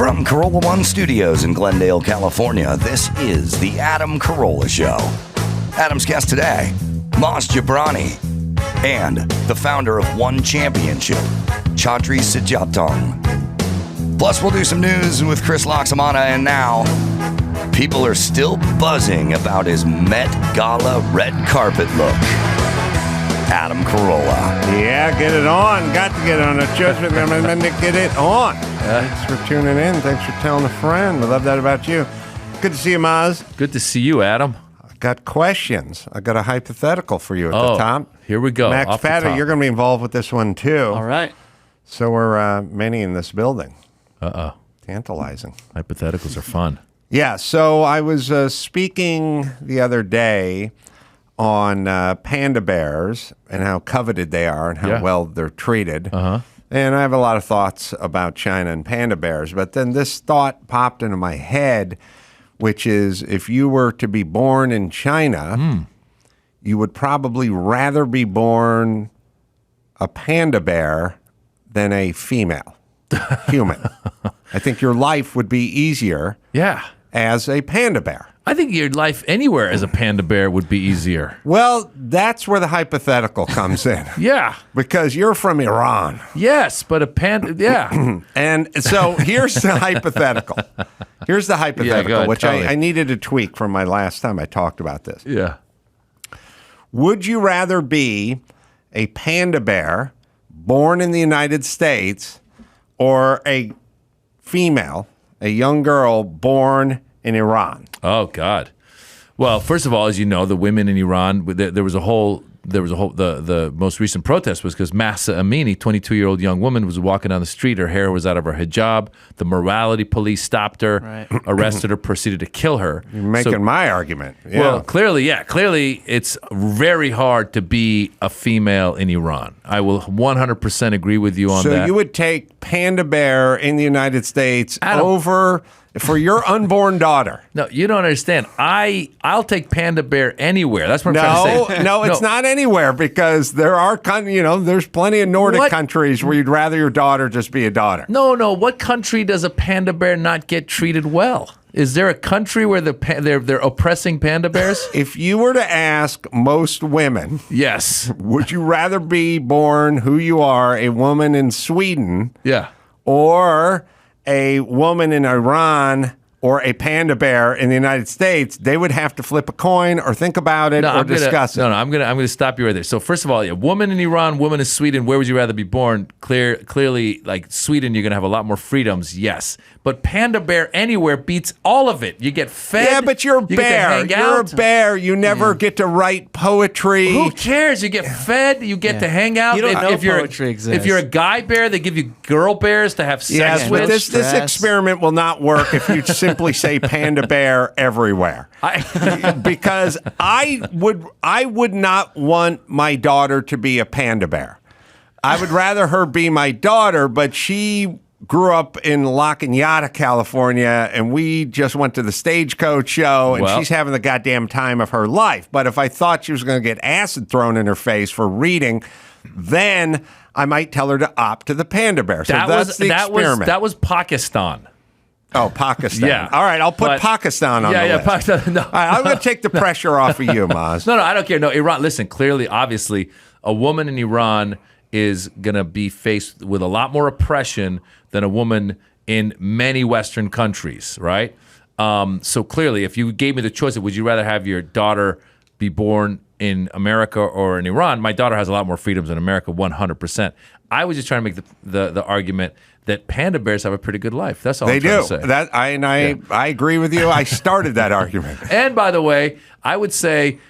From Carolla One Studios in Glendale, California, this is the Adam Carolla Show. Adam's guest today, Maz Jobrani, and the founder of One Championship, Chatri Sityodtong. Plus, we'll do some news with Chris Loxamana, and now, people are still buzzing about his Met Gala red carpet look. Adam Carolla. Yeah, get it on. Got to get it on. Get it on. Thanks for tuning in. Thanks for telling a friend. We love that about you. Good to see you, Maz. Good to see you, Adam. I got questions. I got a hypothetical for you at the top. Here we go. Max Fatter, you're going to be involved with this one, too. All right. So we're many in this building. Uh-oh. Tantalizing. Hypotheticals are fun. Yeah, so I was speaking the other day on panda bears and how coveted they are and how well they're treated. Uh-huh. And I have a lot of thoughts about China and panda bears. But then this thought popped into my head, which is if you were to be born in China, you would probably rather be born a panda bear than a female human. I think your life would be easier as a panda bear. I think your life anywhere as a panda bear would be easier. Well, that's where the hypothetical comes in. Yeah. Because you're from Iran. Yes, but a panda, And so here's the hypothetical. Here's the hypothetical, go ahead, which tell me. I needed to tweak from my last time I talked about this. Yeah. Would you rather be a panda bear born in the United States or a female, a young girl born in Iran? Oh, God. Well, first of all, as you know, the women in Iran, the most recent protest was because Mahsa Amini, 22-year-old young woman, was walking down the street. Her hair was out of her hijab. The morality police stopped her, arrested her, proceeded to kill her. You're making my argument. Yeah. Well, clearly it's very hard to be a female in Iran. I will 100% agree with you on that. So you would take panda bear in the United States over for your unborn daughter? No, you don't understand. I'll take panda bear anywhere. That's what I'm trying to say. No, it's not anywhere because there are, there's plenty of Nordic countries where you'd rather your daughter just be a daughter. No. What country does a panda bear not get treated well? Is there a country where they're oppressing panda bears? If you were to ask most women, yes, would you rather be born who you are, a woman in Sweden, yeah, or a woman in Iran, or a panda bear in the United States, they would have to flip a coin or think about it or discuss it. No, I'm gonna stop you right there. So first of all, a woman in Iran, woman in Sweden, where would you rather be born? Clearly, like Sweden, you're gonna have a lot more freedoms, yes. But panda bear anywhere beats all of it. You get fed. Yeah, but you're a bear. You're a bear. You never get to write poetry. Who cares? You get fed. You get to hang out. You don't know poetry exists. If you're a guy bear, they give you girl bears to have sex with. But this experiment will not work if you simply say panda bear everywhere. Because I would not want my daughter to be a panda bear. I would rather her be my daughter, but she grew up in La Cañada, California, and we just went to the Stagecoach show, and she's having the goddamn time of her life. But if I thought she was going to get acid thrown in her face for reading, then I might tell her to opt to the panda bear. So that's the experiment. That was Pakistan. Oh, Pakistan. Yeah. All right, I'll put Pakistan on the list. Pakistan. No. All right, I'm going to take the pressure off of you, Maz. No, I don't care. No, Iran, listen, clearly, obviously, a woman in Iran is going to be faced with a lot more oppression than a woman in many Western countries, right? So clearly, if you gave me the choice, would you rather have your daughter be born in America or in Iran? My daughter has a lot more freedoms in America, 100%. I was just trying to make the argument that panda bears have a pretty good life. That's all I'm trying to say. I agree with you. I started that argument. And by the way, I would say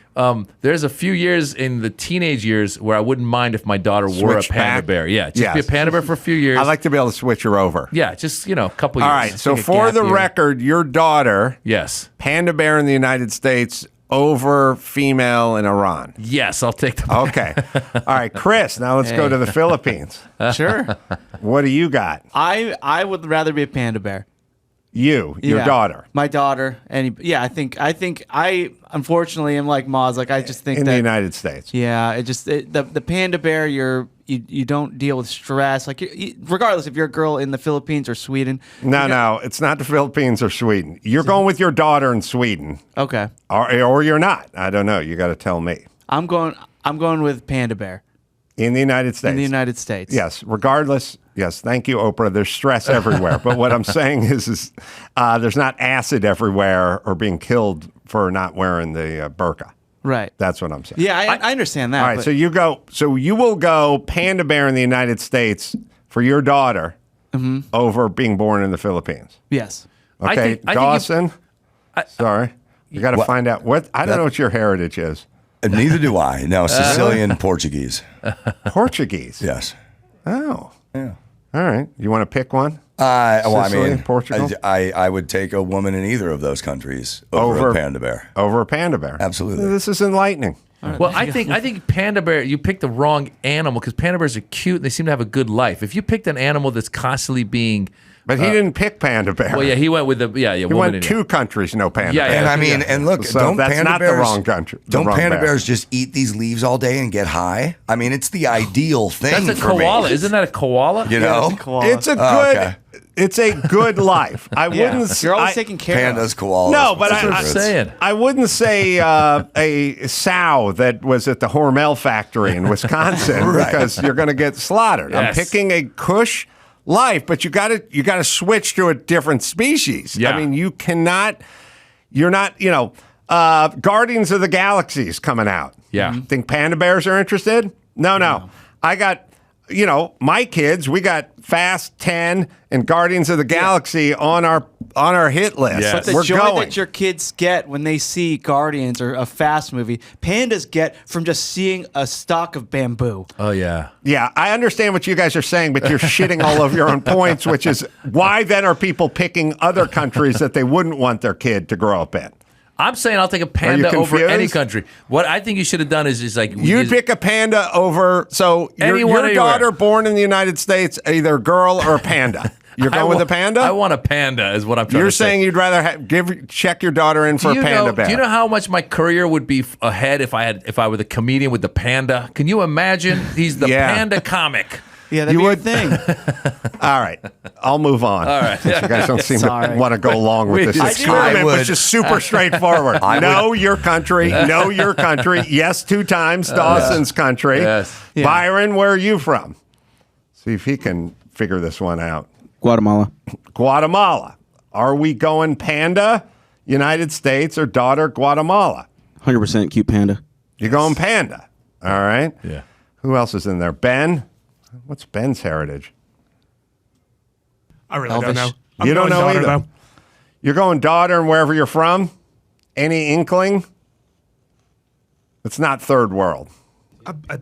there's a few years in the teenage years where I wouldn't mind if my daughter wore a panda bear. Yeah, just be a panda bear for a few years. I like to be able to switch her over. Yeah, just, a couple years. All right, so for the record, your daughter, panda bear in the United States over female in Iran. Yes, I'll take the Okay. All right, Chris, now let's go to the Philippines. Sure. What do you got? I would rather be a panda bear. Your daughter. My daughter. I think I unfortunately am like Maz. Like I just think in the United States. Yeah, the panda bear, you're you don't deal with stress. Like regardless if you're a girl in the Philippines or Sweden. No, it's not the Philippines or Sweden. You're going with your daughter in Sweden, Okay, or you're not. I don't know. You got to tell me. I'm going with panda bear In the United States. in the United States. Yes, regardless. Yes, thank you, Oprah. There's stress everywhere. But what I'm saying is there's not acid everywhere or being killed for not wearing the burqa. Right. That's what I'm saying. Yeah, I understand that. All right, but- so you will go panda bear in the United States for your daughter over being born in the Philippines. yes. Okay, I think Dawson. Sorry, you got to find out what I don't know what your heritage is. Neither do I. No, Sicilian Portuguese. Portuguese. Yes. Oh. Yeah. All right. You want to pick one? Well, I Sicily, mean, Portugal? I would take a woman in either of those countries over a panda bear. Over a panda bear. Absolutely. This is enlightening. Well, I think panda bear. You picked the wrong animal because panda bears are cute and they seem to have a good life. If you picked an animal that's constantly being, But he didn't pick panda bear. well, yeah, he went with the He woman went in it. 2 countries, no panda Yeah, bear. And I mean, and look, So don't that's panda not the bears, wrong country. the Don't wrong panda bear. bears just eat these leaves all day and get high? I mean, it's the ideal thing That's a for koala, me. isn't that a koala? You know, It's a koala. It's a Oh, good. okay. It's a good life. I wouldn't. You're always I- taking care pandas, of. koalas. No, but That's what I'm saying. I wouldn't say a sow that was at the Hormel factory in Wisconsin Right. because you're going to get slaughtered. I'm Yes. picking a cush life, but you got to switch to a different species. Yeah. I mean, you cannot. You're not. Guardians of the Galaxy is coming out. Yeah. Think panda bears are interested? No. I got. My kids, we got Fast 10 and Guardians of the Galaxy on our hit list. Yes. But the We're joy going. that your kids get when they see Guardians or a Fast movie, pandas get from just seeing a stalk of bamboo. Oh yeah. Yeah, I understand what you guys are saying, but you're shitting all over your own points, which is why then are people picking other countries that they wouldn't want their kid to grow up in? I'm saying I'll take a panda over confused? any country. What I think you should have done is like You'd pick a panda over, so Anyone, your daughter anywhere. born in the United States, either a girl or a panda. You're going with a panda? I want a panda, is what I'm trying You're to say. saying you'd rather check your daughter in for a panda bear. Do you know how much my career would be ahead if I were the comedian with the panda? Can you imagine? He's the Yeah. panda comic. Yeah, that'd You be would- a thing. All right, I'll move on. All right. You guys don't seem to Sorry. want to go along with We this just- experiment, I would- which is super straightforward. Know your country. Know your country. Yes, 2 times. Dawson's country. Yes. Yeah. Byron, where are you from? See if he can figure this one out. Guatemala. Guatemala. Are we going panda, United States, or daughter Guatemala? 100% cute panda. You're going panda. All right. Yeah. Who else is in there? Ben? What's Ben's heritage? I really Elvish. don't know. You don't going know daughter, either. though. You're going daughter and wherever you're from? Any inkling? It's not third world.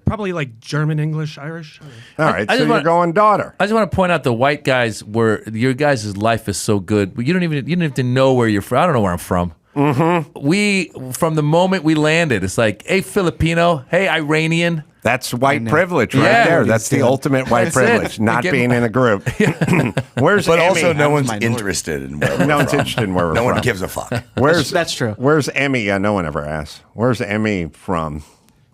Probably like German, English, Irish. All right, I so just you're want- going daughter. I just want to point out the white guys where your guys' life is so good. You don't even have to know where you're from. I don't know where I'm from. Mm-hmm. From the moment we landed, it's like, hey Filipino, hey Iranian. That's white privilege right Yeah. there. That's the ultimate white That's it. privilege, not Again- being in a group. Where's But Emmy? also, no one's minority. interested in where we're No one's from. interested in where we're No one from. gives a fuck. Where's That's true. Where's Emmy? Yeah, no one ever asks. Where's Emmy from?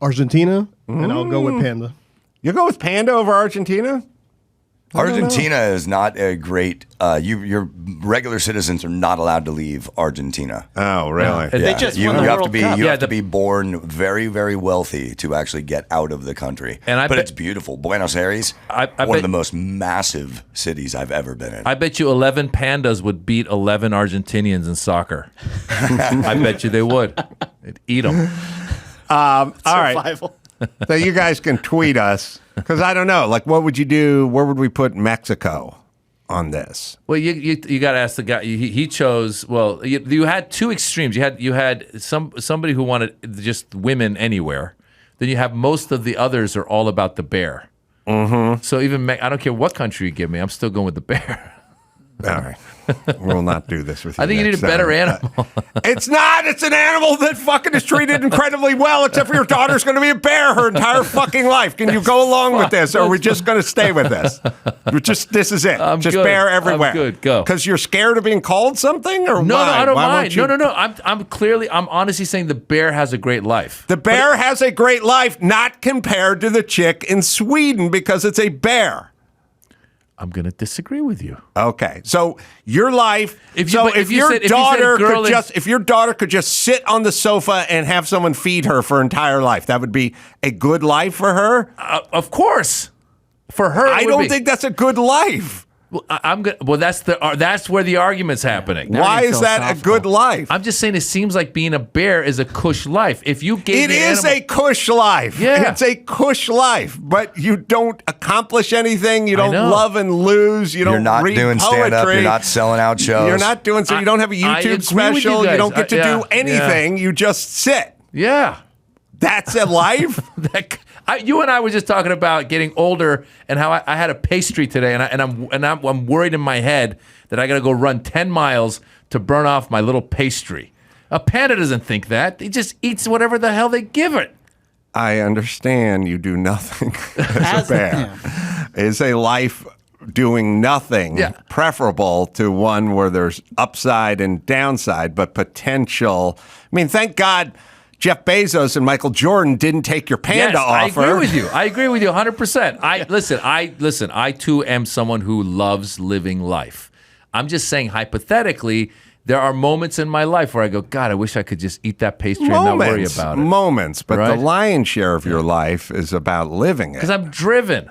Argentina, and I'll go with panda. You go with panda over Argentina? Argentina is not a great. Your regular citizens are not allowed to leave Argentina. Oh, really? They just you won the have to World be Cup. you Yeah, have to the- be born very, very wealthy to actually get out of the country. And I but bet- it's beautiful. Buenos Aires, I one bet- of the most massive cities I've ever been in. I bet you 11 pandas would beat 11 Argentinians in soccer. I bet you they would. They'd eat them. All right. Survival. So you guys can tweet us because I don't know. Like, what would you do? Where would we put Mexico on this? Well, you got to ask the guy. He chose. Well, you had 2 extremes. You had somebody who wanted just women anywhere. Then you have most of the others are all about the bear. Mm-hmm. So even I don't care what country you give me, I'm still going with the bear. All right. We'll not do this with you. I think you need a next better time. animal. It's not. It's an animal that fucking is treated incredibly well, except for your daughter's going to be a bear her entire fucking life. Can you go along with this, or are we just going to stay with this? This is it. I'm just good. bear everywhere. I'm good. Go. Because you're scared of being called something, or No, why? I don't Why won't mind. you- No. I'm honestly saying the bear has a great life. The bear has a great life, not compared to the chick in Sweden because it's a bear. I'm going to disagree with you. Okay, so your life. If If you your said daughter girl could in- just, if your daughter could just sit on the sofa and have someone feed her for her entire life, that would be a good life for her. Of course. For her, I don't think that's a good life. Well, I'm good. Well, that's where the argument's happening. Now Why you're is that a philosophical. good life? I'm just saying it seems like being a bear is a cush life. If you gave It me an is animal- a cush life. Yeah. It's a cush life, but you don't accomplish anything. You don't know. love and lose. You You're don't not read doing stand-up. poetry. You're not selling out shows. You're not doing so. You don't have a I agree YouTube with special. you You, guys. don't get to Yeah, do anything. You just sit. Yeah. That's a life. You and I were just talking about getting older and how I had a pastry today, and I'm worried in my head that I got to go run 10 miles to burn off my little pastry. A panda doesn't think that; he just eats whatever the hell they give it. I understand you do nothing as a bear. Is a life doing nothing preferable to one where there's upside and downside, but potential? I mean, thank God Jeff Bezos and Michael Jordan didn't take your panda offer. I agree with you. I agree with you 100%. I too am someone who loves living life. I'm just saying hypothetically, there are moments in my life where I go, God, I wish I could just eat that pastry and not worry about it. Moments, but Right? the lion's share of your life is about living it. Because I'm driven.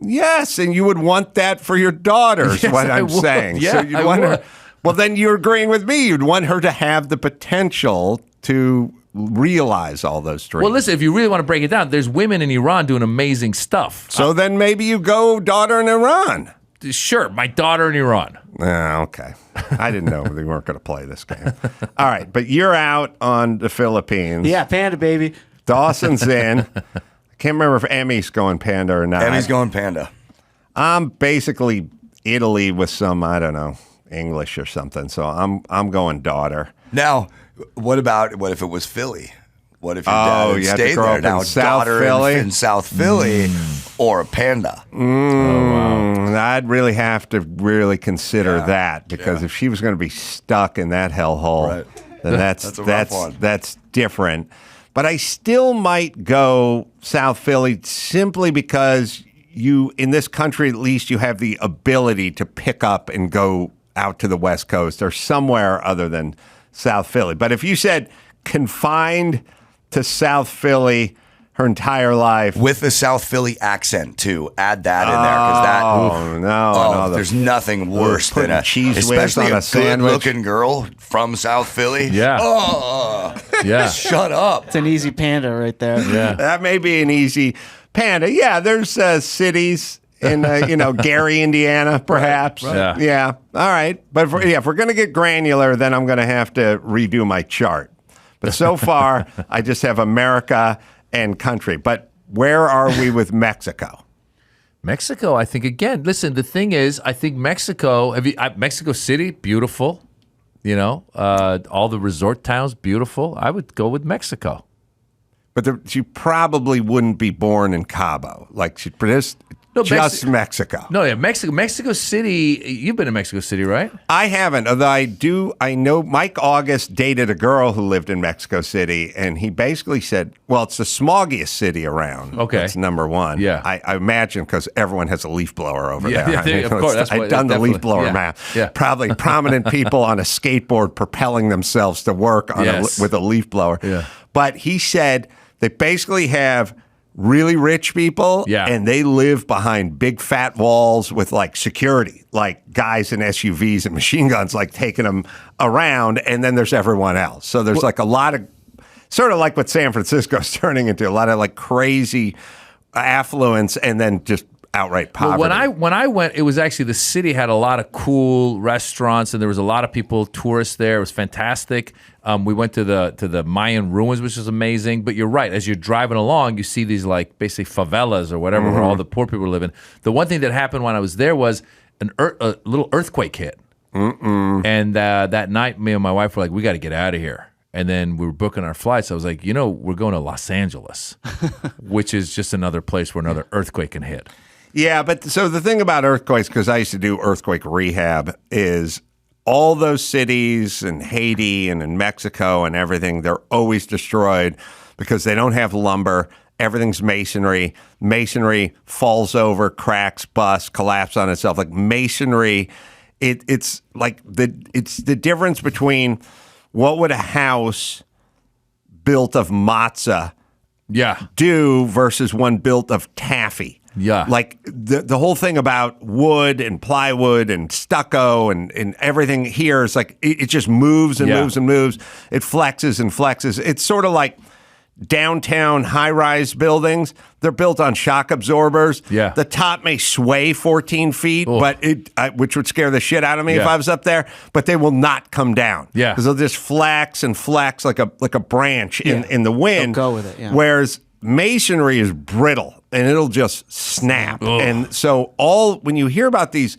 Yes, and you would want that for your daughters, Yes, what I I'm would. saying. Yeah, so you'd I want would. her, well, then you're agreeing with me. You'd want her to have the potential to realize all those dreams. Well, listen, if you really want to break it down, there's women in Iran doing amazing stuff. So then maybe you go daughter in Iran. Sure, my daughter in Iran. Okay. I didn't know they weren't going to play this game. All right, but you're out on the Philippines. Yeah, panda baby. Dawson's in. I can't remember if Emmy's going panda or not. Emmy's going panda. I'm basically Italy with some, I don't know, English or something. So I'm going daughter. Now, what if it was Philly? What if your Oh, dad you had to stayed grow there? up in Now, South daughter Philly? in South Philly or a panda? I'd really have to really consider that because if she was going to be stuck in that hellhole, Right. then That's a rough one. that's different. But I still might go South Philly simply because you, in this country at least, you have the ability to pick up and go out to the West Coast or somewhere other than South Philly. But if you said confined to South Philly her entire life. With the South Philly accent, too. Add that in there. Because no. there's nothing worse putting than cheese whiz especially on a a sandwich. good-looking girl from South Philly. Yeah. Oh, Yeah. shut up. It's an easy panda right there. Yeah. That may be an easy panda. Yeah, there's cities in Gary, Indiana, perhaps. Right. Yeah. All right. But if we're going to get granular, then I'm going to have to redo my chart. But so far, I just have America and country. But where are we with Mexico? Mexico, I think, again, listen, the thing is, I think Mexico, Mexico City, beautiful. All the resort towns, beautiful. I would go with Mexico. But she probably wouldn't be born in Cabo. Like she'd produce just Mexico. No, yeah, Mexico City. You've been to Mexico City, right? I haven't, although I know Mike August dated a girl who lived in Mexico City, and he basically said, well, it's the smoggiest city around. Okay. That's number one. Yeah. I imagine because everyone has a leaf blower over Yeah, there. yeah, I mean, of course, that's I've what- done the leaf definitely. blower Yeah, map. yeah. Probably prominent people on a skateboard propelling themselves to work on Yes. with a leaf blower. Yeah. But he said they basically have really rich people, Yeah. and they live behind big fat walls with like security, like guys in SUVs and machine guns, like taking them around, and then there's everyone else. So there's like a lot of, sort of like what San Francisco's turning into, a lot of like crazy affluence, and then just outright poverty. Well, when I went, it was actually the city had a lot of cool restaurants, and there was a lot of people, tourists there. It was fantastic. We went to the Mayan ruins, which was amazing. But you're right. As you're driving along, you see these like basically favelas or whatever where all the poor people are living. The one thing that happened when I was there was a little earthquake hit, And that night, me and my wife were like, we got to get out of here. And then we were booking our flights. I was like, we're going to Los Angeles, which is just another place where another earthquake can hit. Yeah, but so the thing about earthquakes, because I used to do earthquake rehab, is all those cities in Haiti and in Mexico and everything, they're always destroyed because they don't have lumber. Everything's masonry. Masonry falls over, cracks, busts, collapses on itself. Like masonry, it's like it's the difference between what would a house built of matzah do versus one built of taffy. Yeah. Like the whole thing about wood and plywood and stucco and everything here is like it just moves and moves and moves. It flexes and flexes. It's sort of like downtown high-rise buildings. They're built on shock absorbers. Yeah. The top may sway 14 feet, but which would scare the shit out of me if I was up there, but they will not come down. Yeah. Because they'll just flex and flex like a branch in the wind. They'll go with it, yeah. Whereas masonry is brittle and it'll just snap. Ugh. And so when you hear about these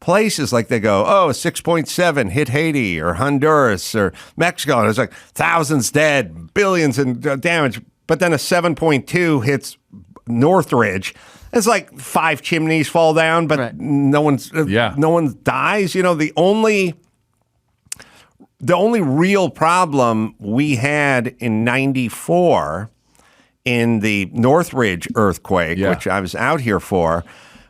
places, like they go, 6.7 hit Haiti or Honduras or Mexico, and it's like thousands dead, billions in damage, but then a 7.2 hits Northridge. It's like 5 chimneys fall down, but no one dies. The only real problem we had in 94 in the Northridge earthquake, which I was out here for,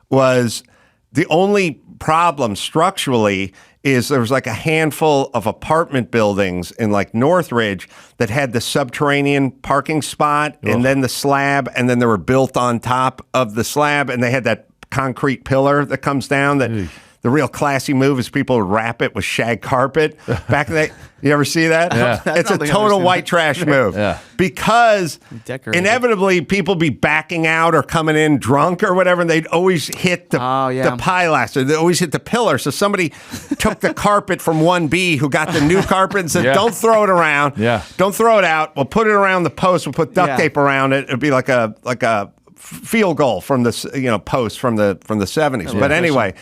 was the only problem structurally is there was like a handful of apartment buildings in like Northridge that had the subterranean parking spot and then the slab, and then they were built on top of the slab, and they had that concrete pillar that comes down that the real classy move is people would wrap it with shag carpet. Back in the you ever see that? Yeah. It's a total white trash move. Because inevitably people be backing out or coming in drunk or whatever, and they'd always hit the pilaster. They'd always hit the pillar. So somebody took the carpet from 1B who got the new carpet and said, don't throw it around. Don't throw it out. We'll put it around the post. We'll put duct tape around it. It'll be like a field goal from the post from the 70s. But anyway,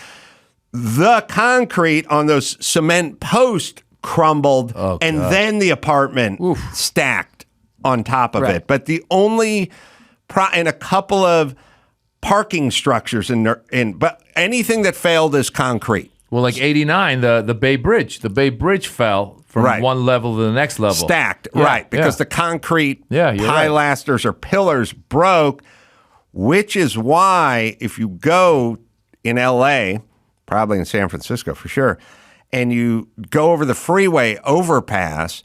the concrete on those cement posts crumbled, and then the apartment stacked on top of it. But the only and a couple of parking structures but anything that failed is concrete. Well, like 89, the Bay Bridge. The Bay Bridge fell from one level to the next level. Stacked, because the concrete pilasters or pillars broke, which is why if you go in L.A., probably in San Francisco for sure, and you go over the freeway overpass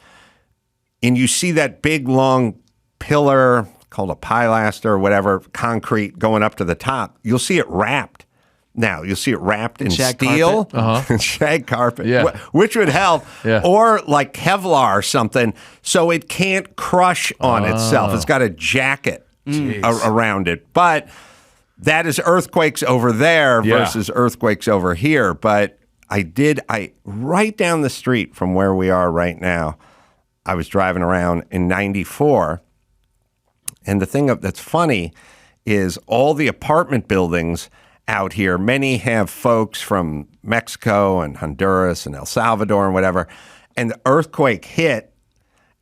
and you see that big long pillar called a pilaster or whatever, concrete going up to the top, you'll see it wrapped. Now, you'll see it wrapped in steel, shag carpet, which would help, or like Kevlar or something, so it can't crush on itself. It's got a jacket around it. But that is earthquakes over there versus earthquakes over here. But I right down the street from where we are right now, I was driving around in 94. And the thing that's funny is all the apartment buildings out here, many have folks from Mexico and Honduras and El Salvador and whatever. And the earthquake hit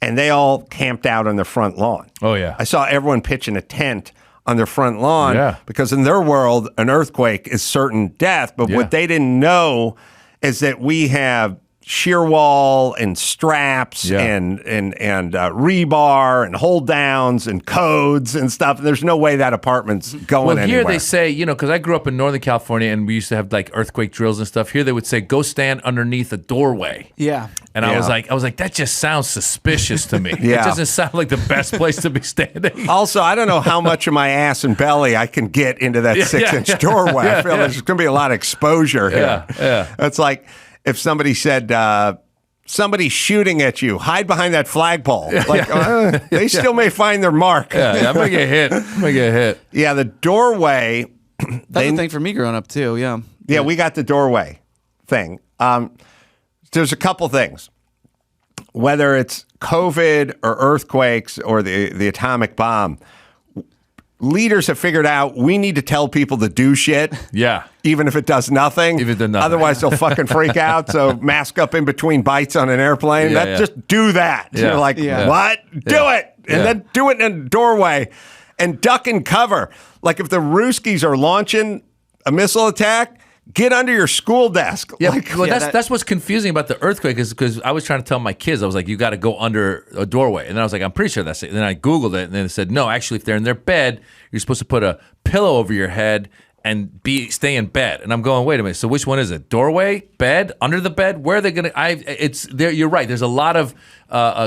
and they all camped out on their front lawn. Oh, yeah. I saw everyone pitching a tent on their front lawn because in their world, an earthquake is certain death. But what they didn't know is that we have shear wall and straps and rebar and hold downs and codes and stuff. And there's no way that apartment's going anywhere. Here they say, because I grew up in Northern California and we used to have like earthquake drills and stuff. Here they would say, go stand underneath a doorway. Yeah. And I was like, that just sounds suspicious to me. It doesn't sound like the best place to be standing. Also, I don't know how much of my ass and belly I can get into that 6-inch doorway. I feel there's going to be a lot of exposure here. It's like if somebody said, somebody's shooting at you, hide behind that flagpole. They still may find their mark. I'm going to get hit. Yeah, the doorway. That's the thing for me growing up, too. Yeah, we got the doorway thing. There's a couple things. Whether it's COVID or earthquakes or the atomic bomb, leaders have figured out we need to tell people to do shit. Yeah. Even if it does nothing. Even if it does nothing. Otherwise, they'll fucking freak out. So mask up in between bites on an airplane. Just do that. Yeah. You're like, what? Do it. And then do it in a doorway and duck and cover. Like if the Ruskies are launching a missile attack, get under your school desk. Yeah, that's what's confusing about the earthquake is because I was trying to tell my kids, I was like, you got to go under a doorway. And then I was like, I'm pretty sure that's it. And then I Googled it, and then it said, no, actually, if they're in their bed, you're supposed to put a pillow over your head and stay in bed. And I'm going, wait a minute. So which one is it? Doorway, bed, under the bed? Where are they going to? It's there. You're right. There's a lot of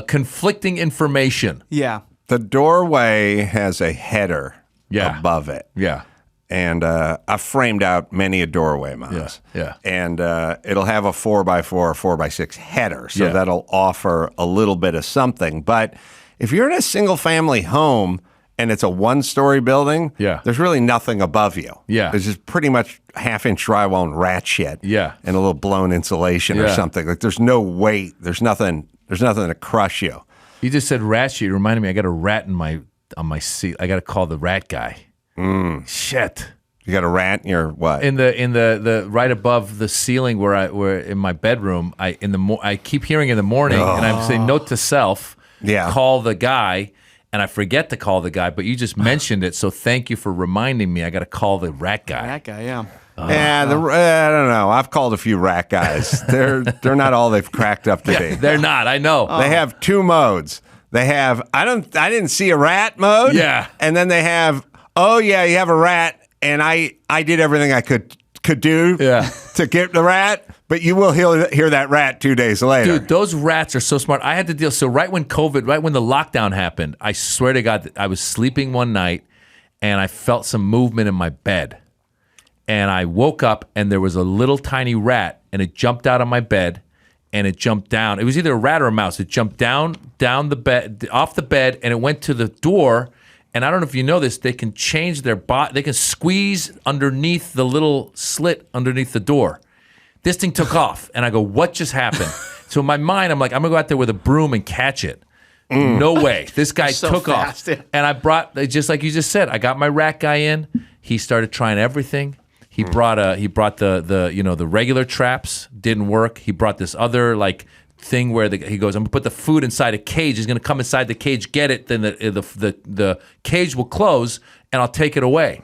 conflicting information. Yeah. The doorway has a header above it. Yeah. And I've framed out many a doorway, Maz. Yeah. And it'll have a 4x4 or 4x6 header, so that'll offer a little bit of something. But if you're in a single-family home and it's a one-story building, there's really nothing above you. Yeah. There's just pretty much half-inch drywall and rat shit. Yeah. And a little blown insulation or something. Like there's no weight. There's nothing to crush you. You just said rat shit. It reminded me, I got a rat on my seat. I got to call the rat guy. Shit. You got a rat in your what? In the right above the ceiling where in my bedroom. I keep hearing in the morning, and I'm saying note to self. Yeah. Call the guy, and I forget to call the guy. But you just mentioned it, so thank you for reminding me. I got to call the rat guy. That guy, yeah. I don't know. I've called a few rat guys. They're not all they've cracked up to be. They're not. I know. They have two modes. They have I didn't see a rat mode. Yeah. And then they have you have a rat, and I did everything I could do to get the rat, but you will hear that rat 2 days later. Dude, those rats are so smart. I had to deal. So right when the lockdown happened, I swear to God, I was sleeping one night, and I felt some movement in my bed. And I woke up, and there was a little tiny rat, and it jumped out of my bed, and it jumped down. It was either a rat or a mouse. It jumped down the bed, off the bed, and it went to the door. And I don't know if you know this, they can change their body. They can squeeze underneath the little slit underneath the door. This thing took off, and I go, what just happened? So in my mind, I'm like, I'm going to go out there with a broom and catch it. No way. This guy took fast, off. And I brought, just like you just said, I got my rat guy in. He started trying everything. He brought the regular traps, didn't work. He brought this other thing where he goes, I'm gonna put the food inside a cage. He's gonna come inside the cage, get it, then the cage will close, and I'll take it away.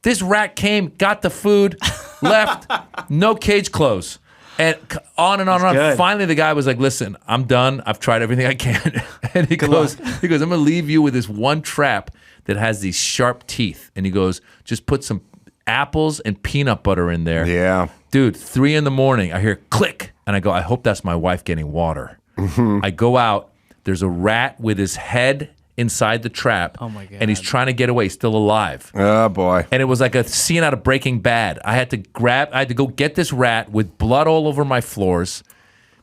This rat came, got the food, left, no cage close, and on and on and on. Good. Finally, the guy was like, "Listen, I'm done. I've tried everything I can." And he goes, I'm gonna leave you with this one trap that has these sharp teeth, and he goes, just put some apples and peanut butter in there. Yeah. Dude, 3 a.m, I hear click, and I go, I hope that's my wife getting water. I go out, there's a rat with his head inside the trap. Oh my God. And he's trying to get away, still alive. Oh boy. And it was like a scene out of Breaking Bad. I had to go get this rat with blood all over my floors,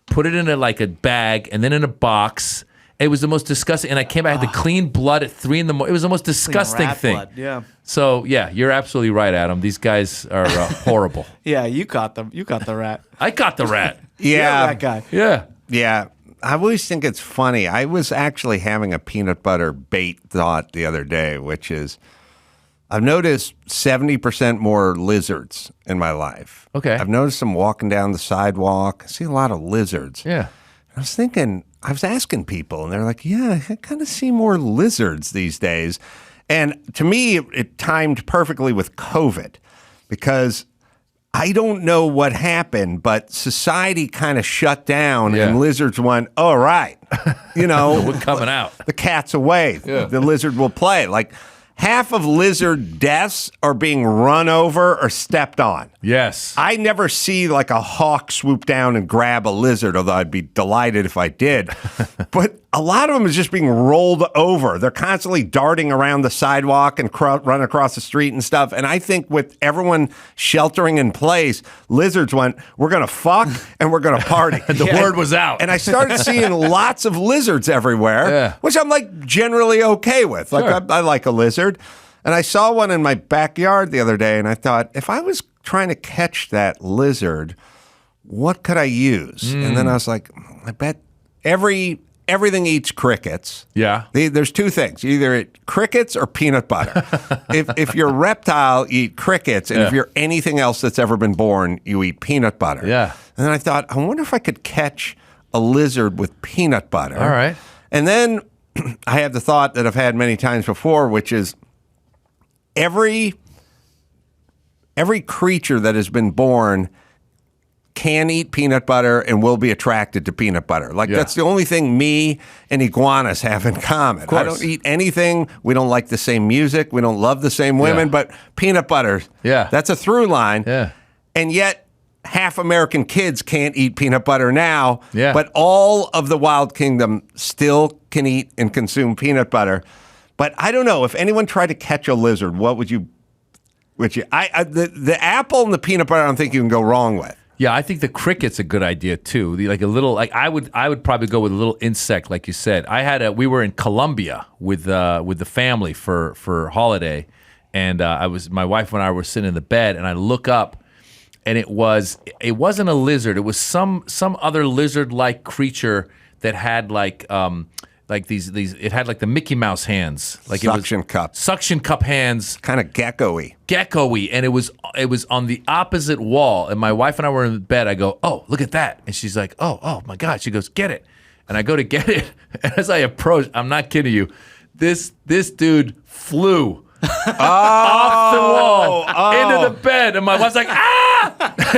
put it in a bag, and then in a box. It was the most disgusting. And I came back, I had to clean blood at 3 a.m. It was the most disgusting rat thing. blood, yeah. So, yeah, you're absolutely right, Adam. These guys are horrible. Yeah, you caught them. You caught the rat. I got the rat. Yeah. That guy. Yeah. Yeah. I always think it's funny. I was actually having a peanut butter bait thought the other day, which is I've noticed 70% more lizards in my life. Okay. I've noticed them walking down the sidewalk. I see a lot of lizards. Yeah. I was asking people, and they're like, yeah, I kind of see more lizards these days. And to me, it timed perfectly with COVID because I don't know what happened, but society kind of shut down and lizards went, all right, We're coming out. the cat's away. Yeah. The lizard will play. Like half of lizard deaths are being run over or stepped on. Yes. I never see like a hawk swoop down and grab a lizard, although I'd be delighted if I did. But a lot of them is just being rolled over. They're constantly darting around the sidewalk and run across the street and stuff. And I think with everyone sheltering in place, lizards went, we're going to fuck and we're going to party. The word was out. And I started seeing lots of lizards everywhere, which I'm generally okay with. Like Sure. I like a lizard. And I saw one in my backyard the other day, and I thought, if I was trying to catch that lizard, what could I use? And then I was like, I bet every everything eats crickets. Yeah. There's two things. You either eat crickets or peanut butter. if you're a reptile, you eat crickets. And if you're anything else that's ever been born, you eat peanut butter. Yeah. And then I thought, I wonder if I could catch a lizard with peanut butter. All right. And then I have the thought that I've had many times before, which is every creature that has been born can eat peanut butter and will be attracted to peanut butter. Like, that's the only thing me and iguanas have in common. I don't eat anything. We don't like the same music. We don't love the same women, but peanut butter, that's a through line. Yeah. And yet, half American kids can't eat peanut butter now, Yeah. but all of the wild kingdom still can eat and consume peanut butter. But I don't know, if anyone tried to catch a lizard, what would you... the apple and the peanut butter, I don't think you can go wrong with. Yeah, I think the cricket's a good idea too. Like a little, like I would probably go with a little insect, like you said. We were in Colombia with the family for holiday, and my wife and I were sitting in the bed, and I look up, and it wasn't a lizard. It was some other lizard-like creature that had like these it had like the Mickey Mouse hands, like Suction cup hands, kind of gecko-y, and it was on the opposite wall. And my wife and I were in bed. I go, "Oh, look at that!" And she's like, "Oh my God!" She goes, "Get it!" And I go to get it. And as I approach, I'm not kidding you, this dude flew off the wall into the bed, and my wife's like, "Ah!"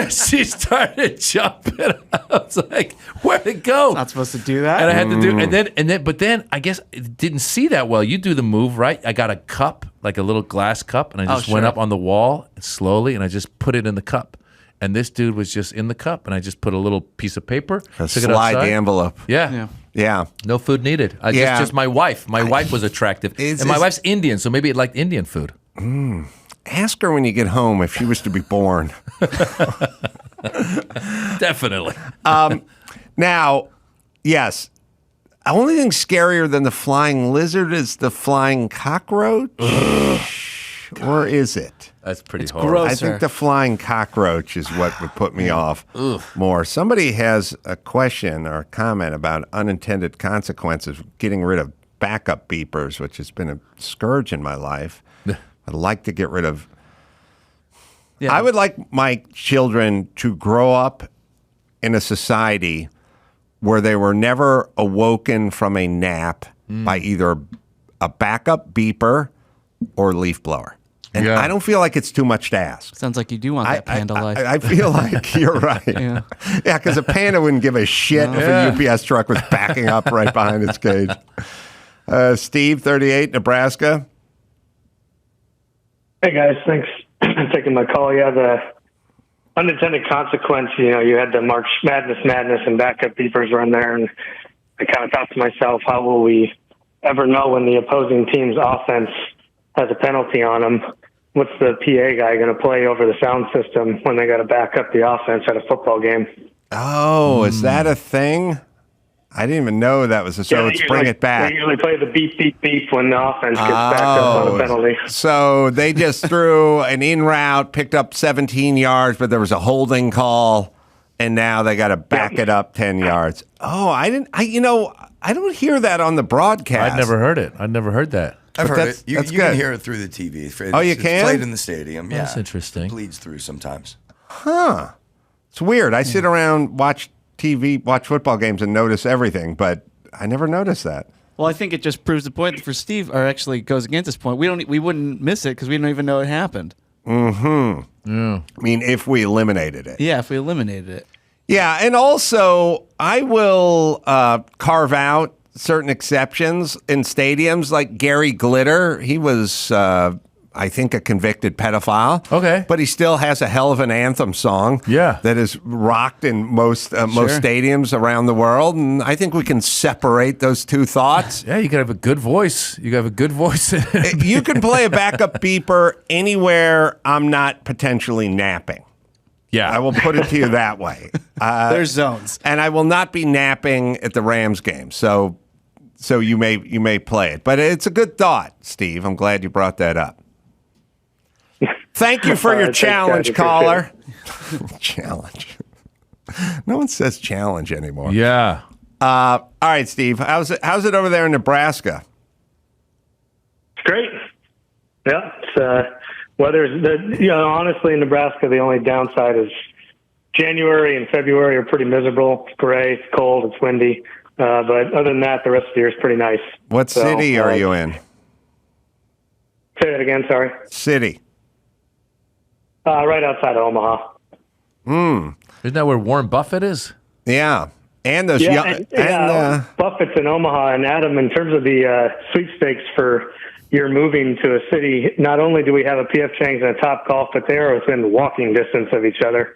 She started jumping. I was like, "Where'd it go?" Not supposed to do that. And I had to do, but then I guess it didn't see that well. You do the move, right? I got a cup, like a little glass cup, and I just went up on the wall slowly, and I just put it in the cup. And this dude was just in the cup, and I just put a little piece of paper, slide the envelope. Yeah. Yeah. No food needed. Just my wife. My wife was attractive, and my wife's Indian, so maybe it liked Indian food. Ask her when you get home if she was to be born. Definitely. Now, yes, the only thing scarier than the flying lizard is the flying cockroach. Or is it? That's pretty horrible. gross. I think the flying cockroach is what would put me off more. Somebody has a question or a comment about unintended consequences of getting rid of backup beepers, which has been a scourge in my life. I'd like to get rid of... I would like my children to grow up in a society where they were never awoken from a nap by either a backup beeper or leaf blower. And I don't feel like it's too much to ask. Sounds like you do want that panda life. I feel like you're right. Yeah, because a panda wouldn't give a shit if a UPS truck was backing up right behind its cage. Steve, 38, Nebraska. Hey, guys. Thanks for taking my call. Yeah, the unintended consequence, you had the March Madness and backup beepers were in there, and I kind of thought to myself, how will we ever know when the opposing team's offense has a penalty on them? What's the PA guy going to play over the sound system when they got to back up the offense at a football game? Oh, is that a thing? I didn't even know that was so. Let's bring it back. They usually play the beep, beep, beep when the offense gets backed up on a penalty. So they just threw an in route, picked up 17 yards, but there was a holding call, and now they got to back it up 10 yards. Oh, I don't hear that on the broadcast. I'd never heard it. I'd never heard that. I've heard it. You that's can good. hear it through the TV. It's you can? played in the stadium. Yeah. That's interesting. It bleeds through sometimes. Huh. It's weird. I sit around, watch TV, watch football games, and notice everything, but I never noticed that. Well, I think it just proves the point for Steve, or actually goes against this point. We wouldn't miss it because we don't even know it happened. Mm-hmm. Yeah. I mean, if we eliminated it. Yeah, if we eliminated it. Yeah, and also I will carve out certain exceptions in stadiums, like Gary Glitter. He was, I think, a convicted pedophile. Okay. But he still has a hell of an anthem song that is rocked in most stadiums around the world. And I think we can separate those two thoughts. Yeah, you can have a good voice. You can have a good voice. You can play a backup beeper anywhere I'm not potentially napping. Yeah. I will put it to you that way. There's zones. And I will not be napping at the Rams game. So you may play it. But it's a good thought, Steve. I'm glad you brought that up. Thank you for your challenge, caller. Challenge. No one says challenge anymore. Yeah. All right, Steve. How's it over there in Nebraska? It's great. Yeah, it's honestly in Nebraska, the only downside is January and February are pretty miserable. It's gray, it's cold, it's windy. But other than that, the rest of the year is pretty nice. What city are you in? Say that again, sorry. City. Right outside of Omaha. Isn't that where Warren Buffett is? Yeah. And those Buffett's in Omaha. And Adam, in terms of the sweepstakes for your moving to a city, not only do we have a PF Chang's and a Top Golf, but they are within walking distance of each other.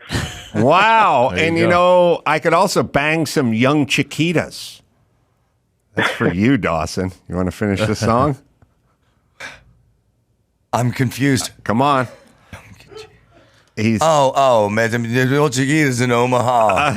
Wow. There And you go. I could also bang some young Chiquitas. That's for you, Dawson. You want to finish the song? I'm confused. Come on. He's Man, the little Chiquita's in Omaha.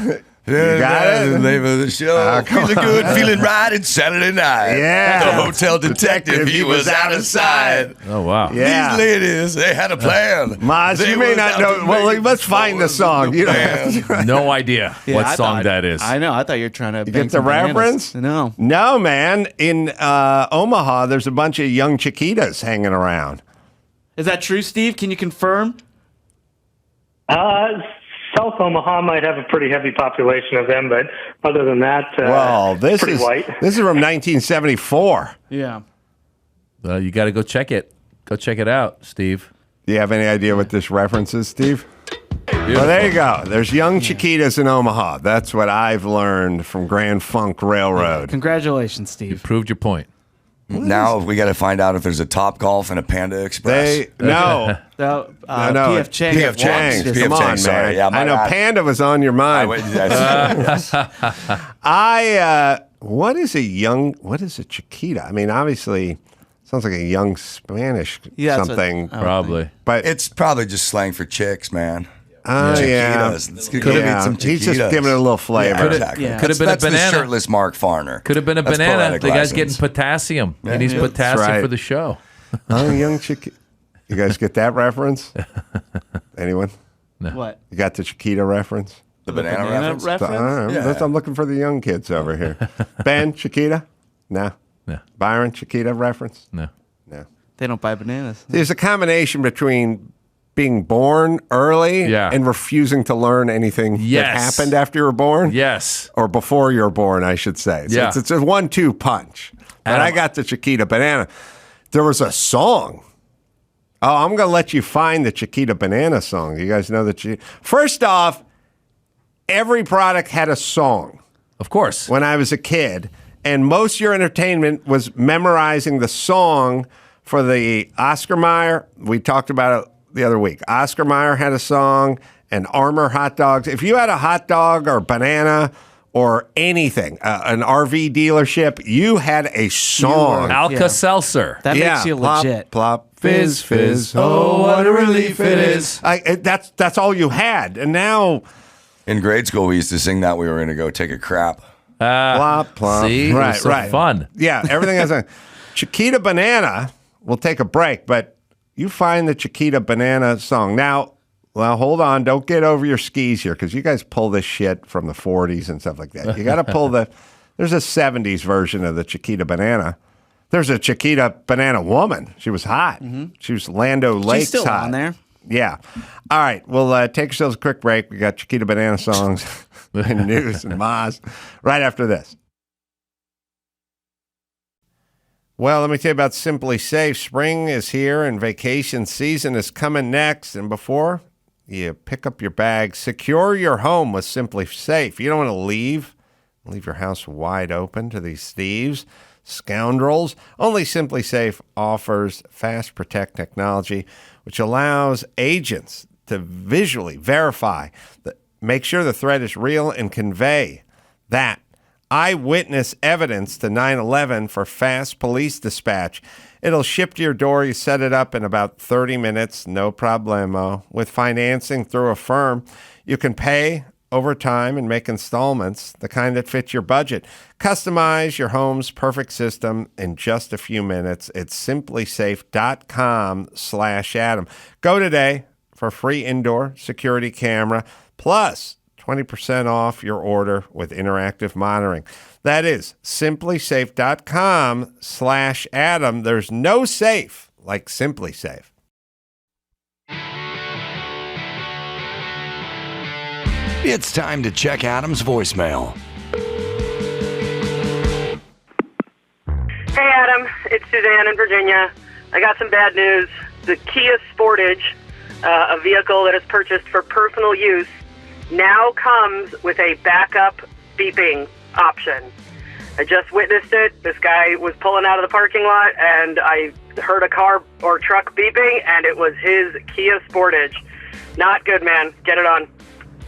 you got it? The name of the show. Feeling good, feeling right. It's Saturday night. Yeah. The hotel detective, he was out of sight. Oh, wow. Yeah. These ladies, they had a plan. Maz, They you may was not out know. to Well, make let's find the song. You don't have to. No idea what song that is. I know. I thought you were trying to You bang get the some bananas. reference? No. No, man. In Omaha, there's a bunch of young Chiquitas hanging around. Is that true, Steve? Can you confirm? South Omaha might have a pretty heavy population of them, but other than that, Well, this pretty is white. this is from 1974. Yeah. You got to go check it. Go check it out, Steve. Do you have any idea what this reference is, Steve? Well, there you go. There's young Chiquitas in Omaha. That's what I've learned from Grand Funk Railroad. Congratulations, Steve. Proved your point. Now we got to find out if there's a Top Golf and a Panda Express. No, So, no, PF Chang. PF Chang's. Come PF on, Chang's, sorry. man. Yeah, my I know bad. Panda was on your mind. What is a Chiquita? I mean, obviously, sounds like a young Spanish Yeah, that's something. what- Probably. But It's probably just slang for chicks, man. yeah. Chiquitas. Let's go get some He's just Chiquitas. giving it a little flavor. Yeah, exactly. Yeah. Could have been a That's the banana. shirtless Mark Farner. Could have been a That's banana. poetic The guy's license. getting potassium. He needs That's potassium right. for the show. Oh, young Chiquita. You guys get that reference? Anyone? What? You got the Chiquita reference? The banana, Banana reference. reference? Yeah. I'm looking for the young kids over here. Ben, Chiquita? No. No. Byron, Chiquita reference? No. No. They don't buy bananas. There's a combination between being born early Yeah. and refusing to learn anything that Yes. happened after you were born. Yes. Or before you were born, I should say. So Yeah. it's a 1-2 punch. But I got the Chiquita Banana. There was a song. Oh, I'm going to let you find the Chiquita Banana song. You guys know that? First off, every product had a song Of course. when I was a kid, and most of your entertainment was memorizing the song for the Oscar Mayer. We talked about it the other week. Oscar Mayer had a song, and Armour hot dogs. If you had a hot dog or banana or anything, an RV dealership, you had a song. Alka-Seltzer. That makes you plop, legit. Plop, fizz, fizz. Oh, what a relief it is. That's all you had, and now In grade school, we used to sing that we were going to go take a crap. plop, plop. See? It was so fun. Yeah, everything has a Chiquita Banana. We'll take a break, but you find the Chiquita Banana song. Now, well, hold on. Don't get over your skis here because you guys pull this shit from the 40s and stuff like that. You got to pull there's a 70s version of the Chiquita Banana. There's a Chiquita Banana woman. She was hot. She was Lando Lakes She's still hot. on there. Yeah. All right. We'll take ourselves a quick break. We got Chiquita Banana songs and news and Maz right after this. Well, let me tell you about Simply Safe. Spring is here and vacation season is coming next. And before you pick up your bags, secure your home with Simply Safe. You don't want to leave your house wide open to these thieves, scoundrels. Only Simply Safe offers Fast Protect technology, which allows agents to visually verify, make sure the threat is real, and convey that eyewitness evidence to 9/11 for fast police dispatch. It'll ship to your door. You set it up in about 30 minutes, no problemo. With financing through a firm, you can pay over time and make installments, the kind that fit your budget. Customize your home's perfect system in just a few minutes. It's simplysafe.com/Adam. Go today for free indoor security camera, plus 20% off your order with interactive monitoring. That is simplysafe.com/Adam. There's no safe like Simply Safe. It's time to check Adam's voicemail. Hey, Adam. It's Suzanne in Virginia. I got some bad news. The Kia Sportage, a vehicle that is purchased for personal use, now comes with a backup beeping option. I just witnessed it. This guy was pulling out of the parking lot, and I heard a car or truck beeping, and it was his Kia Sportage. Not good, man. Get it on.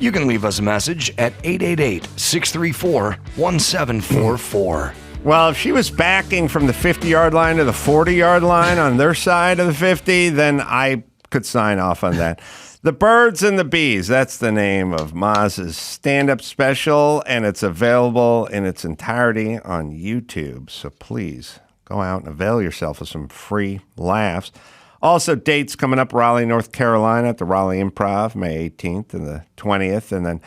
You can leave us a message at 888-634-1744. Well, if she was backing from the 50-yard line to the 40-yard line on their side of the 50, then I could sign off on that. The Birds and the Bees, that's the name of Maz's stand-up special, and it's available in its entirety on YouTube. So please go out and avail yourself of some free laughs. Also, dates coming up: Raleigh, North Carolina at the Raleigh Improv, May 18th and the 20th. And then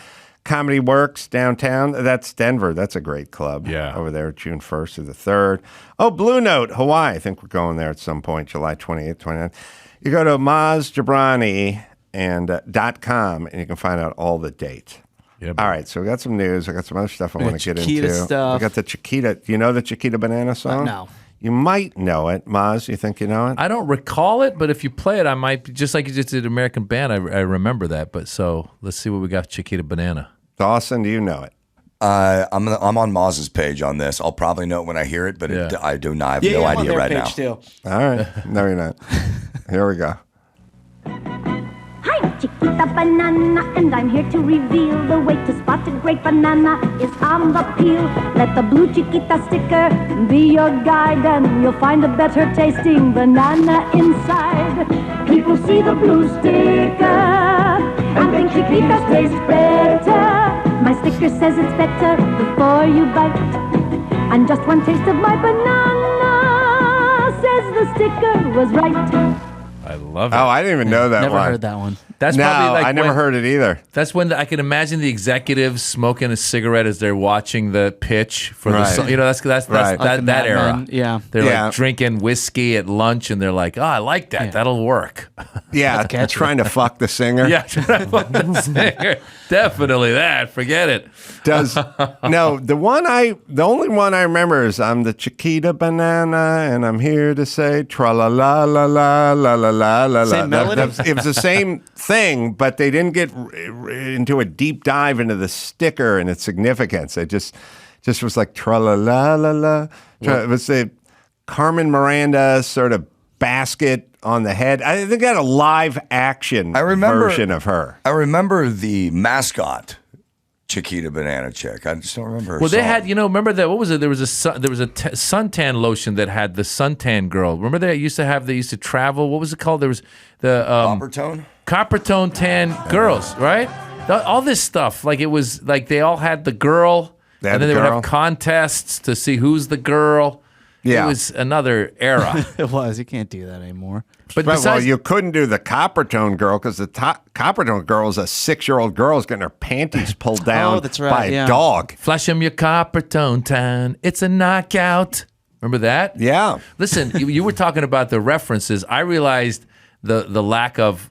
Comedy Works downtown. That's Denver. That's a great club. Yeah. Over there, June 1st through the 3rd. Oh, Blue Note, Hawaii. I think we're going there at some point, July 28th, 29th. You go to Maz Jobrani and .com, and you can find out all the dates. Yep. All right, so we got some news. I got some other stuff I want to get Chiquita into. stuff. We got the Chiquita. Do you know the Chiquita Banana song? No. You might know it. Maz, you think you know it? I don't recall it, but if you play it, I might. Just like you just did American Band, I remember that. But so let's see what we got. Chiquita Banana. Dawson, do you know it? I'm on Maz's page on this. I'll probably know it when I hear it, but I do not have no I'm on idea their right page now. Too. All right. No, you're not. Here we go. Hi, Chiquita Banana, and I'm here to reveal the way to spot a great banana is on the peel. Let the blue Chiquita sticker be your guide, and you'll find a better tasting banana inside. People see the blue sticker and think Chiquitas taste better. My sticker says it's better before you bite, and just one taste of my banana says the sticker was right. I love it. Oh, I didn't even know that Never one. heard that one. That's No, probably like I never when- heard it either. That's when I can imagine the executives smoking a cigarette as they're watching the pitch for the Right. song. You know, that's Right. that Like the Mad era. Men, yeah. They're Yeah. like drinking whiskey at lunch, and they're like, "Oh, I like that. Yeah. That'll work." Yeah, catchy. trying to fuck the singer. Yeah, definitely that. Forget it. Does no, the only one I remember is I'm the Chiquita Banana, and I'm here to say tra la la la la la la la la. Same melody? It was the same thing, but they didn't get into a deep dive into the sticker and its significance. It just was like tra la la la la. It was the Carmen Miranda sort of basket on the head. I think they had a live action version of her. I remember the mascot, Chiquita Banana chick. I just don't remember her Well, they song. had, remember that? What was it? There was a suntan lotion that had the suntan girl. Remember they used to travel. What was it called? There was the copper tone tan girls, right? All this stuff, like it was like they all had the girl, They had and then the they would girl. have contests to see who's the girl. Yeah. It was another era. It was. You can't do that anymore. But Well, besides, you couldn't do the Coppertone girl because the Coppertone girl is a 6-year-old girl who's getting her panties pulled down that's right, by yeah. a dog. flash 'em your copper tone tan. It's a knockout. Remember that? Yeah. Listen, you were talking about the references. I realized the lack of,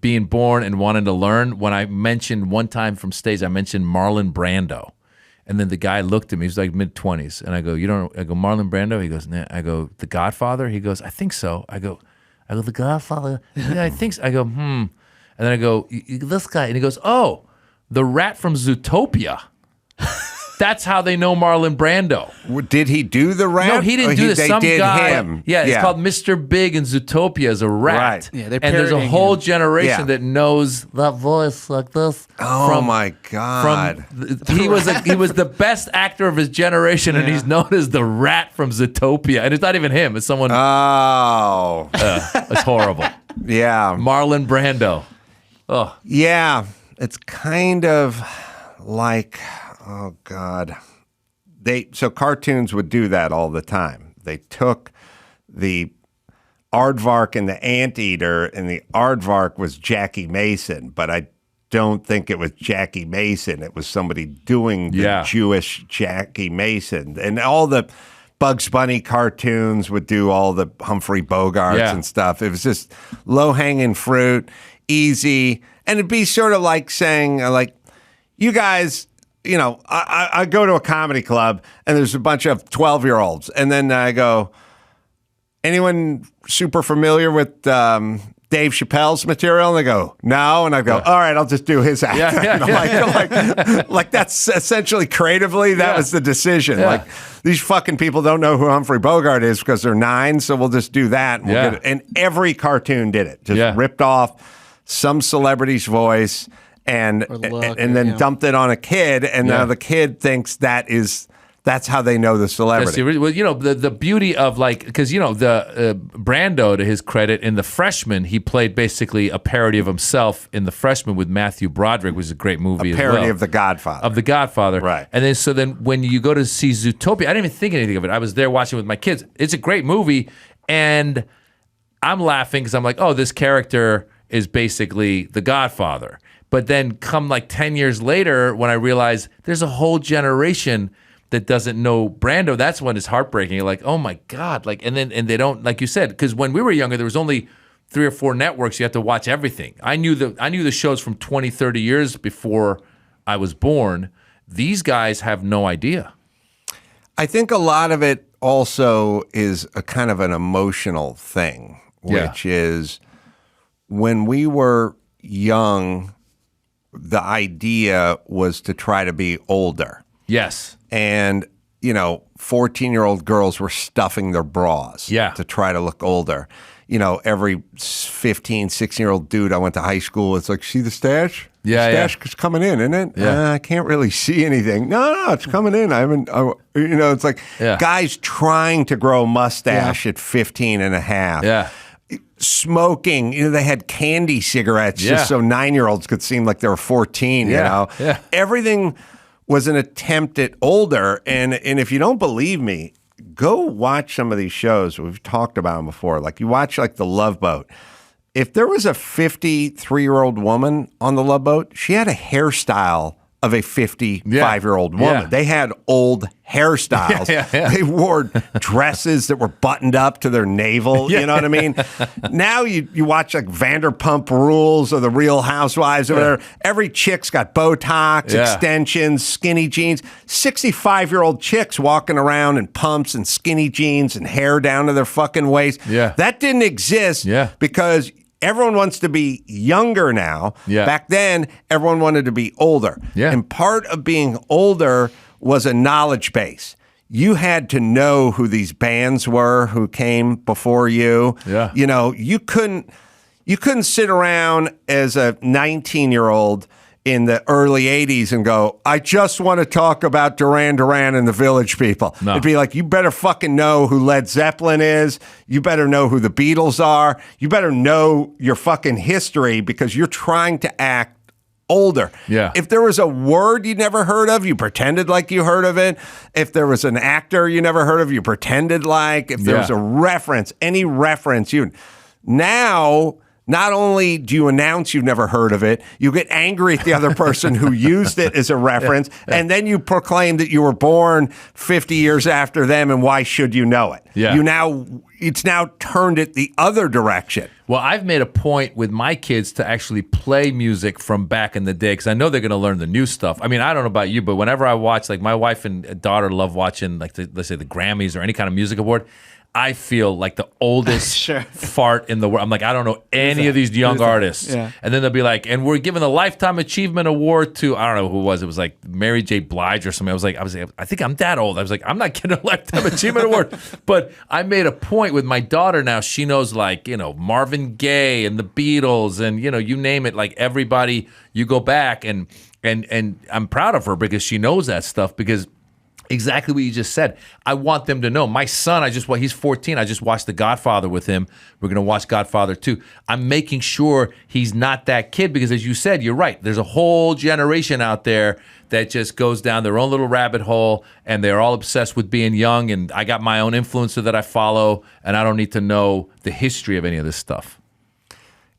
being born and wanting to learn when I mentioned one time from stage, I mentioned Marlon Brando. And then the guy looked at me, he was like mid-20s. And I go, I go, Marlon Brando? He goes, nah. I go, The Godfather? He goes, I think so. I go, The Godfather? Yeah, I think so. I go, And then I go, this guy. And he goes, oh, the rat from Zootopia. That's how they know Marlon Brando. Did he do the rat? No, he didn't Or do this. They Some did guy. him. Yeah, it's called Mr. Big in Zootopia as a rat. Right. Yeah, they're and there's a parodying whole him. generation Yeah. that knows that voice like this. Oh my God. He was the best actor of his generation, and he's known as the rat from Zootopia. And it's not even him. It's someone. Oh. It's horrible. Yeah. Marlon Brando. Oh, Yeah. It's kind of like, oh God. So cartoons would do that all the time. They took the aardvark and the anteater, and the aardvark was Jackie Mason, but I don't think it was Jackie Mason. It was somebody doing the Jewish Jackie Mason. And all the Bugs Bunny cartoons would do all the Humphrey Bogarts and stuff. It was just low-hanging fruit, easy. And it'd be sort of like saying, like, you guys, you know, I go to a comedy club and there's a bunch of 12-year-olds. And then I go, anyone super familiar with Dave Chappelle's material? And they go, no. And I go, all right, I'll just do his act. Like that's essentially creatively, that was the decision. Like, these fucking people don't know who Humphrey Bogart is because they're 9, so we'll just do that. And, we'll get it. And every cartoon did it. Just ripped off some celebrity's voice and then dumped it on a kid. And now the kid thinks that's how they know the celebrity. Well, you know, the beauty of, like, because, you know, the Brando, to his credit, in The Freshman, he played basically a parody of himself in The Freshman with Matthew Broderick, which is a great movie as well. A parody of The Godfather. Of The Godfather. Right. And then when you go to see Zootopia, I didn't even think anything of it. I was there watching with my kids. It's a great movie, and I'm laughing because I'm like, oh, this character is basically The Godfather. But then come like 10 years later, when I realize there's a whole generation that doesn't know Brando, that's when it's heartbreaking. You're like, oh my God. Like, and they don't, like you said, because when we were younger, there was only 3 or 4 networks. You had to watch everything. I knew the shows from 20, 30 years before I was born. These guys have no idea. I think a lot of it also is a kind of an emotional thing, which is when we were young, the idea was to try to be older. Yes. And, you know, 14-year-old girls were stuffing their bras to try to look older. You know, every 15, 16-year-old dude I went to high school, it's like, see the stash? Yeah, the stash is coming in, isn't it? Yeah. I can't really see anything. No, it's coming in. You know, it's like guys trying to grow a mustache at 15 and a half. Yeah. Smoking, you know, they had candy cigarettes just so 9-year-olds could seem like they were 14, you know? Yeah. Everything was an attempt at older. And if you don't believe me, go watch some of these shows. We've talked about them before. Like, you watch, like, The Love Boat. If there was a 53-year-old woman on The Love Boat, she had a hairstyle of a 55-year-old woman. Yeah. They had old hairstyles. They wore dresses that were buttoned up to their navel. You know what I mean? Now you watch like Vanderpump Rules or The Real Housewives or whatever. Every chick's got Botox, extensions, skinny jeans. 65-year-old chicks walking around in pumps and skinny jeans and hair down to their fucking waist. That didn't exist because everyone wants to be younger now. Back then, everyone wanted to be older. And part of being older was a knowledge base. You had to know who these bands were who came before you. You know, you couldn't sit around as a 19-year-old in the early 80s and go, I just want to talk about Duran Duran and the Village People. It'd be like, you better fucking know who Led Zeppelin is. You better know who the Beatles are. You better know your fucking history because you're trying to act older. If there was a word you never heard of, you pretended like you heard of it. If there was an actor you never heard of, you pretended like. If there was a reference, any reference, now, not only do you announce you've never heard of it, you get angry at the other person who used it as a reference, and then you proclaim that you were born 50 years after them, and why should you know it? It's now turned it the other direction. Well, I've made a point with my kids to actually play music from back in the day because I know they're going to learn the new stuff. I mean, I don't know about you, but whenever I watch, like, my wife and daughter love watching, like, let's say the Grammys or any kind of music award, I feel like the oldest fart in the world. I'm like, I don't know any of these young artists. And then they'll be like, and we're giving a Lifetime Achievement Award to, I don't know who it was. It was like Mary J. Blige or something. I was like, I think I'm that old. I was like, I'm not getting a Lifetime Achievement Award. But I made a point with my daughter now. She knows, like, you know, Marvin Gaye and the Beatles and, you know, you name it, like everybody. You go back and I'm proud of her because she knows that stuff because exactly what you just said. I want them to know. My son, he's 14. I just watched The Godfather with him. We're going to watch Godfather 2. I'm making sure he's not that kid because, as you said, you're right. There's a whole generation out there that just goes down their own little rabbit hole and they're all obsessed with being young. And I got my own influencer that I follow and I don't need to know the history of any of this stuff.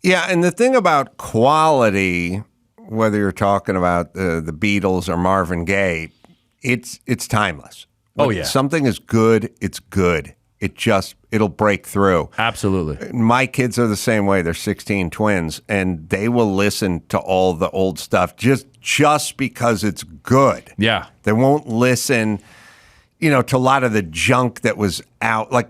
Yeah, and the thing about quality, whether you're talking about the Beatles or Marvin Gaye, it's timeless. Oh, When yeah. something is good, it's good. It'll break through. Absolutely. My kids are the same way. They're 16 twins, and they will listen to all the old stuff just because it's good. Yeah. They won't listen, to a lot of the junk that was out, like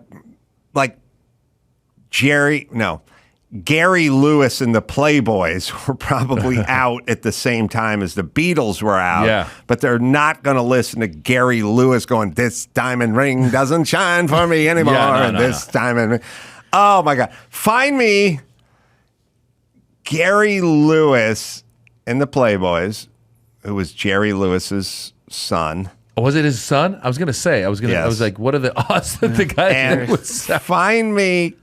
Gary Lewis and the Playboys were probably out at the same time as the Beatles were out. Yeah. But they're not going to listen to Gary Lewis going, "This diamond ring doesn't shine for me anymore." Diamond ring. Oh, my God. Find me Gary Lewis and the Playboys, who was Jerry Lewis's son. Oh, was it his son? I was going to say. I was Yes. like, what are the odds that the guy And was... find me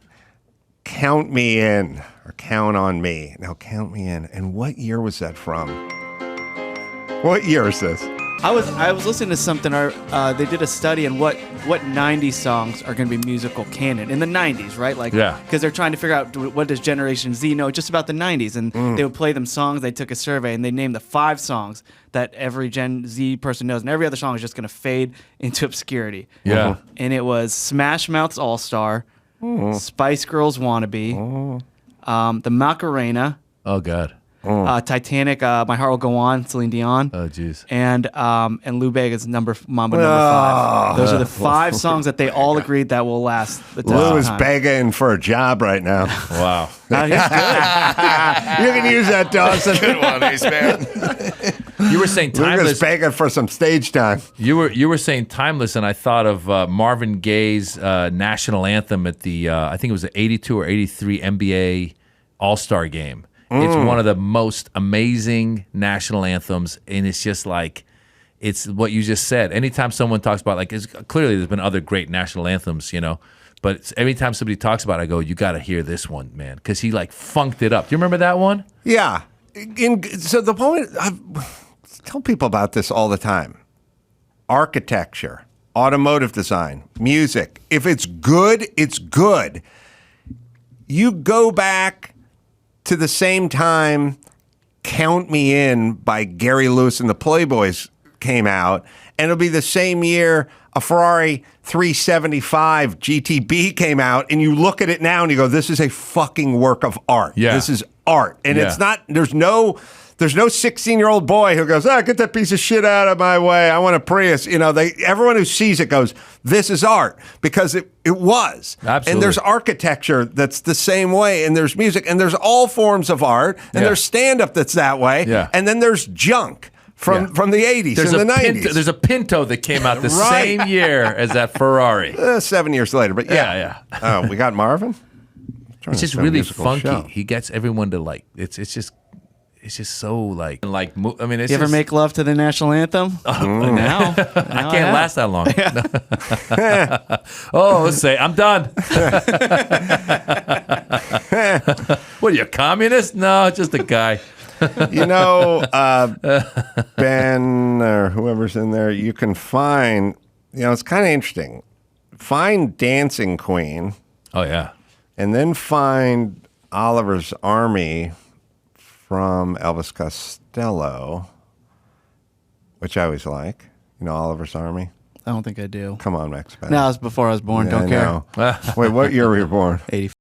Count Me In or Count on Me. Now, Count Me In. And what year was that from? What year is this? I was listening to something. They did a study on what 90s songs are going to be musical canon in the 90s, right? Like, Yeah. Because they're trying to figure out what does Generation Z know just about the 90s, and they would play them songs. They took a survey and they named the 5 songs that every Gen Z person knows, and every other song is just going to fade into obscurity. Yeah. And it was Smash Mouth's All Star, Spice Girls Wannabe, the Macarena, Oh, God. Titanic, My Heart Will Go On, Celine Dion. Oh, jeez. And Lou Bega's Mambo number 5. Those are the 5 songs that they all agreed that will last the test Lou of is time. begging for a job right now. Wow. He's good. You can use that, Dawson. Good one, Ace Man. You were saying Lucas timeless. begging for some stage time. You were saying timeless, and I thought of Marvin Gaye's national anthem at the I think it was the 82 or 83 NBA All-Star game. It's one of the most amazing national anthems, and it's just like it's what you just said. Anytime someone talks about clearly there's been other great national anthems, but every time somebody talks about it, I go, you got to hear this one, man, because he funked it up. Do you remember that one? Yeah. So the point, I tell people about this all the time. Architecture, automotive design, music. If it's good, it's good. You go back to the same time Count Me In by Gary Lewis and the Playboys came out, and it'll be the same year a Ferrari 375 GTB came out, and you look at it now and you go, this is a fucking work of art. Yeah. This is art. And Yeah. it's not, there's no 16-year-old boy who goes, get that piece of shit out of my way. I want a Prius. Everyone who sees it goes, this is art, because it was. Absolutely. And there's architecture that's the same way, and there's music, and there's all forms of art, and Yeah. there's stand-up that's that way, Yeah. and then there's junk from the 80s and the 90s. There's a Pinto that came out the Right. same year as that Ferrari. 7 years later, but yeah. Oh, we got Marvin? It's just really funky. He gets everyone to it's just so it's You ever make love to the national anthem? Now. I can't last that long. Let's say I'm done. What are you, communist? No, just a guy. Ben or whoever's in there, you can find, it's kind of interesting. Find Dancing Queen. Oh, yeah. And then find Oliver's Army from Elvis Costello, which I always like. Oliver's Army. I don't think I do. Come on, Max. Ben. No, it was before I was born. Yeah, Don't I care. know. Wait, what year were you born? 85.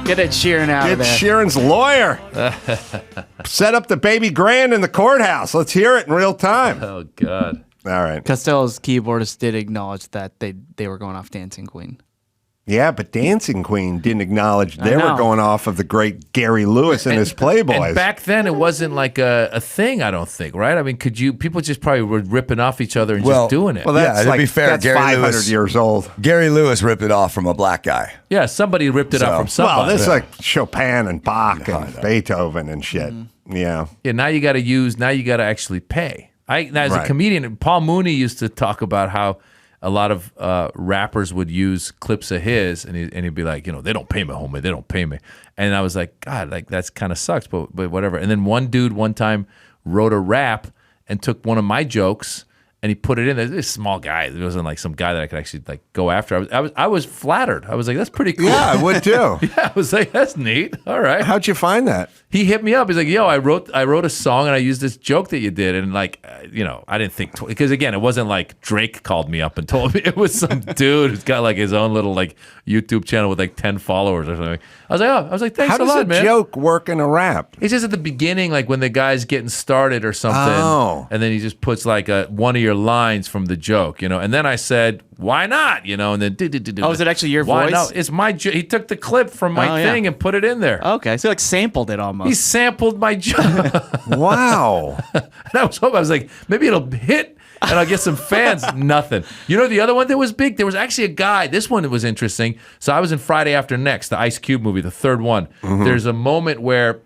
Get Ed Sheeran out of Get there. Sheeran's lawyer. Set up the baby grand in the courthouse. Let's hear it in real time. Oh, God. All right. Costello's keyboardist did acknowledge that they were going off Dancing Queen. Yeah, but Dancing Queen didn't acknowledge they know. were going off of the great Gary Lewis and his Playboys. And back then, it wasn't like a thing, I don't think, right? I mean, people just probably were ripping off each other and just doing it. Well, that's to be fair, that's Gary 500 Lewis- years old. Gary Lewis ripped it off from a black guy. Yeah, somebody ripped it off from somebody. Well, this is like Chopin and Bach and Beethoven and shit. Yeah. Yeah, now you got to actually pay. Now, as a Right. comedian, Paul Mooney used to talk about how a lot of rappers would use clips of his, and he'd be like, they don't pay me, homie, they don't pay me. And I was like, God, like that's kind of sucks, but whatever. And then one dude one time wrote a rap and took one of my jokes and he put it in there. This small guy. It wasn't like some guy that I could actually like go after. I was flattered. I was like, that's pretty cool. Yeah, I would too. Yeah, I was like, that's neat. All right. How'd you find that? He hit me up. He's like, yo, I wrote a song and I used this joke that you did. And like, I didn't think, because again, it wasn't like Drake called me up and told me. It was some dude who's got like his own little like YouTube channel with like 10 followers or something. I was like, thanks How a lot, does a man. joke work in a rap? It's just at the beginning, like when the guy's getting started or something. Oh. And then he just puts like one of your lines from the joke, And then I said, why not? And then Oh, is it actually your why voice? No, it's my. He took the clip from my thing and put it in there. Okay, so like sampled it almost. He sampled my joke. Wow. And I was like, maybe it'll hit and I'll get some fans. Nothing. The other one that was big, there was actually a guy. This one was interesting. So I was in Friday After Next, the Ice Cube movie, the third one. Mm-hmm. There's a moment where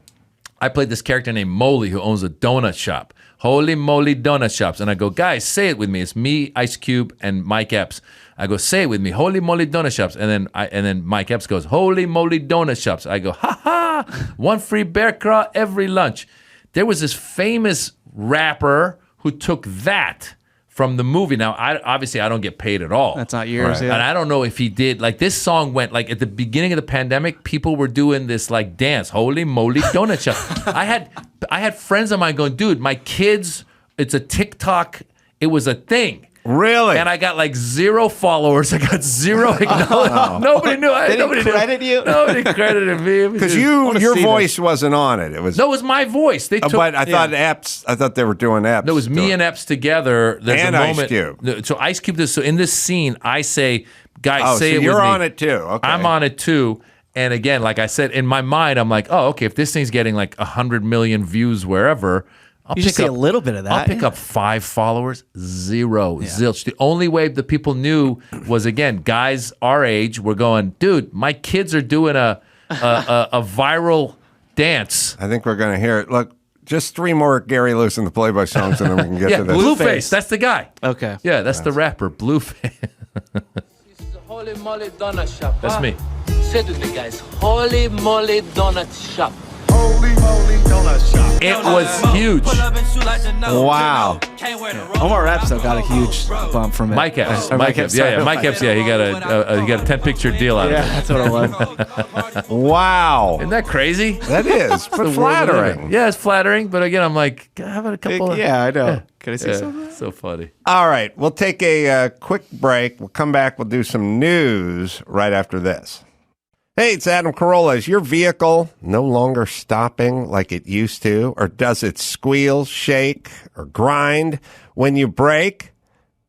I played this character named Moley who owns a donut shop. Holy moly donut shops. And I go, guys, say it with me. It's me, Ice Cube, and Mike Epps. I go, say it with me. Holy moly donut shops. And then Mike Epps goes, holy moly donut shops. I go, ha ha, one free bear craw every lunch. There was this famous rapper who took that from the movie. Now, obviously, I don't get paid at all. That's not yours, right. yeah. And I don't know if he did. Like, this song went, like, at the beginning of the pandemic, people were doing this, like, dance. Holy moly donut shop. I had friends of mine going, dude, my kids, it's a TikTok. It was a thing. Really? And I got like 0 followers. I got 0 acknowledgement. Nobody knew. Nobody credit you? Nobody credited me. Because your voice wasn't on it. It was. No, it was my voice. They took. But I thought they were doing Epps. No, it was me and Epps together. There's and a moment, Ice Cube. So Ice Cube. So in this scene, I say, guys, say so it with me. you're on it too. Okay. I'm on it too. And again, like I said, in my mind, I'm like, oh, okay, if this thing's getting like 100 million views wherever, You should see a little bit of that. I'll pick up 5 followers, 0, zilch. The only way the people knew was, again, guys our age were going, dude, my kids are doing a viral dance. I think we're going to hear it. Look, just 3 more Gary Lewis and the Playboy songs, and then we can get to this. Blueface. That's the guy. Okay. Yeah, that's the rapper, Blueface. Holy moly donut shop. That's me. Say it with me, guys. Holy moly donut shop. Holy moly donut shop. It was huge. Wow. Omar Rapso got a huge bump from it. Mike Epps. Or Mike Epps. Yeah, Mike Epps. Yeah, he got a 10-picture deal out of Yeah, it. that's what it was. Wow. Isn't that crazy? That is, but flattering. Yeah, it's flattering. But again, I'm like, how about a couple? Yeah, I know. Can I see something? So funny. All right, we'll take a quick break. We'll come back. We'll do some news right after this. Hey, it's Adam Carolla. Is your vehicle no longer stopping like it used to? Or does it squeal, shake, or grind when you brake?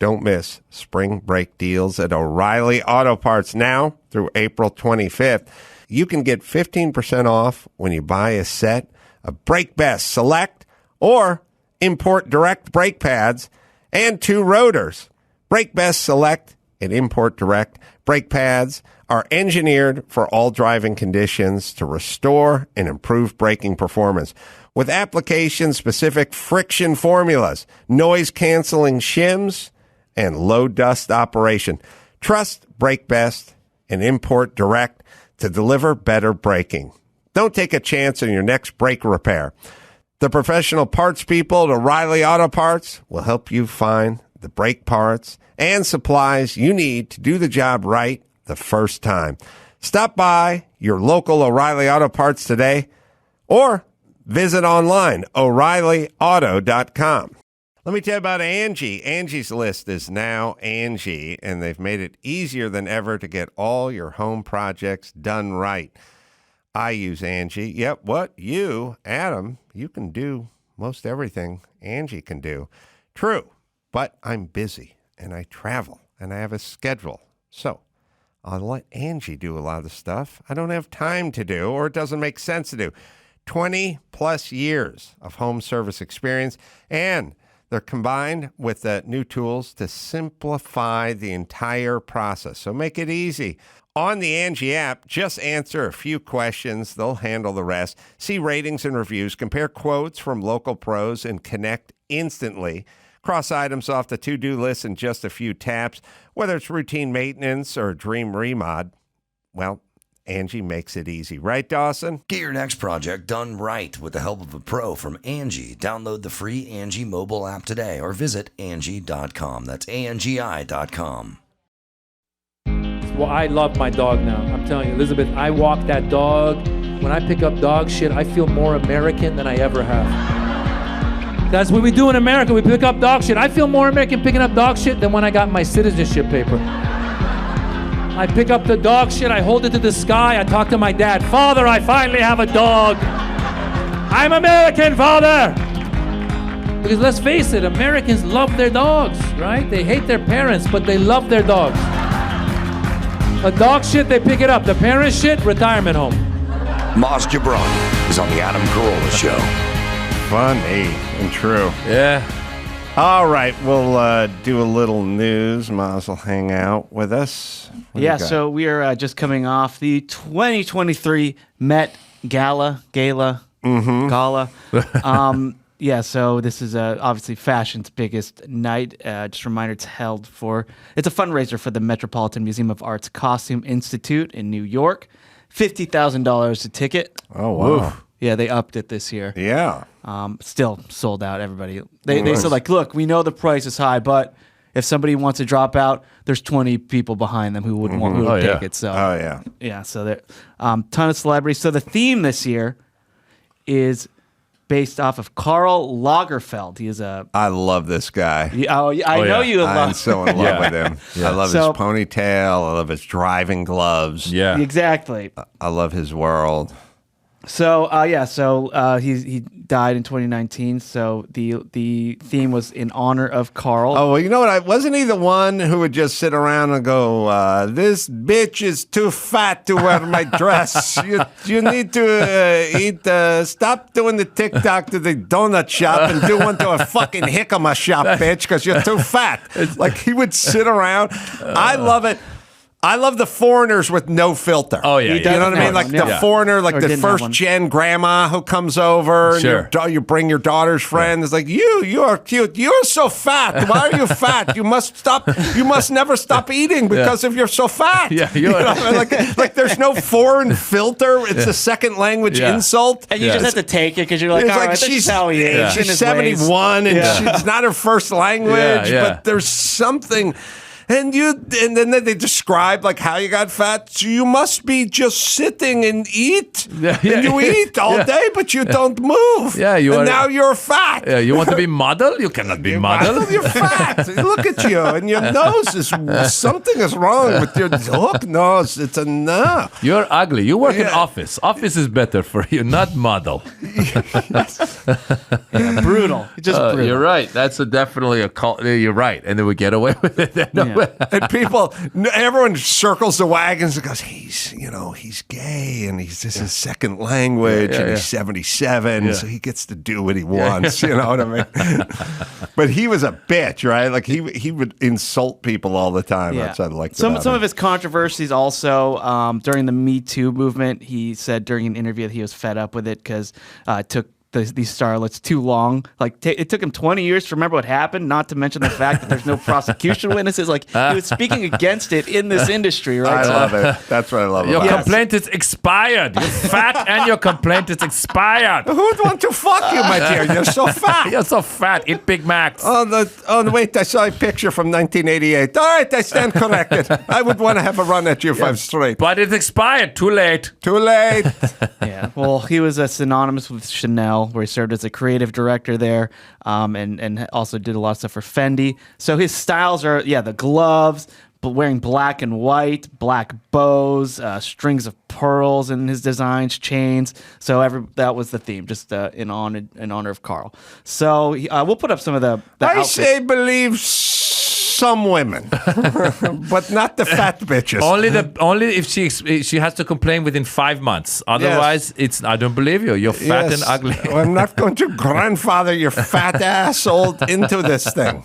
Don't miss spring brake deals at O'Reilly Auto Parts now through April 25th. You can get 15% off when you buy a set of Brake Best Select or Import Direct brake pads and 2 rotors. Brake Best Select and Import Direct brake pads are engineered for all driving conditions to restore and improve braking performance. With application-specific friction formulas, noise-canceling shims, and low-dust operation. Trust Brake Best and Import Direct to deliver better braking. Don't take a chance on your next brake repair. The professional parts people at O'Reilly Auto Parts will help you find the brake parts and supplies you need to do the job right the first time. Stop by your local O'Reilly Auto Parts today or visit online, O'ReillyAuto.com. Let me tell you about Angie. Angie's List is now Angie, and they've made it easier than ever to get all your home projects done right. I use Angie. Yep, what? You, Adam, you can do most everything Angie can do. True, but I'm busy, and I travel, and I have a schedule. So I'll let Angie do a lot of the stuff I don't have time to do or it doesn't make sense to do. 20 plus years of home service experience, and they're combined with the new tools to simplify the entire process. So make it easy. On the Angie app, just answer a few questions. They'll handle the rest. See ratings and reviews, compare quotes from local pros, and connect instantly. Cross items off the to-do list in just a few taps. Whether it's routine maintenance or a dream remod, well, Angie makes it easy. Right, Dawson? Get your next project done right with the help of a pro from Angie. Download the free Angie mobile app today or visit Angie.com. That's ANGI.com. Well, I love my dog now. I'm telling you, Elizabeth, I walk that dog. When I pick up dog shit, I feel more American than I ever have. That's what we do in America. We pick up dog shit. I feel more American picking up dog shit than when I got my citizenship paper. I pick up the dog shit, I hold it to the sky, I talk to my dad. Father, I finally have a dog. I'm American, Father! Because let's face it, Americans love their dogs, right? They hate their parents, but they love their dogs. A dog shit, they pick it up. The parent shit, retirement home. Maz Jobrani is on the Adam Carolla Show. Funny and true. Yeah. All right, we'll do a little news. Maz will hang out with us. What do you got? So we are just coming off the 2023 Met Gala. Gala. So this is obviously fashion's biggest night. Just a reminder, it's a fundraiser for the Metropolitan Museum of Art's Costume Institute in New York. $50,000 a ticket. Oh, wow. Oof. Yeah, they upped it this year. Yeah. Still sold out, everybody. They said, like, look, we know the price is high, but if somebody wants to drop out, there's 20 people behind them who would take it. So, so there ton of celebrities. So the theme this year is based off of Karl Lagerfeld. He is I love this guy. I know you love. I'm so in love with him. I love his ponytail. I love his driving gloves. Yeah. Exactly. I love his world. So he died in 2019. So the theme was in honor of Karl. Oh, well, you know what? Wasn't he the one who would just sit around and go, "This bitch is too fat to wear my dress. You need to eat. Stop doing the TikTok to the donut shop and do one to a fucking jicama shop, bitch, because you're too fat." Like he would sit around. I love it. I love the foreigners with no filter. Oh, yeah. You know what I mean? Like the foreigner, like the first gen grandma who comes over. Sure. And you bring your daughter's friend. It's like, you are cute. You're so fat. Why are you fat? You must stop. You must never stop eating because if you're so fat. Yeah, you know, like there's no foreign filter. It's a second language insult. And you just have to take it because you're like, all right, she's how he is. Yeah. She's 71 and she's not her first language, but there's something. And then they describe like how you got fat. So you must be just sitting and eat. And you eat all day, but you don't move. Yeah, now you're fat. Yeah, you want to be model? You cannot be model. You're fat. Look at you, and your nose is something is wrong with your hook nose. It's a no. You're ugly. You work in office. Office is better for you, not model. Brutal. Just brutal. You're right. That's definitely a cult. You're right, and then we get away with it. And everyone circles the wagons and goes, he's gay, and this is his second language, and he's 77, so he gets to do what he wants. You know what I mean? But he was a bitch, right? Like he would insult people all the time. That's what I liked some about him. of his controversies also during the Me Too movement. He said during an interview that he was fed up with it because it took these starlets too long. Like it took him 20 years to remember what happened, not to mention the fact that there's no prosecution witnesses. Like he was speaking against it in this industry, right? I love it. That's what I love your about it. Your complaint is expired. You're fat and your complaint is expired. Who would want to fuck you, my dear? You're so fat. You're so fat. Eat Big Macs. Wait, I saw a picture from 1988. All right, I stand corrected. I would want to have a run at you if I'm straight. But it's expired. Too late. Too late. Yeah. Well, he was synonymous with Chanel, where he served as a creative director there, and also did a lot of stuff for Fendi. So his styles are, the gloves, wearing black and white, black bows, strings of pearls in his designs, chains. So that was the theme, just in honor of Karl. So we'll put up some of the outfits. say believe some women, but not the fat bitches. Only if she has to complain within 5 months. Otherwise, I don't believe you. You're fat and ugly. I'm not going to grandfather your fat asshole into this thing.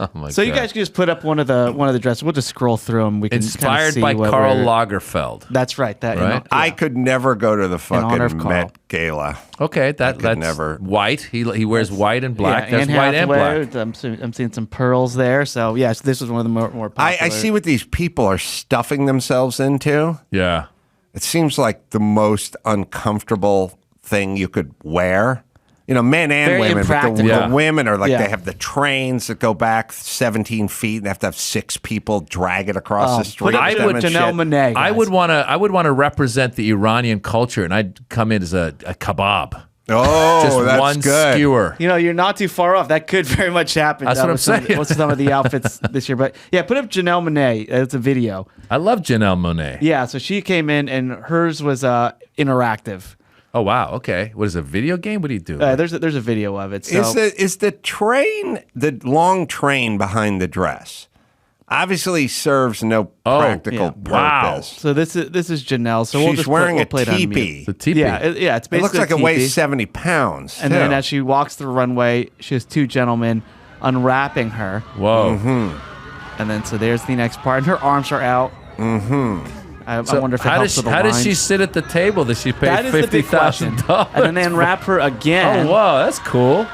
Oh my So God. you guys can just put up one of the dresses. We'll just scroll through them. We can kinda Inspired see by what Karl we're- Lagerfeld. That's right. That Right? I could never go to the honor of fucking Carl. Met Gala. Okay, that's never. white. He wears white and black. Yeah, That's Anne white and Hathaway, black. I'm seeing some pearls there. So yes, this is one of the more popular. I see what these people are stuffing themselves into. Yeah. It seems like the most uncomfortable thing you could wear. You know, men and Very women. But impractical. the women are like, Yeah. they have the trains that go back 17 feet and have to have 6 people drag it across the street. Put up with them and Janelle shit. Monáe. I guys. would want to represent the Iranian culture, and I'd come in as a kebab. Oh, Just that's one good. skewer. You know, you're not too far off. That could very much happen. That's what I'm with some of the- saying. with some of the outfits this year, but yeah, put up Janelle Monáe. It's a video. I love Janelle Monáe. Yeah, so she came in and hers was interactive. Oh wow. Okay. What is a video game? What do you do? There's a video of it. So Is the train, the long train behind the dress, obviously serves no practical purpose. Wow. so this is Janelle. So we'll She's just wearing we'll a play it on mute. teepee. the teepee. Yeah, it's It basically looks like a it weighs teepee. 70 pounds. And then too. as she walks the runway, she has two gentlemen unwrapping her. Whoa. And then so there's the next part. And her arms are out. Mm-hmm. I wonder if it how helps does with the how does she lines. sit at the table? Does she pay That is the big question. $50,000? And then they unwrap her again. Oh wow, that's cool.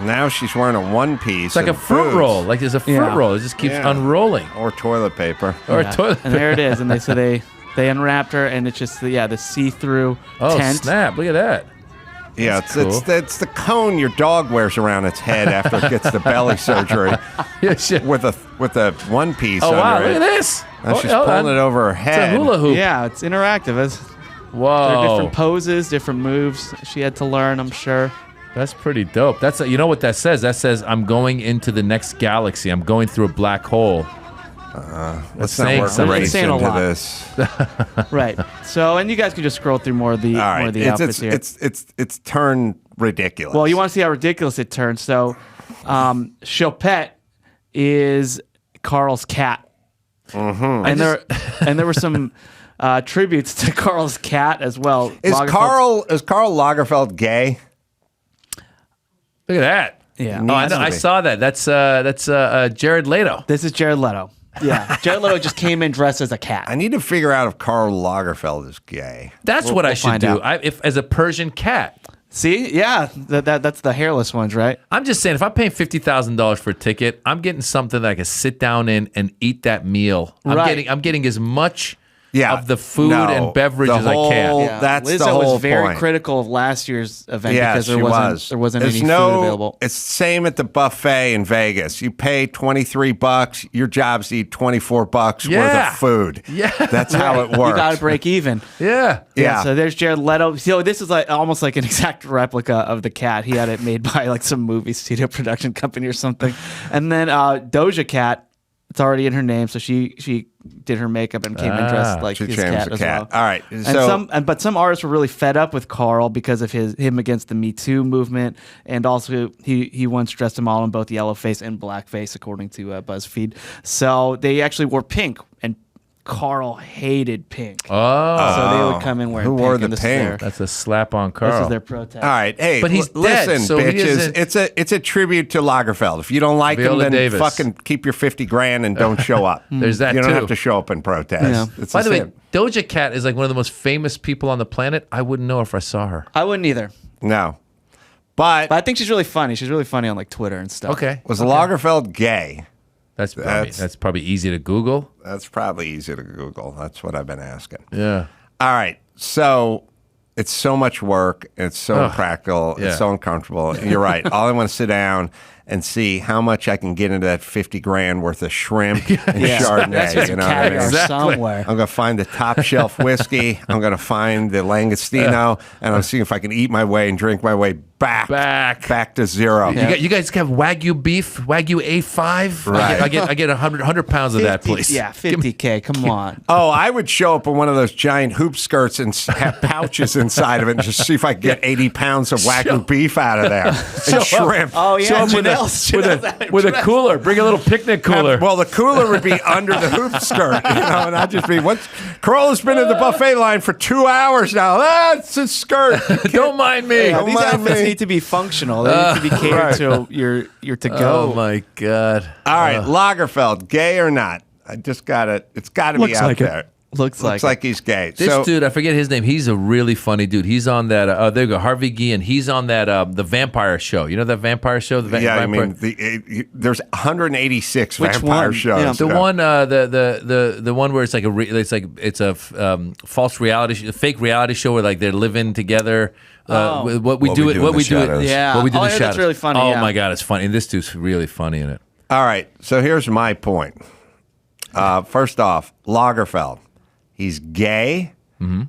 Now she's wearing a one piece. It's like a fruit roll. Like there's a fruit Yeah. roll. It just keeps Yeah. unrolling. Or toilet paper. Or Yeah. a toilet. And there it is. And they unwrapped her, and it's just the see-through Oh tent. snap! Look at that. Yeah, That's it's the cone your dog wears around its head after it gets the belly surgery Yeah, shit. with a one piece. Oh wow! under Look it. at this. Now Oh, she's hold pulling on. it over her It's head. a hula hoop. Yeah, it's interactive. There Whoa. are different poses, different moves she had to learn, I'm sure. That's pretty dope. You know what that says? That says I'm going into the next galaxy. I'm going through a black hole. Let's not saying work something. race It's saying a into lot. this. Right. So, and you guys can just scroll through more of the All right, more of the outfits here. it's turned ridiculous. Well, you want to see how ridiculous it turns. So, Chopette is Carl's cat, and there were some tributes to Carl's cat as well. is Lagerfeld's- Karl Lagerfeld gay? Look at that. Yeah. Oh, I, know, I saw that. That's Jared Leto. This is Jared Leto. Yeah, Jared Leto just came in dressed as a cat. I need to figure out if Karl Lagerfeld is gay. That's what I we'll should find do. out. If as a Persian cat. See, yeah, that's the hairless ones, right? I'm just saying, if I'm paying $50,000 for a ticket, I'm getting something that I can sit down in and eat that meal. Right. I'm getting as much Yeah, of the food no, and beverage the as I can. whole- Yeah. That's Lizzo the whole was very point. critical of last year's event Yeah, because she there wasn't There's any food available. It's the same at the buffet in Vegas. You pay $23. Your job's to eat $24 worth Yeah. of food. Yeah. That's how it works. You got to break even. Yeah. Yeah. So there's Jared Leto. So this is like almost like an exact replica of the cat. He had it made by like some movie studio production company or something. And then Doja Cat. It's already in her name, so she did her makeup and came in dressed like she his changed cat the as cat. well. All right, And so- but some artists were really fed up with Carl because of him against the Me Too movement, and also he once dressed him all in both yellowface and blackface, according to BuzzFeed. So they actually wore pink, and Carl hated pink. Oh. So they would come in wearing Who pink. wore and the this is pink? their- That's a slap on Carl. This is their protest. All right, hey, But he's listen, dead, so he bitches. isn't- It's a tribute to Lagerfeld. If you don't like Viola him, then Davis. fucking keep your $50,000 and don't show up. There's that You don't too. have to show up and protest. Yeah. It's By the way, same. Doja Cat is like one of the most famous people on the planet. I wouldn't know if I saw her. I wouldn't either. No, but But I think she's really funny. She's really funny on like Twitter and stuff. Okay. was Lagerfeld gay? That's probably easy to Google. That's probably easy to Google. That's what I've been asking. Yeah. All right, so it's so much work. It's so impractical. Yeah. It's so uncomfortable. You're right. All I want to sit down and see how much I can get into that $50,000 worth of shrimp and Chardonnay. That's just You know what I mean? caviar somewhere. I'm going to find the top shelf whiskey. I'm going to find the Langostino, and I'm seeing if I can eat my way and drink my way back to zero. You guys have Wagyu beef, Wagyu A5. Right. I get 100 pounds of that, please. Yeah, 50K. Come on. Oh, I would show up in one of those giant hoop skirts and have pouches inside of it and just see if I can get 80 pounds of Wagyu beef out of there. And shrimp. Oh yeah, Show 'em with Janelle else should have that with a dress? cooler. Bring a little picnic cooler. Well, the cooler would be under the hoop skirt, and I'd just be, Carolla's been in the buffet line for 2 hours now. That's a skirt. Don't mind me. Don't These mind outfits me. need to be functional. They need to be catered to your to go. Oh my God. All right, Lagerfeld, gay or not? It's got to be Looks out like it. there. Looks Looks like he's gay. This dude, I forget his name. He's a really funny dude. He's on that. There you go, Harvey Guillen. He's on that the vampire show. You know that vampire show? I vampire? mean, there's 186 Which vampire one? shows. Yeah. The one, the one where it's like it's a false reality, fake reality show where like they're living together. What we do in the shadows. Yeah. What we do in Oh, the yeah, that's shadows. really funny, Oh yeah. my God, it's funny. And this dude's really funny in it. All right, so here's my point. First off, Lagerfeld, he's gay,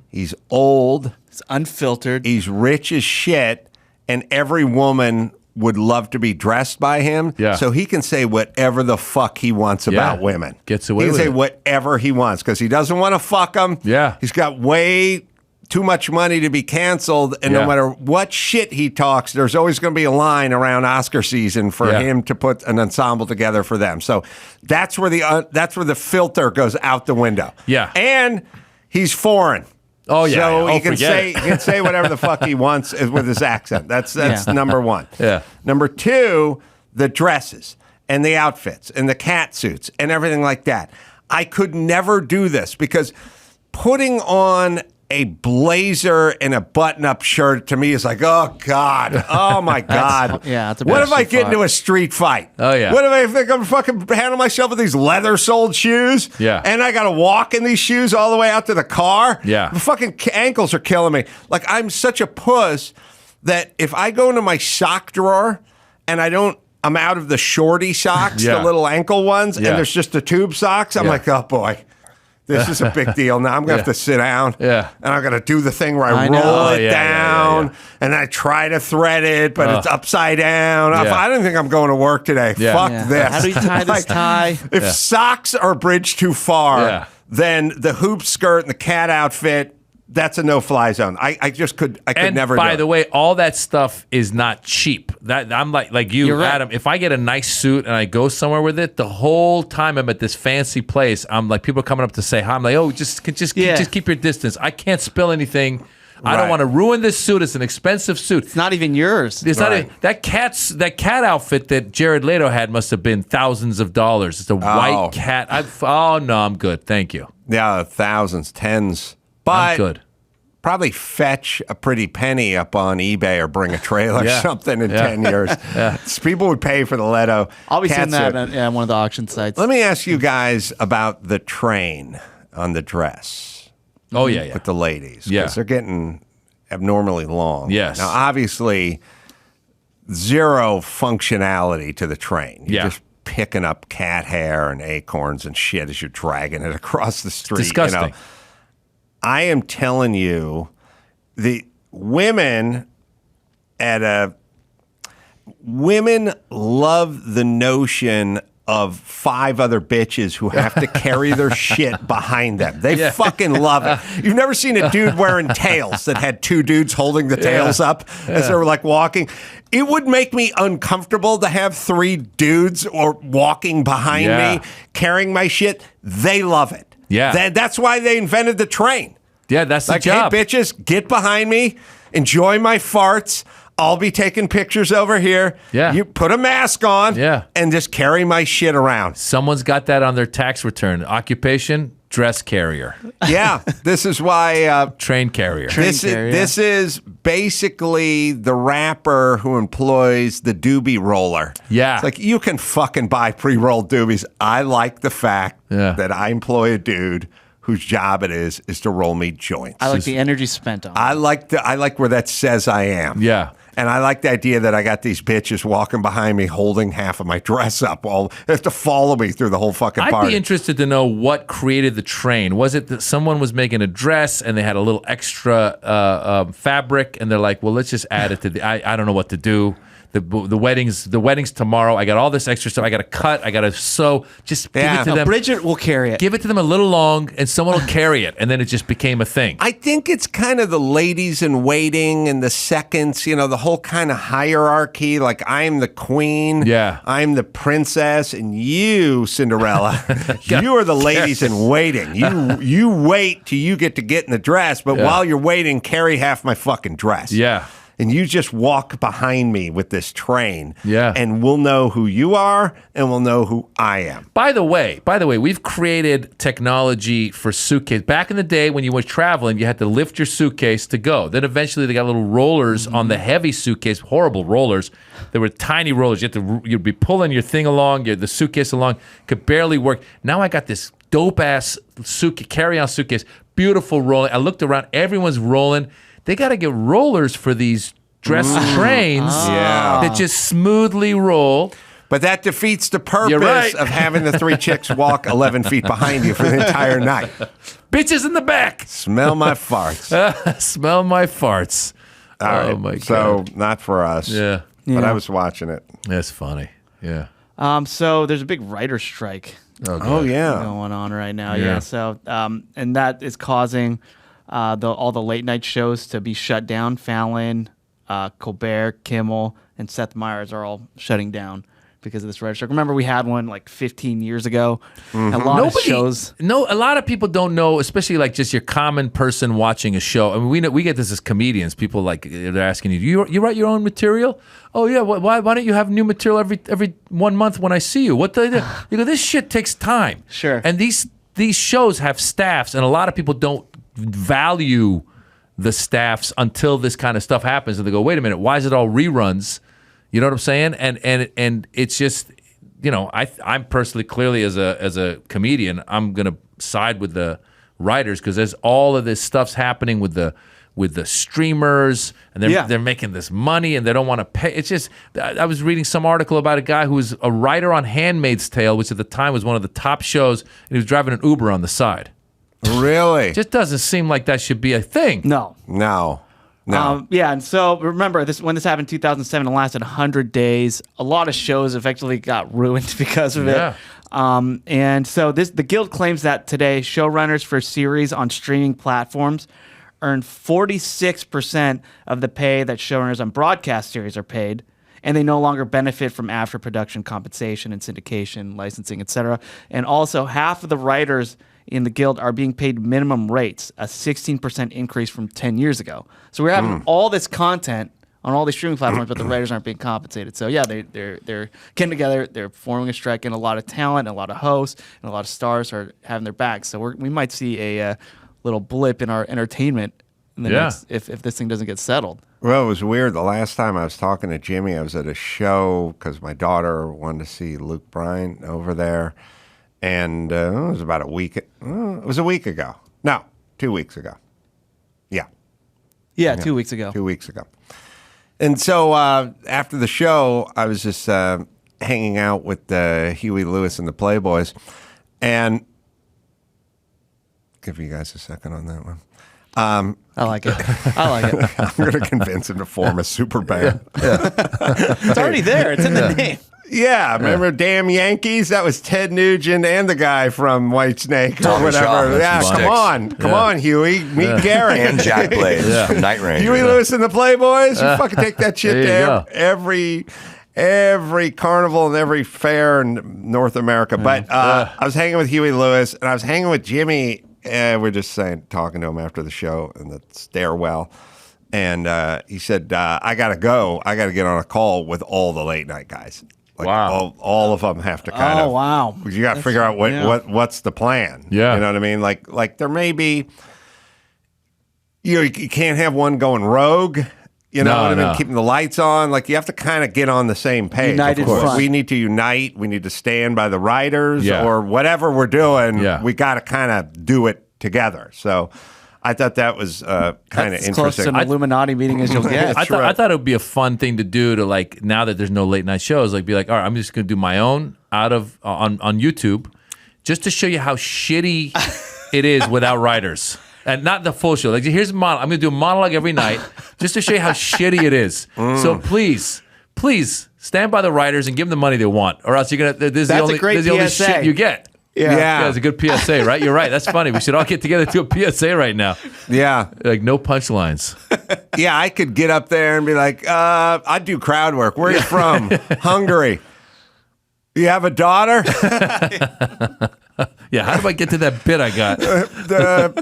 he's old, It's unfiltered. he's rich as shit, and every woman would love to be dressed by him. Yeah. So he can say whatever the fuck he wants about women. Gets away He can with say it. whatever he wants because he doesn't want to fuck them. Yeah. He's got way too much money to be canceled, and Yeah. no matter what shit he talks, there's always going to be a line around Oscar season for Yeah. him to put an ensemble together for them. So that's where the filter goes out the window. Yeah. And he's foreign. Oh, yeah. So Oh, he can forget say it. he can say whatever the fuck he wants with his accent. That's number one. Yeah. Number two, the dresses and the outfits and the cat suits and everything like that. I could never do this because putting on a blazer and a button-up shirt to me is like, oh God, oh my God. That's a What if I bad get thought. into a street fight? Oh, yeah. What if I think I'm fucking handle myself with these leather-soled shoes? Yeah. And I got to walk in these shoes all the way out to the car? Yeah. The fucking ankles are killing me. Like, I'm such a puss that if I go into my sock drawer and I'm out of the shorty socks, Yeah. the little ankle ones, Yeah. and there's just the tube socks, I'm Yeah. like, oh boy. This is a big deal now. I'm going to have to sit down. Yeah. And I'm going to do the thing where I I know. roll Oh, it yeah, down and I try to thread it, but it's upside down. Yeah. I don't think I'm going to work today. Yeah. Fuck Yeah. this. How do you tie this tie? If socks are bridged too far, Yeah. then the hoop skirt and the cat outfit, that's a no-fly zone. I could And never by do the it. way, all that stuff is not cheap. That I'm like you, You're right. Adam. If I get a nice suit and I go somewhere with it, the whole time I'm at this fancy place, I'm like people are coming up to say hi. I'm like, oh, just keep your distance. I can't spill anything. I don't Right. want to ruin this suit. It's an expensive suit. It's not even yours. It's not Right. that cat outfit that Jared Leto had must have been thousands of dollars. It's a white cat. Oh no, I'm good. Thank you. Yeah, thousands, tens. I'm But good. probably fetch a pretty penny up on eBay or bring a trailer or Yeah. something in Yeah. 10 years. People would pay for the Leto. I'll be cat seeing that suit. on one of the auction sites. Let me ask you guys about the train on the dress Oh yeah. with the ladies. Yeah. Because they're getting abnormally long. Yes. Now, obviously, zero functionality to the train. You're Yeah. just picking up cat hair and acorns and shit as you're dragging it across the street. disgusting. You know? I am telling you, the women women love the notion of 5 other bitches who have to carry their shit behind them. They fucking love it. You've never seen a dude wearing tails that had 2 dudes holding the tails up as they were like walking. It would make me uncomfortable to have 3 dudes or walking behind me carrying my shit. They love it. Yeah. That's why they invented the train. Yeah, that's the Like, job. hey, bitches, get behind me. Enjoy my farts. I'll be taking pictures over here. Yeah. You put a mask on. Yeah. And just carry my shit around. Someone's got that on their tax return. Occupation: dress carrier, Yeah. This is why train carrier. this is basically the rapper who employs the doobie roller. Yeah. It's like, you can fucking buy pre-rolled doobies. I like the fact that I employ a dude whose job it is to roll me joints. I like the energy spent on it. I like where that says I am. Yeah. And I like the idea that I got these bitches walking behind me holding half of my dress up. Well, they have to follow me through the whole fucking I'd party. be interested to know what created the train. Was it that someone was making a dress and they had a little extra fabric and they're like, well, let's just add it to the. I don't know what to do. The wedding's tomorrow. I got all this extra stuff. I got to cut. I got to sew. Just give it to them. Bridget will carry it. Give it to them a little long, and someone will carry it, and then it just became a thing. I think it's kind of the ladies in waiting and the seconds, the whole kind of hierarchy. Like I'm the queen. Yeah. I'm the princess, and you, Cinderella, you are the ladies in waiting. You wait till you get in the dress, but while you're waiting, carry half my fucking dress. Yeah. And you just walk behind me with this train. Yeah. And we'll know who you are and we'll know who I am. By the way, we've created technology for suitcase. Back in the day when you were traveling, you had to lift your suitcase to go. Then eventually they got little rollers on the heavy suitcase, horrible rollers. They were tiny rollers. You'd be pulling your thing along, the suitcase along, could barely work. Now I got this dope-ass carry-on suitcase, beautiful rolling. I looked around, everyone's rolling. They got to get rollers for these dress trains that just smoothly roll. But that defeats the purpose of having the 3 chicks walk 11 feet behind you for the entire night. Bitches in the back. Smell my farts. Smell my farts. All right. My God. So not for us. Yeah. But I was watching it. That's funny. Yeah. So there's a big writer's strike Oh, yeah. going on right now. Yeah. So and that is causing all the late night shows to be shut down. Fallon, Colbert, Kimmel, and Seth Meyers are all shutting down because of this writer's strike. Remember, we had one like 15 years ago. A lot of shows. No, a lot of people don't know, especially like just your common person watching a show. I mean, we get this as comedians. People like they're asking you, you write your own material? Oh yeah, why don't you have new material every 1 month when I see you? What do I do? You go, this shit takes time. Sure. And these shows have staffs, and a lot of people don't value the staffs until this kind of stuff happens, and they go, wait a minute, why is it all reruns? You know what I'm saying? And it's just, you know, I'm personally, clearly as a comedian, I'm gonna side with the writers because there's all of this stuff's happening with the streamers, and they're making this money and they don't want to pay. It's just, I was reading some article about a guy who was a writer on Handmaid's Tale, which at the time was one of the top shows, and he was driving an Uber on the side. Really? Just doesn't seem like that should be a thing. No. Yeah, and so remember when this happened in 2007, it lasted 100 days. A lot of shows effectively got ruined because of it. And so the Guild claims that today showrunners for series on streaming platforms earn 46% of the pay that showrunners on broadcast series are paid, and they no longer benefit from after production compensation and syndication, licensing, etc. And also half of the writers in the Guild are being paid minimum rates, a 16% increase from 10 years ago. So we're having all this content on all these streaming platforms, but the writers aren't being compensated. So yeah, they're getting together, they're forming a strike, and a lot of talent, and a lot of hosts, and a lot of stars are having their backs. So we might see a little blip in our entertainment in the next, if this thing doesn't get settled. Well, it was weird. The last time I was talking to Jimmy, I was at a show because my daughter wanted to see Luke Bryan over there. And it was about a week. It was a week ago. No, 2 weeks ago. Yeah, 2 weeks ago. 2 weeks ago. And so after the show, I was just hanging out with Huey Lewis and the Playboys. And give you guys a second on that one. I like it. I'm going to convince him to form a super band. It's already there. It's in the name. Yeah, remember Damn Yankees? That was Ted Nugent and the guy from Whitesnake or whatever. Yeah, come on, Huey. Meet Gary. And Jack Blades from Night Ranger. Huey Lewis and the Playboys. You fucking take that shit to every carnival and every fair in North America. But I was hanging with Huey Lewis, and I was hanging with Jimmy, and we're just talking to him after the show in the stairwell. And he said, I got to go. I got to get on a call with all the late night guys. Like all of them have to kind of. Oh, wow. You got to figure out what's the plan. Yeah. You know what I mean? Like there may be, you can't have one going rogue. You know what I mean? Keeping the lights on. Like you have to kind of get on the same page. United front. We need to unite. We need to stand by the writers or whatever we're doing. Yeah. We got to kind of do it together. So I thought that was kind of interesting. Close to an Illuminati meeting as you'll get. I thought it would be a fun thing to do to, like, now that there's no late night shows, like be like, all right, I'm just going to do my own on YouTube just to show you how shitty it is without writers. And not the full show. Like, here's a monologue. I'm going to do a monologue every night just to show you how shitty it is. So please stand by the writers and give them the money they want, or else you're going to, this is the only shit you get. Yeah, it's a good PSA, right? You're right. That's funny. We should all get together to a PSA right now. Yeah. Like no punchlines. Yeah, I could get up there and be like, I do crowd work. Where are you from? Hungary. You have a daughter? Yeah, how do I get to that bit I got?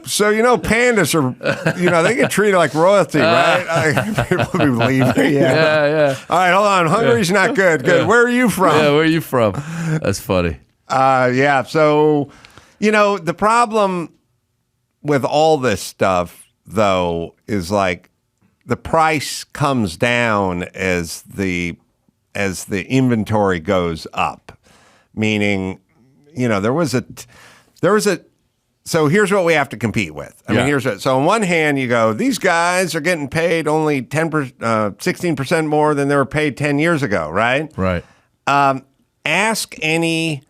So, pandas are, they get treated like royalty, right? People be leaving. Yeah. All right, hold on. Hungary's not good. Good. Where are you from? Yeah, where are you from? That's funny. Yeah. So, the problem with all this stuff, though, is like the price comes down as the inventory goes up. Meaning, so here's what we have to compete with. I mean, so on one hand, you go, these guys are getting paid only 16% more than they were paid 10 years ago, right? Right. Ask any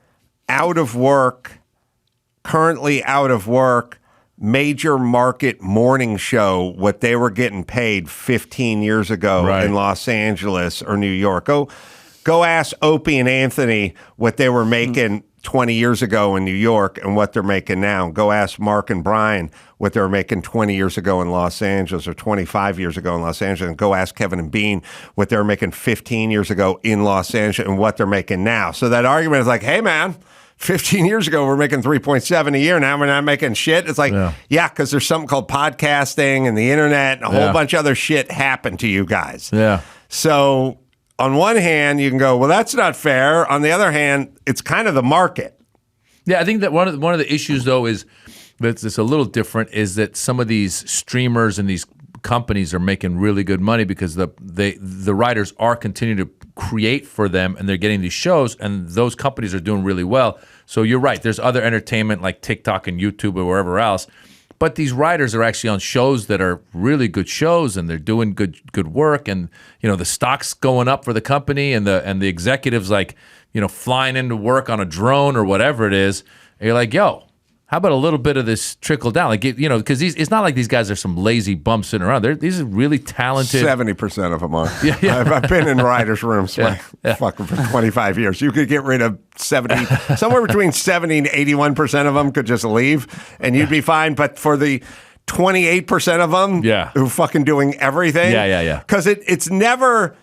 currently out of work, major market morning show what they were getting paid 15 years ago in Los Angeles or New York. Go ask Opie and Anthony what they were making 20 years ago in New York and what they're making now. Go ask Mark and Brian what they were making 20 years ago in Los Angeles or 25 years ago in Los Angeles. And go ask Kevin and Bean what they were making 15 years ago in Los Angeles and what they're making now. So that argument is like, hey, man, 15 years ago, we're making 3.7 a year. Now we're not making shit. It's like, because there's something called podcasting and the internet and a whole bunch of other shit happened to you guys. Yeah. So on one hand, you can go, well, that's not fair. On the other hand, it's kind of the market. Yeah, I think that one of the issues, though, is that's a little different, is that some of these streamers and these companies are making really good money because the writers are continuing to create for them and they're getting these shows and those companies are doing really well. So you're right. There's other entertainment like TikTok and YouTube or wherever else. But these writers are actually on shows that are really good shows and they're doing good work. And, the stock's going up for the company and the executives flying into work on a drone or whatever it is. And you're like, yo, how about a little bit of this trickle down? Like, because it's not like these guys are some lazy bumps sitting around. These are really talented. 70% of them are. Yeah. I've been in writers' rooms fucking for 25 years. You could get rid of 70, somewhere between 70 and 81% of them could just leave, and you'd be fine. But for the 28% of them who fucking doing everything. Because it's never.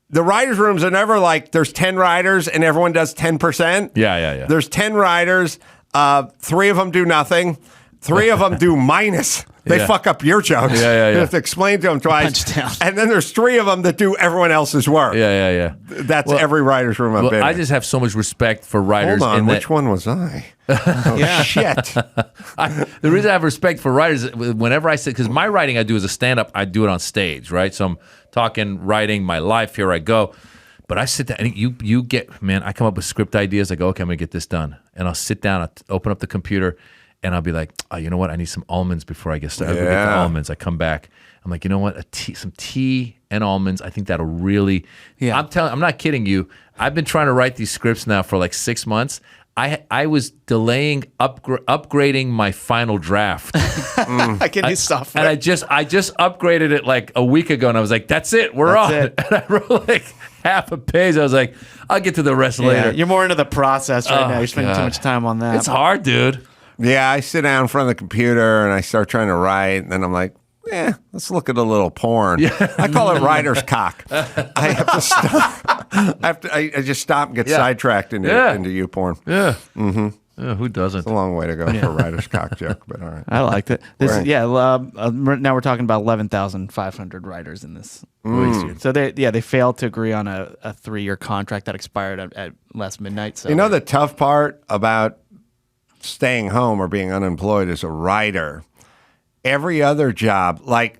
The writers' rooms are never like there's 10 writers and everyone does 10%. Yeah. There's 10 writers. 3 of them do nothing. 3 of them do minus. They fuck up your jokes. You have to explain to them twice. And then there's 3 of them that do everyone else's work. Yeah. That's every writer's room I've been in. I just have so much respect for writers. Hold on, which one was I? Oh, shit. The reason I have respect for writers, whenever I say, because my writing I do as a stand-up, I do it on stage, right? So I'm talking, writing, my life, here I go. But I sit down, and you get, man, I come up with script ideas. I go, okay, I'm going to get this done. And I'll sit down, I'll open up the computer, and I'll be like, oh, you know what? I need some almonds before I get started. I'll go get the almonds. I come back. I'm like, you know what? Some tea and almonds. I think that'll really, I'm not kidding you. I've been trying to write these scripts now for like 6 months. I was delaying upgrading my final draft. I can use software. And I just upgraded it like a week ago, and I was like, that's it. We're on. And I wrote like half a page. I was like, I'll get to the rest later. You're more into the process right now. You're spending too much time on that. It's hard, dude. Yeah, I sit down in front of the computer and I start trying to write, and then I'm like, let's look at a little porn. I call it writer's cock. I have to stop. I just stop and get sidetracked into you porn. Yeah. Mm-hmm. Yeah, who doesn't? It's a long way to go for a writer's cock joke, but all right. I liked it. Now we're talking about 11,500 writers in this. So they failed to agree on a 3-year contract that expired at last midnight. So the tough part about staying home or being unemployed as a writer, every other job, like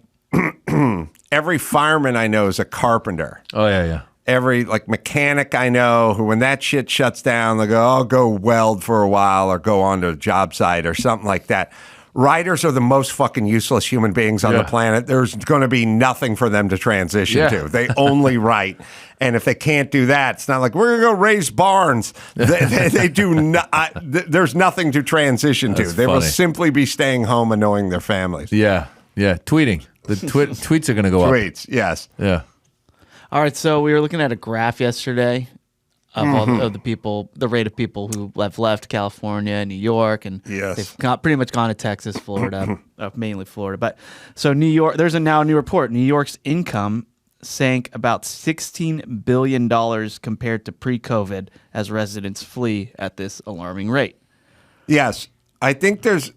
every fireman I know is a carpenter. Oh, yeah. Every mechanic I know who, when that shit shuts down, they go, I'll go weld for a while or go on to a job site or something like that. Writers are the most fucking useless human beings on the planet. There's going to be nothing for them to transition to. They only write. And if they can't do that, it's not like we're going to go raise barns. They do not. There's nothing to transition to. They will simply be staying home annoying their families. Yeah. Tweeting. The tweets are going to go up. Tweets, yes. Yeah. All right, so we were looking at a graph yesterday of all of the people, the rate of people who have left California and New York, and they've pretty much gone to Texas, Florida, mainly Florida. But so New York, there's now a new report. New York's income sank about $16 billion compared to pre-COVID as residents flee at this alarming rate. Yes, I think there's.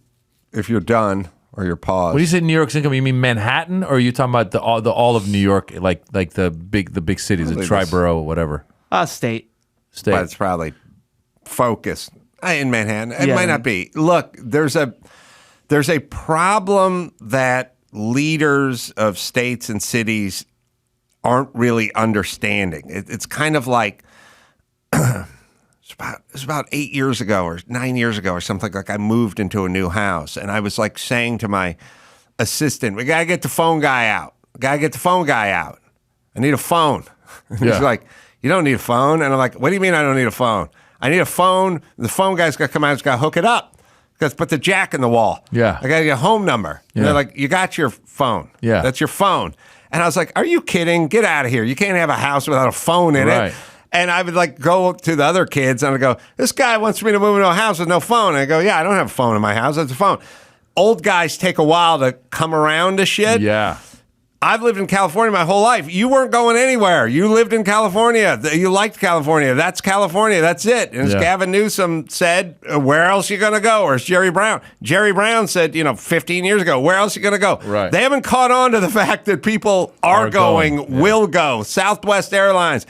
If you're done or you're paused. When you say New York's income, you mean Manhattan, or are you talking about the all of New York, like the big cities, the tri-borough, whatever? State. But it's probably focused in Manhattan. It might not be. Look, there's a problem that leaders of states and cities aren't really understanding. It's kind of like it's about 8 years ago or 9 years ago or something. Like I moved into a new house and I was like saying to my assistant, "We gotta get the phone guy out. I need a phone." And he's like, "You don't need a phone." And I'm like, "What do you mean I don't need a phone? I need a phone. The phone guy's got to come out. He's got to hook it up. Got to put the jack in the wall. Yeah. I got to get a home number." And they're like, "You got your phone. Yeah. That's your phone." And I was like, "Are you kidding? Get out of here. You can't have a house without a phone in it." And I would like go to the other kids and I'd go, "This guy wants me to move into a house with no phone." And I go, "Yeah, I don't have a phone in my house. That's a phone." Old guys take a while to come around to shit. Yeah. I've lived in California my whole life. You weren't going anywhere. You lived in California. You liked California. That's California. That's it. And as Gavin Newsom said, "Where else are you going to go?" Or as Jerry Brown. Jerry Brown said, 15 years ago, "Where else are you going to go?" Right. They haven't caught on to the fact that people are going, will go. Southwest Airlines.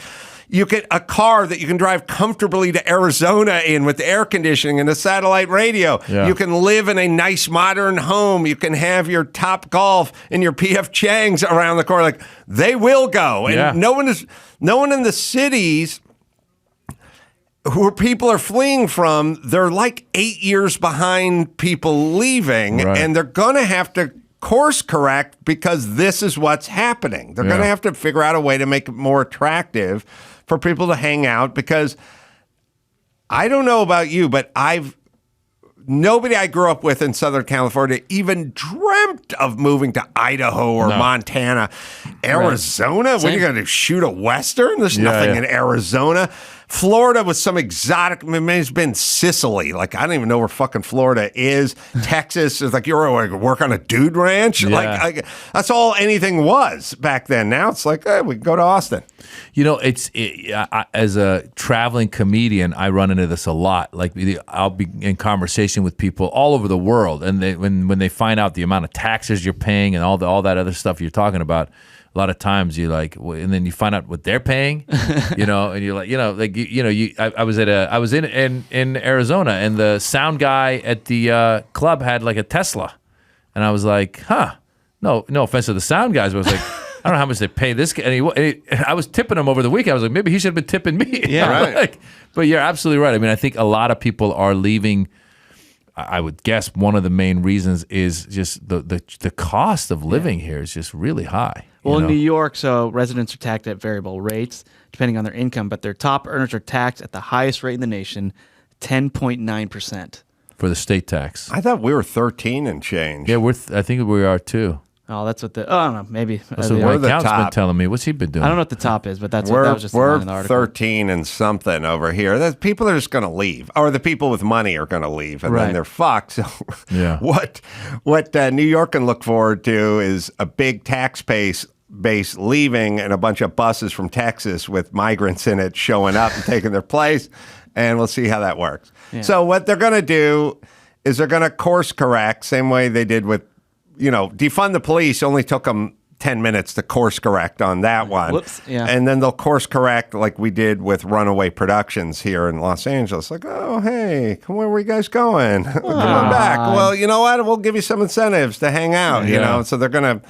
You get a car that you can drive comfortably to Arizona in with the air conditioning and the satellite radio. Yeah. You can live in a nice modern home. You can have your Top Golf and your PF Chang's around the corner. Like they will go. And no one in the cities who people are fleeing from, they're like 8 years behind people leaving, and they're going to have to course correct because this is what's happening. They're going to have to figure out a way to make it more attractive for people to hang out, because I don't know about you, but nobody I grew up with in Southern California even dreamt of moving to Idaho or Montana. Arizona? What are you going to do, shoot a Western? There's nothing in Arizona. Florida was some exotic, maybe it's been Sicily. Like, I don't even know where fucking Florida is. Texas is like, you're going to work on a dude ranch? Yeah. Like, that's all anything was back then. Now it's like, hey, we can go to Austin. As a traveling comedian, I run into this a lot. Like, I'll be in conversation with people all over the world, and when they find out the amount of taxes you're paying and all that other stuff you're talking about, a lot of times you like, and then you find out what they're paying, and you're like, I was in Arizona, and the sound guy at the club had like a Tesla, and I was like, no offense to the sound guys, but I was like, I don't know how much they pay this guy. And I was tipping him over the weekend. I was like, maybe he should have been tipping me. Yeah, right. But you're absolutely right. I mean, I think a lot of people are leaving. I would guess one of the main reasons is just the cost of living here is just really high. Well, in New York, so residents are taxed at variable rates depending on their income, but their top earners are taxed at the highest rate in the nation, 10.9%. For the state tax. I thought we were 13 and change. Yeah, I think we are too. Oh, that's what I don't know, maybe. That's what my accountant's been telling me. What's he been doing? I don't know what the top is, but that was just the line in the article. We're 13 and something over here. People are just going to leave, or the people with money are going to leave, and then they're fucked. So what New York can look forward to is a big tax base leaving and a bunch of buses from Texas with migrants in it showing up and taking their place, and we'll see how that works. Yeah. So what they're going to do is they're going to course correct, same way they did with, defund the police only took them 10 minutes to course correct on that one. Whoops, yeah. And then they'll course correct like we did with Runaway Productions here in Los Angeles. Like, oh, hey, where were you guys going? Come on back. Well, you know what? We'll give you some incentives to hang out, So they're going to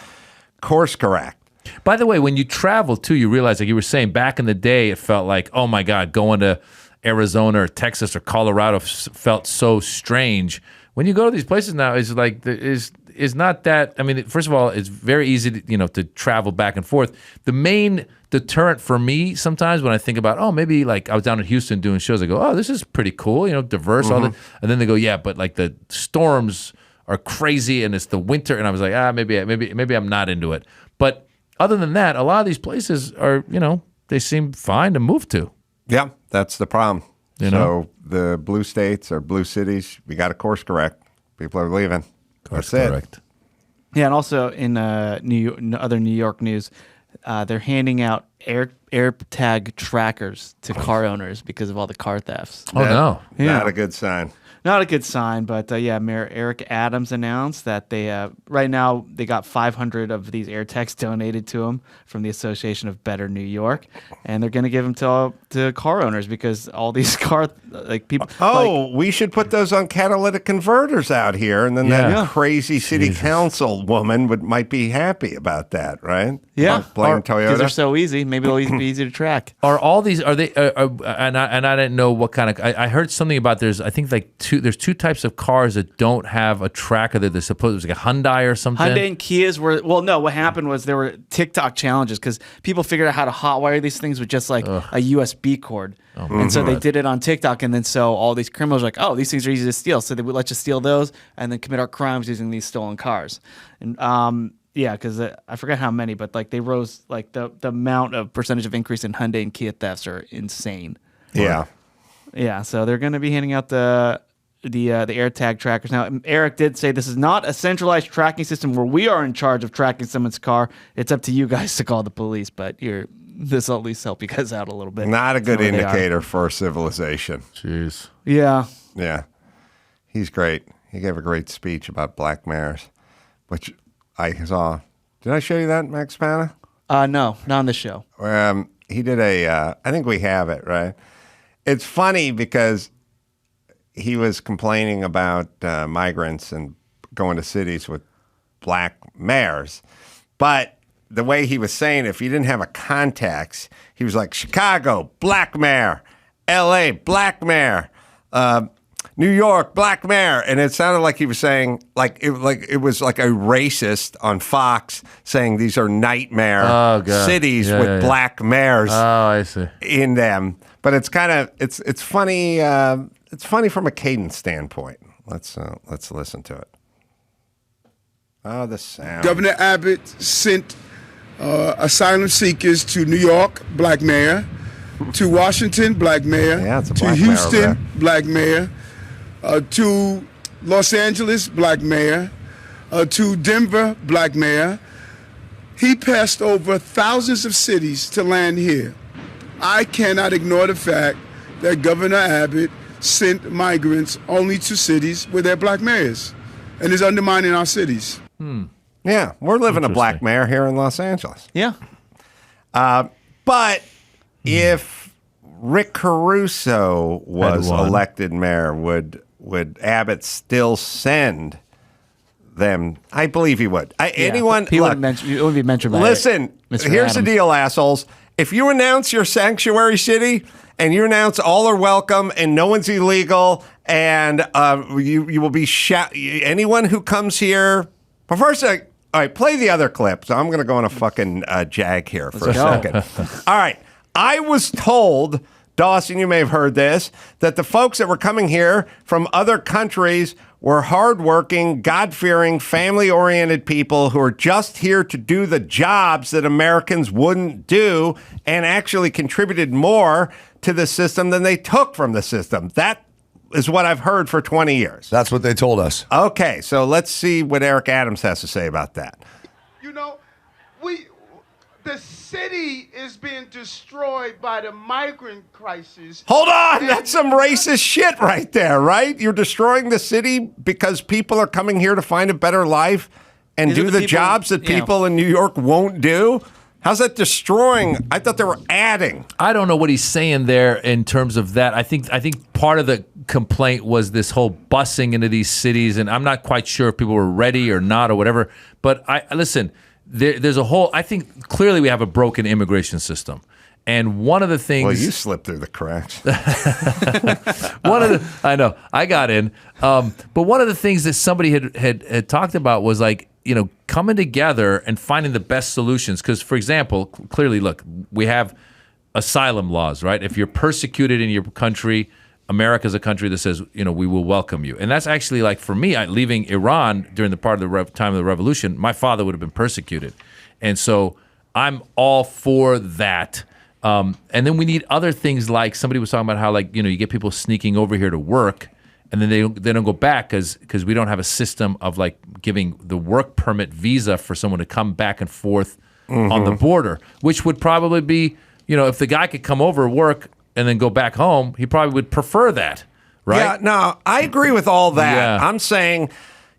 course correct. By the way, when you travel, too, you realize, like you were saying, back in the day, it felt like, oh, my God, going to Arizona or Texas or Colorado felt so strange. When you go to these places now, it's like, is not that. I mean, first of all, it's very easy to travel back and forth. The main deterrent for me sometimes when I think about, maybe like I was down in Houston doing shows, I go, oh, this is pretty cool, diverse, all that. And then they go, yeah, but like the storms are crazy and it's the winter, and I was like, maybe I'm not into it. But other than that, a lot of these places are, they seem fine to move to. Yeah, that's the problem. You know? So the blue states or blue cities, we got to course correct. People are leaving. Course That's correct. it. Yeah, and also in other New York news, they're handing out air tag trackers to car owners because of all the car thefts. Oh, no. Yeah. Not a good sign. Not a good sign, but yeah, Mayor Eric Adams announced that they right now they got 500 of these AirTags donated to them from the Association of Better New York, and they're going to give them to car owners because all these people. Oh, we should put those on catalytic converters out here, and then that crazy city council woman might be happy about that, right? Yeah, blame because Toyota. they're so easy. Maybe they'll be easy to track. Are all these? Are they? And I didn't know what kind of. I heard something about I think there's two types of cars that don't have a tracker that they're supposed. It was like a Hyundai or something. Hyundai and Kias were no. What happened was there were TikTok challenges because people figured out how to hotwire these things with just like a USB cord, and so they did it on TikTok, and then so all these criminals were like, oh, these things are easy to steal, so they would let you steal those and then commit our crimes using these stolen cars, and yeah, because I forget how many, but like they rose like the amount of percentage of increase in Hyundai and Kia thefts are insane. Yeah, yeah. So they're going to be handing out the AirTag trackers. Now, Eric did say this is not a centralized tracking system where we are in charge of tracking someone's car. It's up to you guys to call the police, but this will at least help you guys out a little bit. not a good indicator for civilization. Jeez. Yeah. Yeah, he's great. He gave a great speech about black mayors, which I saw. Did I show you that, Max Pana? No, not on the show. He did I think we have it, right? It's funny because he was complaining about migrants and going to cities with black mayors. But the way he was saying, if he didn't have a context, he was like, Chicago, black mayor. L.A., black mayor. New York, black mayor. And it sounded like he was saying, it was like a racist on Fox saying these are nightmare cities with black mayors I see. in them. But it's kind of, it's funny. It's funny from a cadence standpoint. Let's listen to it. Oh, the sound. Governor Abbott sent asylum seekers to New York, black mayor, to Washington, black mayor, to Houston, black mayor, to Los Angeles, black mayor, to Denver, black mayor. He passed over thousands of cities to land here. I cannot ignore the fact that Governor Abbott sent migrants only to cities with their black mayors and is undermining our cities. Yeah, we're living a black mayor here in Los Angeles. Yeah. But if Rick Caruso was elected mayor, would Abbott still send them? I believe he would. Anyone? He wouldn't it wouldn't be mentioned by listen, Mr. here's the Adams. deal, assholes. If you announce your sanctuary city and you announce all are welcome and no one's illegal and you will be anyone who comes here. But first, all right, play the other clip. So I'm going to go on a fucking jag here for a second. All right. I was told, Dawson, you may have heard this, that the folks that were coming here from other countries were hardworking, God-fearing, family-oriented people who are just here to do the jobs that Americans wouldn't do and actually contributed more to the system than they took from the system. That is what I've heard for 20 years. That's what they told us. Okay, so let's see what Eric Adams has to say about that. You know, the city is being destroyed by the migrant crisis. Hold on, that's some racist shit right there, right? You're destroying the city because people are coming here to find a better life and do the jobs that people in New York won't do? How's that destroying? I thought they were adding. I don't know what he's saying there in terms of that. I think part of the complaint was this whole busing into these cities, and I'm not quite sure if people were ready or not or whatever. But listen, there's a whole. I think clearly we have a broken immigration system, and one of the things. Well, you slipped through the cracks. I know I got in, but one of the things that somebody had talked about was like, you know, coming together and finding the best solutions. Because, for example, clearly, look, we have asylum laws, right? If you're persecuted in your country, America's a country that says, you know, we will welcome you. And that's actually like, for me, leaving Iran during the part of the time of the revolution, my father would have been persecuted. And so I'm all for that. And then we need other things like somebody was talking about how you get people sneaking over here to work, and then they don't go back because we don't have a system of giving the work permit visa for someone to come back and forth on the border, which would probably be, if the guy could come over, work, and then go back home, he probably would prefer that, right? Yeah, no, I agree with all that. Yeah. I'm saying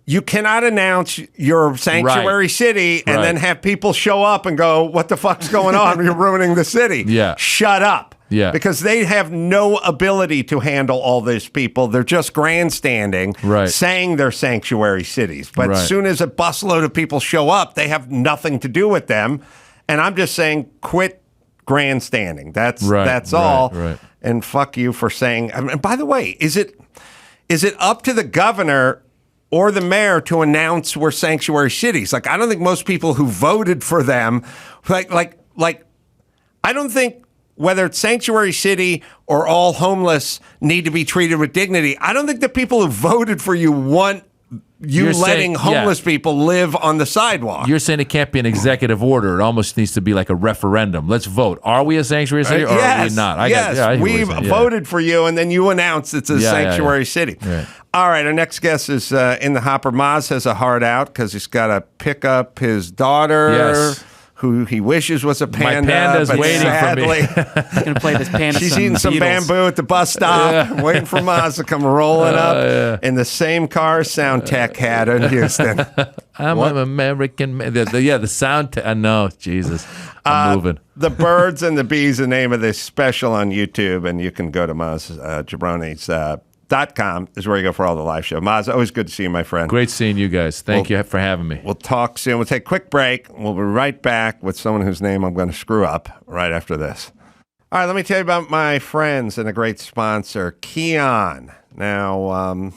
you cannot announce your sanctuary city and then have people show up and go, what the fuck's going on? You're ruining the city. Yeah. Shut up. Yeah. Because they have no ability to handle all these people. They're just grandstanding, saying they're sanctuary cities. But as soon as a busload of people show up, they have nothing to do with them. And I'm just saying, quit grandstanding. That's all. Right. And fuck you for saying. And by the way, is it up to the governor or the mayor to announce we're sanctuary cities? I don't think most people who voted for them, I don't think whether it's sanctuary city or all homeless need to be treated with dignity. I don't think the people who voted for you want you letting homeless people live on the sidewalk. You're saying it can't be an executive order. It almost needs to be like a referendum. Let's vote. Are we a sanctuary city or are we not? We've voted for you, and then you announce it's a sanctuary city. Right. All right, our next guest is in the hopper. Maz has a heart out because he's got to pick up his daughter, who he wishes was a panda. My panda's but waiting sadly, for me. He's gonna play this panda. She's eating some bamboo at the bus stop, waiting for Maz to come rolling up in the same car sound tech had in Houston. I'm an American man. The sound tech. No, Jesus. I'm moving. The Birds and the Bees, the name of this special on YouTube, and you can go to Maz Jobrani's .com is where you go for all the live show. Maz, always good to see you, my friend. Great seeing you guys. Thank you for having me. We'll talk soon. We'll take a quick break. We'll be right back with someone whose name I'm going to screw up right after this. All right, let me tell you about my friends and a great sponsor, Kion. Now,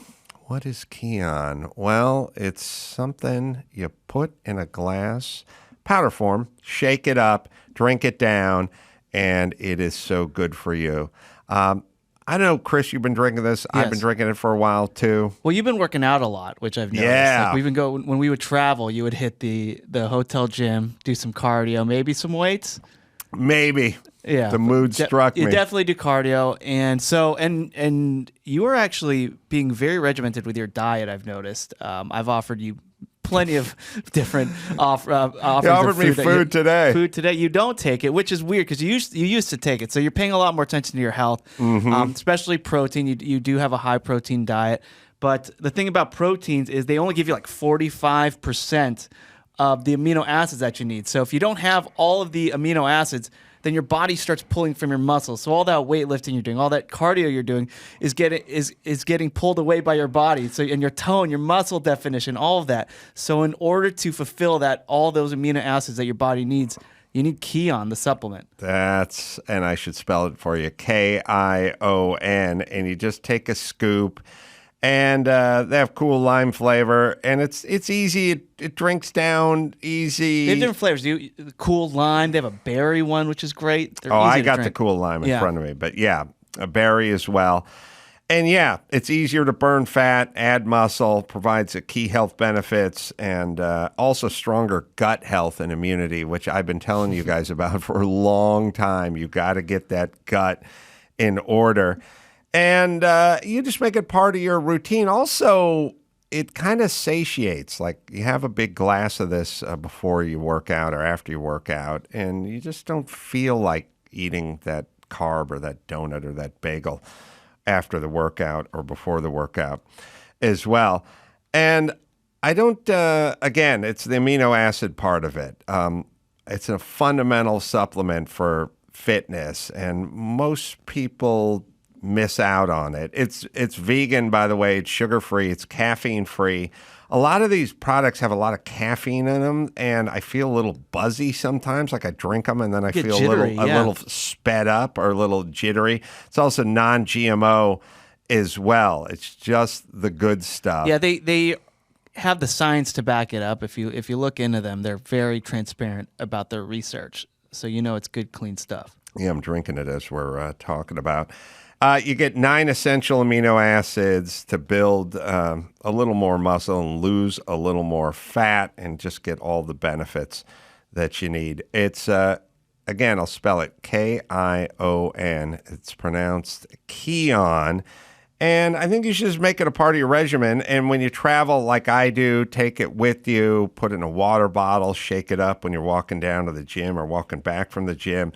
what is Kion? Well, it's something you put in a glass, powder form, shake it up, drink it down, and it is so good for you. I know, Chris, you've been drinking this. Yes. I've been drinking it for a while, too. Well, you've been working out a lot, which I've noticed. Yeah. When we would travel, you would hit the hotel gym, do some cardio, maybe some weights. Maybe. Yeah. The mood struck me. You definitely do cardio. And so, and you are actually being very regimented with your diet, I've noticed. I've offered you plenty of different offerings. You offered me food today. Food today. You don't take it, which is weird because you used to take it. So you're paying a lot more attention to your health, especially protein. You do have a high protein diet. But the thing about proteins is they only give you 45% of the amino acids that you need. So if you don't have all of the amino acids, then your body starts pulling from your muscles. So all that weightlifting you're doing, all that cardio you're doing is getting pulled away by your body. So in your tone, your muscle definition, all of that. So in order to fulfill that, all those amino acids that your body needs, you need Kion, the supplement. And I should spell it for you, Kion, and you just take a scoop. And they have cool lime flavor, and it's easy. It drinks down easy. They have different flavors. Cool lime. They have a berry one, which is great. They're easy I to got drink. the cool lime in front of me, but yeah, a berry as well. And yeah, it's easier to burn fat, add muscle, provides key health benefits, and also stronger gut health and immunity, which I've been telling you guys about for a long time. You got to get that gut in order. And you just make it part of your routine. Also, it kind of satiates. You have a big glass of this before you work out or after you work out, and you just don't feel like eating that carb or that donut or that bagel after the workout or before the workout as well. And I don't, again, it's the amino acid part of it. It's a fundamental supplement for fitness, and most people miss out on it. It's vegan, by the way. It's sugar-free. It's caffeine-free. A lot of these products have a lot of caffeine in them, and I feel a little buzzy sometimes. I drink them, and then I feel jittery, a little sped up or a little jittery. It's also non-GMO as well. It's just the good stuff. Yeah, they have the science to back it up. If you look into them, they're very transparent about their research, so you know it's good, clean stuff. Yeah, I'm drinking it as we're talking about. You get 9 essential amino acids to build a little more muscle and lose a little more fat and just get all the benefits that you need. It's Again, I'll spell it Kion. It's pronounced Kion. And I think you should just make it a part of your regimen. And when you travel like I do, take it with you, put it in a water bottle, shake it up when you're walking down to the gym or walking back from the gym.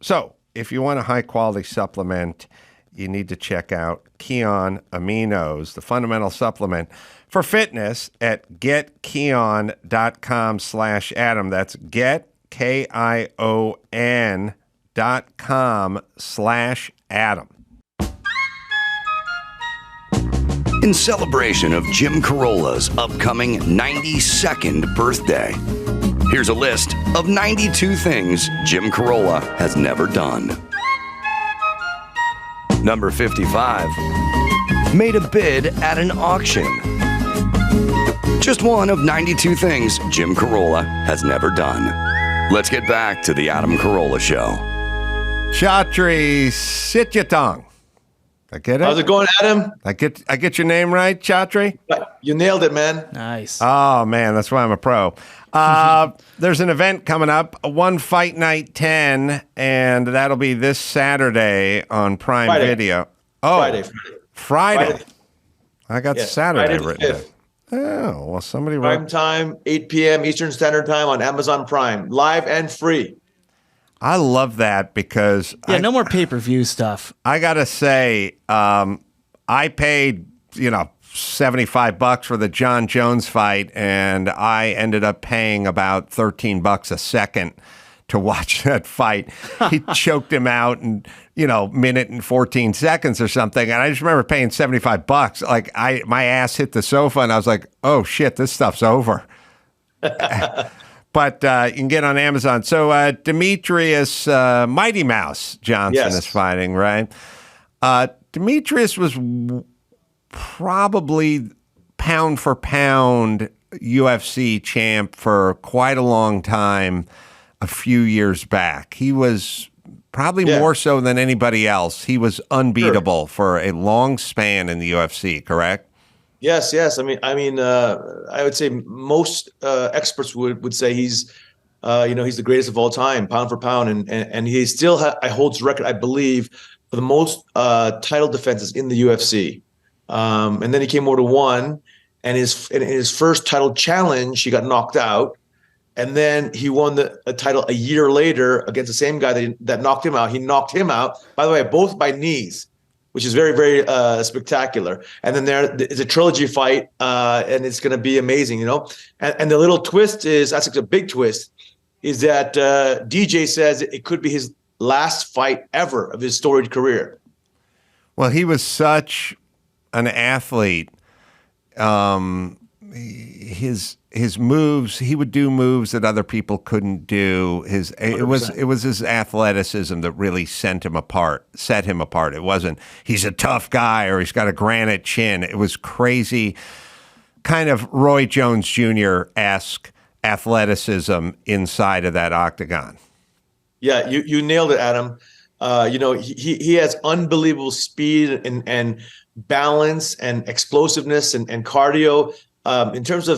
So if you want a high-quality supplement, you need to check out Kion Aminos, the fundamental supplement for fitness at getkion.com/Adam. That's getkion.com/Adam. In celebration of Jim Carolla's upcoming 92nd birthday, here's a list of 92 things Jim Carolla has never done. Number 55, made a bid at an auction. Just one of 92 things Jim Carolla has never done. Let's get back to the Adam Carolla Show. Chatri Sityodtong. I get it? How's it going, Adam? I get your name right, Chatri? You nailed it, man. Nice. Oh, man, that's why I'm a pro. There's an event coming up, One Fight Night 10, and that'll be this Saturday on Prime Friday. Video. Oh, Friday. I got Saturday Friday written down. 5th. Oh, well, somebody Prime wrote. time, 8 p.m. Eastern Standard Time on Amazon Prime. Live and free. I love that because no more pay-per-view stuff. I gotta say, I paid $75 for the John Jones fight, and I ended up paying about $13 a second to watch that fight. He choked him out in minute and 14 seconds or something, and I just remember paying $75. Like my ass hit the sofa, and I was like, "Oh shit, this stuff's over." But you can get on Amazon. So Demetrious Mighty Mouse Johnson is fighting, right? Demetrious was probably pound for pound UFC champ for quite a long time a few years back. He was probably more so than anybody else. He was unbeatable for a long span in the UFC, correct? Yes. I mean, I would say most experts would say he's the greatest of all time, pound for pound, and he still holds the record, I believe, for the most title defenses in the UFC. And then he came over to one, and in his first title challenge, he got knocked out, and then he won the title a year later against the same guy that knocked him out. He knocked him out, by the way, both by knees, which is very, very spectacular. And then there is a trilogy fight, and it's going to be amazing, And the little twist that's a big twist, is that DJ says it could be his last fight ever of his storied career. Well, he was such an athlete. His moves, he would do moves that other people couldn't do. It was his athleticism that really set him apart. It wasn't he's a tough guy or he's got a granite chin. It was crazy, kind of Roy Jones Jr.-esque athleticism inside of that octagon. Yeah, you nailed it, Adam. He has unbelievable speed and balance and explosiveness and cardio. In terms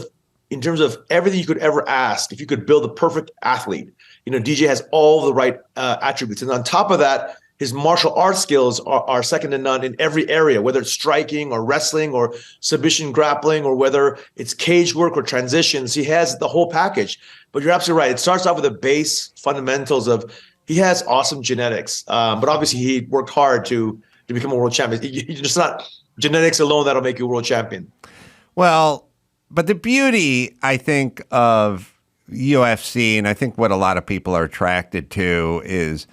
of everything you could ever ask, if you could build a perfect athlete, DJ has all the right attributes. And on top of that, his martial arts skills are second to none in every area, whether it's striking or wrestling or submission grappling, or whether it's cage work or transitions. He has the whole package. But you're absolutely right. It starts off with the base fundamentals of he has awesome genetics, but obviously he worked hard to become a world champion. It's just not genetics alone that'll make you a world champion. Well, but the beauty, I think, of UFC, and I think what a lot of people are attracted to, is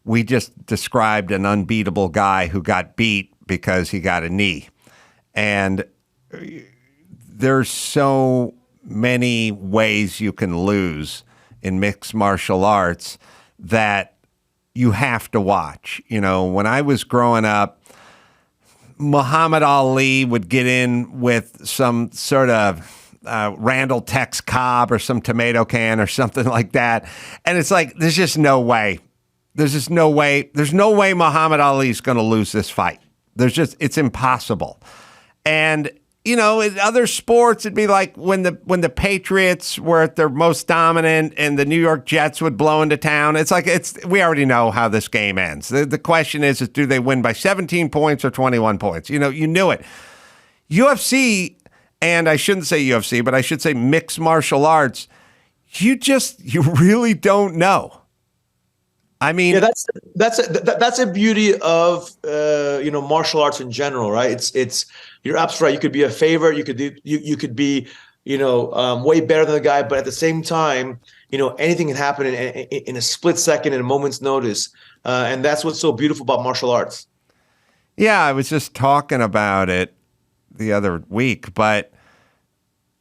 we just described an unbeatable guy who got beat because he got a knee. And there's so many ways you can lose in mixed martial arts that you have to watch. When I was growing up, Muhammad Ali would get in with some sort of Randall Tex Cobb or some tomato can or something like that. And it's like, there's just no way. There's no way Muhammad Ali's going to lose this fight. It's impossible. And, in other sports, it'd be like when the Patriots were at their most dominant and the New York Jets would blow into town. It's like we already know how this game ends. The question is do they win by 17 points or 21 points? You knew it. UFC, and I shouldn't say UFC, but I should say mixed martial arts. You really don't know. I mean, yeah, that's a beauty of martial arts in general, right? It's you're absolutely right. You could be a favorite. You could be way better than the guy, but at the same time, anything can happen in a split second, in a moment's notice, and that's what's so beautiful about martial arts. Yeah, I was just talking about it the other week, and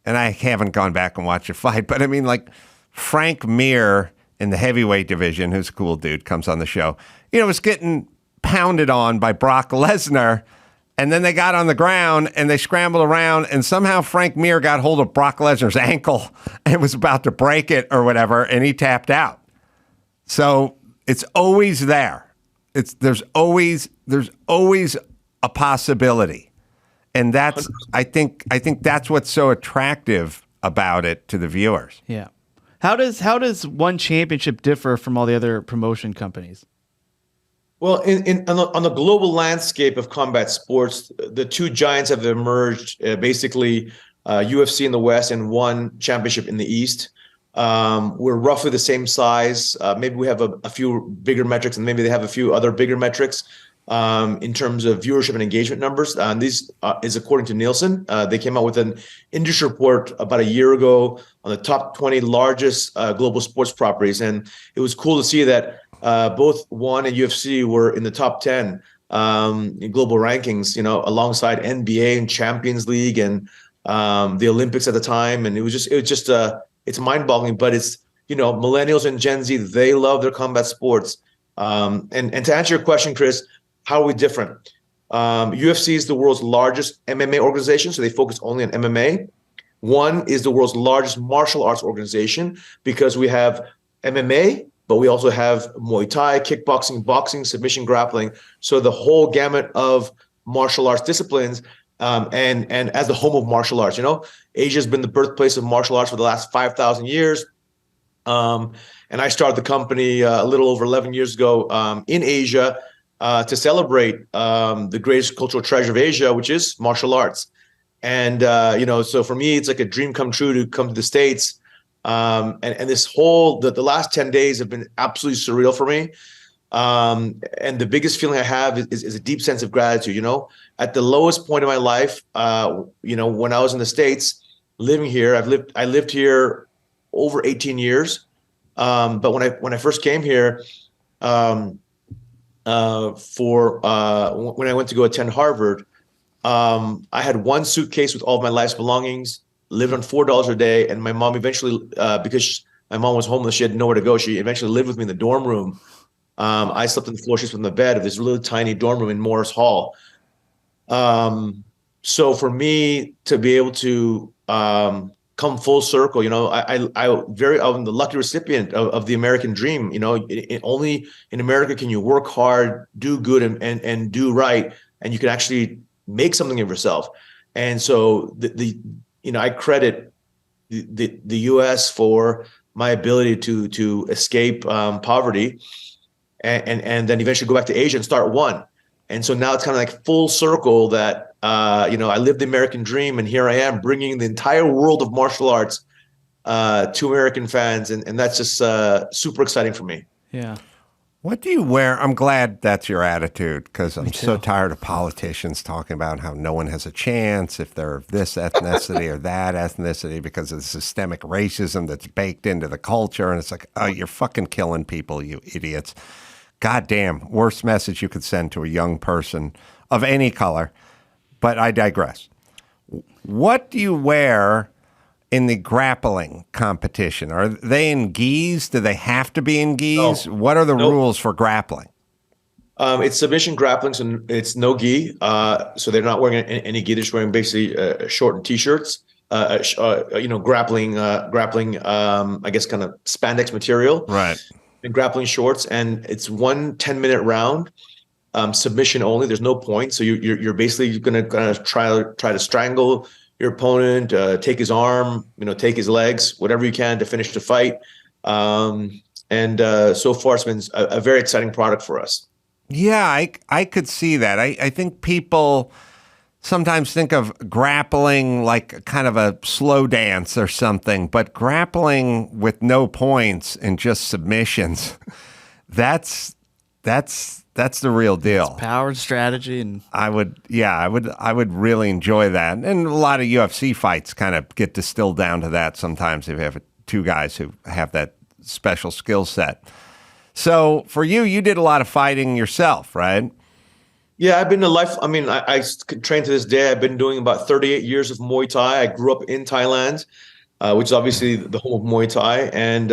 I haven't gone back and watched a fight, but I mean, like Frank Mir in the heavyweight division, who's a cool dude, comes on the show, was getting pounded on by Brock Lesnar. And then they got on the ground and they scrambled around, and somehow Frank Mir got hold of Brock Lesnar's ankle and was about to break it or whatever, and he tapped out. So it's always there. There's always a possibility. And that's I think that's what's so attractive about it to the viewers. Yeah. How does one championship differ from all the other promotion companies? Well, on the global landscape of combat sports, the two giants have emerged, basically UFC in the West and one championship in the East. We're roughly the same size. Maybe we have a few bigger metrics, and maybe they have a few other bigger metrics in terms of viewership and engagement numbers. And these is according to Nielsen. They came out with an industry report about a year ago on the top 20 largest global sports properties. And it was cool to see that both ONE and UFC were in the top 10 in global rankings, alongside NBA and Champions League and the Olympics at the time. And it's mind-boggling, but it's, millennials and Gen Z, they love their combat sports. And to answer your question, Chris, how are we different? UFC is the world's largest MMA organization, so they focus only on MMA. ONE is the world's largest martial arts organization because we have MMA, but we also have Muay Thai, kickboxing, boxing, submission grappling. So the whole gamut of martial arts disciplines, and as the home of martial arts, Asia's been the birthplace of martial arts for the last 5,000 years. And I started the company a little over 11 years ago in Asia to celebrate the greatest cultural treasure of Asia, which is martial arts. And, so for me, it's like a dream come true to come to the States. And this whole, the last 10 days have been absolutely surreal for me. And the biggest feeling I have is a deep sense of gratitude. At the lowest point of my life, when I was in the States living here, I lived here over 18 years. But when I first came here, when I went to go attend Harvard, I had one suitcase with all of my life's belongings, lived on $4 a day, and my mom eventually, because my mom was homeless, she had nowhere to go. She eventually lived with me in the dorm room. I slept on the floor, she slept on the bed of this really tiny dorm room in Morris Hall. So for me to be able to come full circle, I'm the lucky recipient of the American dream. Only in America can you work hard, do good, and do right, and you can actually make something of yourself. And so I credit the U.S. for my ability to escape poverty, and then eventually go back to Asia and start ONE. And so now it's kind of like full circle that I lived the American dream, and here I am bringing the entire world of martial arts to American fans, and that's just super exciting for me. Yeah. What do you wear? I'm glad that's your attitude, because I'm so tired of politicians talking about how no one has a chance if they're of this ethnicity or that ethnicity because of the systemic racism that's baked into the culture. And it's like, oh, you're fucking killing people, you idiots. Goddamn, worst message you could send to a young person of any color. But I digress. What do you wear in the grappling competition? Are they in gis? Do they have to be in gis? No. What are the rules for grappling? It's submission grappling, so it's no gi. So they're not wearing any gi. They're just wearing basically shortened t-shirts. Grappling. I guess kind of spandex material. Right. And grappling shorts, and it's one 10-minute round. submission only. There's no point. So you're basically going to kind of try to strangle your opponent, take his arm, take his legs, whatever you can to finish the fight. And so far, it's been a very exciting product for us. Yeah, I could see that. I think people sometimes think of grappling like kind of a slow dance or something, but grappling with no points and just submissions, that's the real deal. It's power and strategy, and I would really enjoy that. And a lot of UFC fights kind of get distilled down to that sometimes if you have two guys who have that special skill set. So for you did a lot of fighting yourself, right? Yeah, I've been I train to this day. I've been doing about 38 years of Muay Thai. I grew up in Thailand, which is obviously the home of Muay Thai. And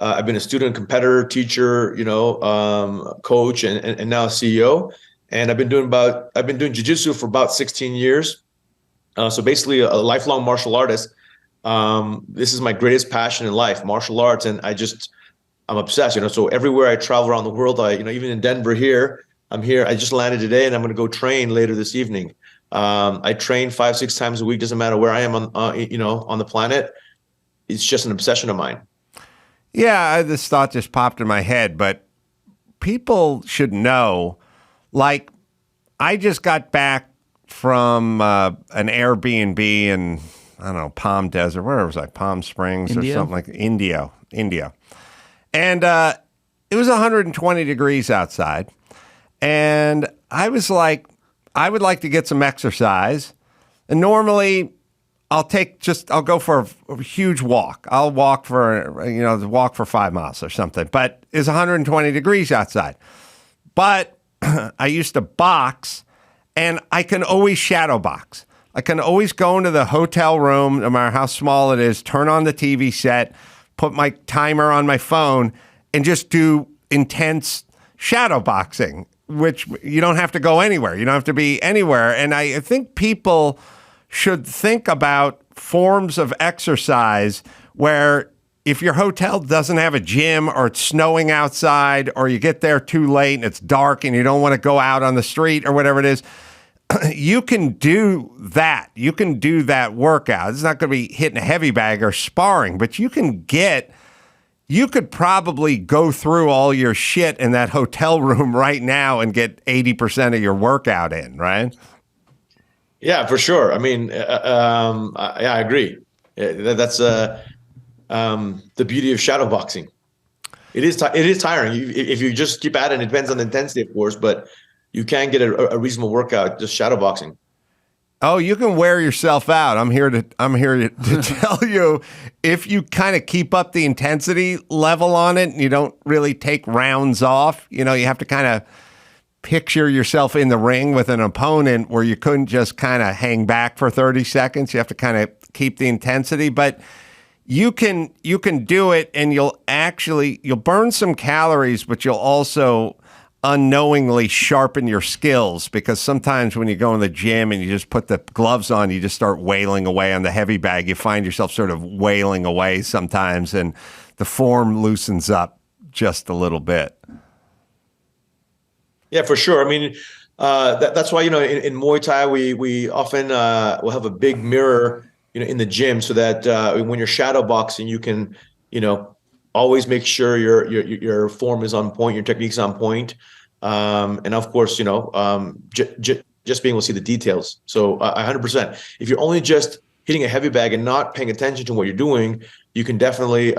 I've been a student, competitor, teacher, coach, and now CEO. And I've been doing jiu-jitsu for about 16 years. So basically a lifelong martial artist. This is my greatest passion in life, martial arts. And I'm obsessed, so everywhere I travel around the world, even in Denver here, I'm here. I just landed today and I'm going to go train later this evening. I train 5-6 times a week. Doesn't matter where I am on the planet. It's just an obsession of mine. Yeah, this thought just popped in my head, but people should know, like, I just got back from an Airbnb in, I don't know, Palm Desert. Where was I? Palm Springs India? Or something like India. And it was 120 degrees outside. And I was like, I would like to get some exercise. And normally I'll go for a huge walk. I'll walk for 5 miles or something. But it's 120 degrees outside. But I used to box, and I can always shadow box. I can always go into the hotel room, no matter how small it is, turn on the TV set, put my timer on my phone, and just do intense shadow boxing, which you don't have to go anywhere. You don't have to be anywhere. And I think people should think about forms of exercise where if your hotel doesn't have a gym, or it's snowing outside, or you get there too late and it's dark and you don't want to go out on the street or whatever it is, you can do that. You can do that workout. It's not going to be hitting a heavy bag or sparring, but you could probably go through all your shit in that hotel room right now and get 80% of your workout in, right? Yeah, for sure. I mean, I agree. That's the beauty of shadow boxing. It is tiring. If you just keep at it, it depends on the intensity, of course, but you can get a reasonable workout just shadow boxing. Oh, you can wear yourself out. I'm here to tell you, if you kind of keep up the intensity level on it and you don't really take rounds off, you have to kind of picture yourself in the ring with an opponent where you couldn't just kind of hang back for 30 seconds. You have to kind of keep the intensity, but you can do it, and you'll burn some calories, but you'll also unknowingly sharpen your skills, because sometimes when you go in the gym and you just put the gloves on, you just start wailing away on the heavy bag. You find yourself sort of wailing away sometimes, and the form loosens up just a little bit. Yeah, for sure. I mean, that's why, in Muay Thai, we often will have a big mirror, in the gym, so that when you're shadow boxing, you can, always make sure your form is on point, your technique's on point. And of course, just being able to see the details. So 100%, if you're only just hitting a heavy bag and not paying attention to what you're doing, you can definitely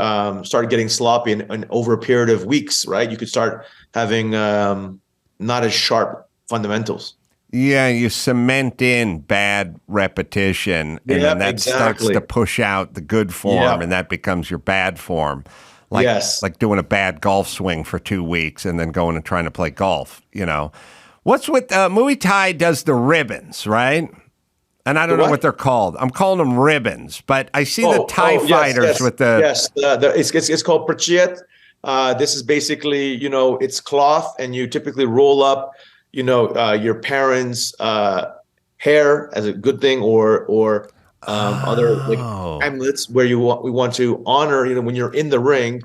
start getting sloppy and over a period of weeks, right? You could start having not as sharp fundamentals. Yeah, you cement in bad repetition, and then that starts to push out the good form, and that becomes your bad form. Like doing a bad golf swing for 2 weeks and then going and trying to play golf, What's with Muay Thai does the ribbons, right? And I don't know what they're called. I'm calling them ribbons, but I see the Thai fighters with the... Yes, it's called prachiet. This is basically, it's cloth, and you typically roll up, your parents' hair as a good thing, or other amulets where we want to honor, when you're in the ring,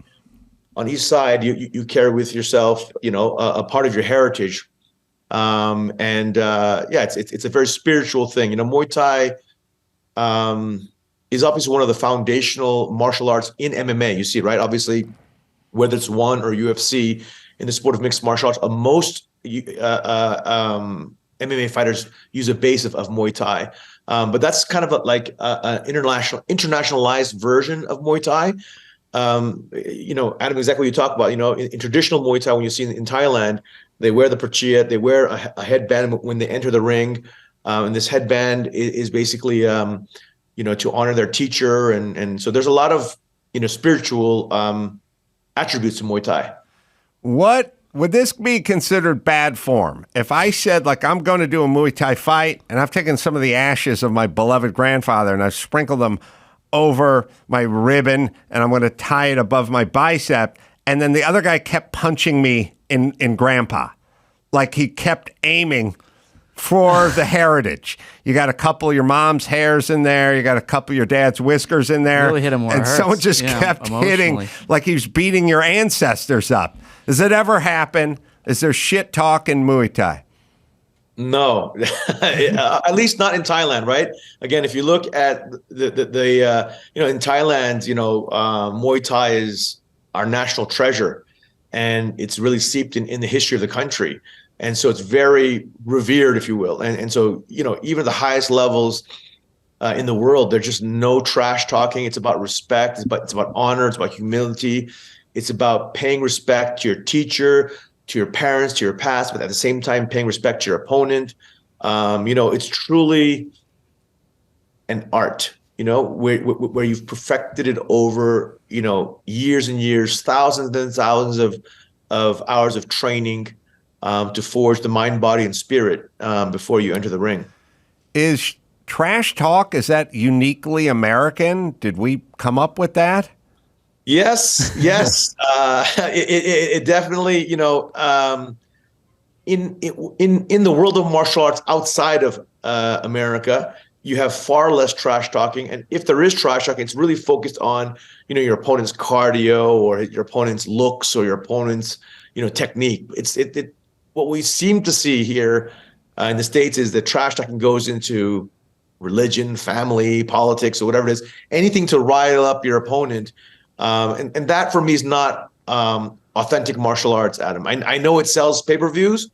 on each side, you carry with yourself, a part of your heritage. It's a very spiritual thing. Muay Thai is obviously one of the foundational martial arts in MMA. You see, right? Obviously, whether it's ONE or UFC, in the sport of mixed martial arts, most MMA fighters use a base of Muay Thai. But that's kind of like an internationalized version of Muay Thai. Adam, exactly what you talk about. In traditional Muay Thai, when you see in Thailand, they wear the prachiat, they wear a headband when they enter the ring, and this headband is basically, to honor their teacher, and so there's a lot of spiritual attributes to Muay Thai. What would this be considered bad form? If I said, like, I'm going to do a Muay Thai fight, and I've taken some of the ashes of my beloved grandfather and I've sprinkled them over my ribbon, and I'm going to tie it above my bicep, and then the other guy kept punching me in grandpa. Like, he kept aiming for the heritage. You got a couple of your mom's hairs in there. You got a couple of your dad's whiskers in there. Really hit him where it and hurts. someone just kept hitting like he was beating your ancestors up. Does it ever happen? Is there shit talk in Muay Thai? No, at least not in Thailand, right? Again, if you look at in Thailand, Muay Thai is our national treasure, and it's really seeped in the history of the country. And so it's very revered, if you will. And so, even the highest levels in the world, there's just no trash talking. It's about respect. It's about honor. It's about humility. It's about paying respect to your teacher, to your parents, to your past, but at the same time, paying respect to your opponent. It's truly an art, where you've perfected it over, years and years, thousands and thousands of hours of training to forge the mind, body, and spirit before you enter the ring. Is trash talk, is that uniquely American? Did we come up with that? Yes. It definitely, in the world of martial arts outside of America, you have far less trash talking. And if there is trash talking, it's really focused on, your opponent's cardio or your opponent's looks or your opponent's, technique. What we seem to see here in the States is that trash talking goes into religion, family, politics, or whatever it is, anything to rile up your opponent. And that for me is not authentic martial arts, Adam. I know it sells pay-per-views,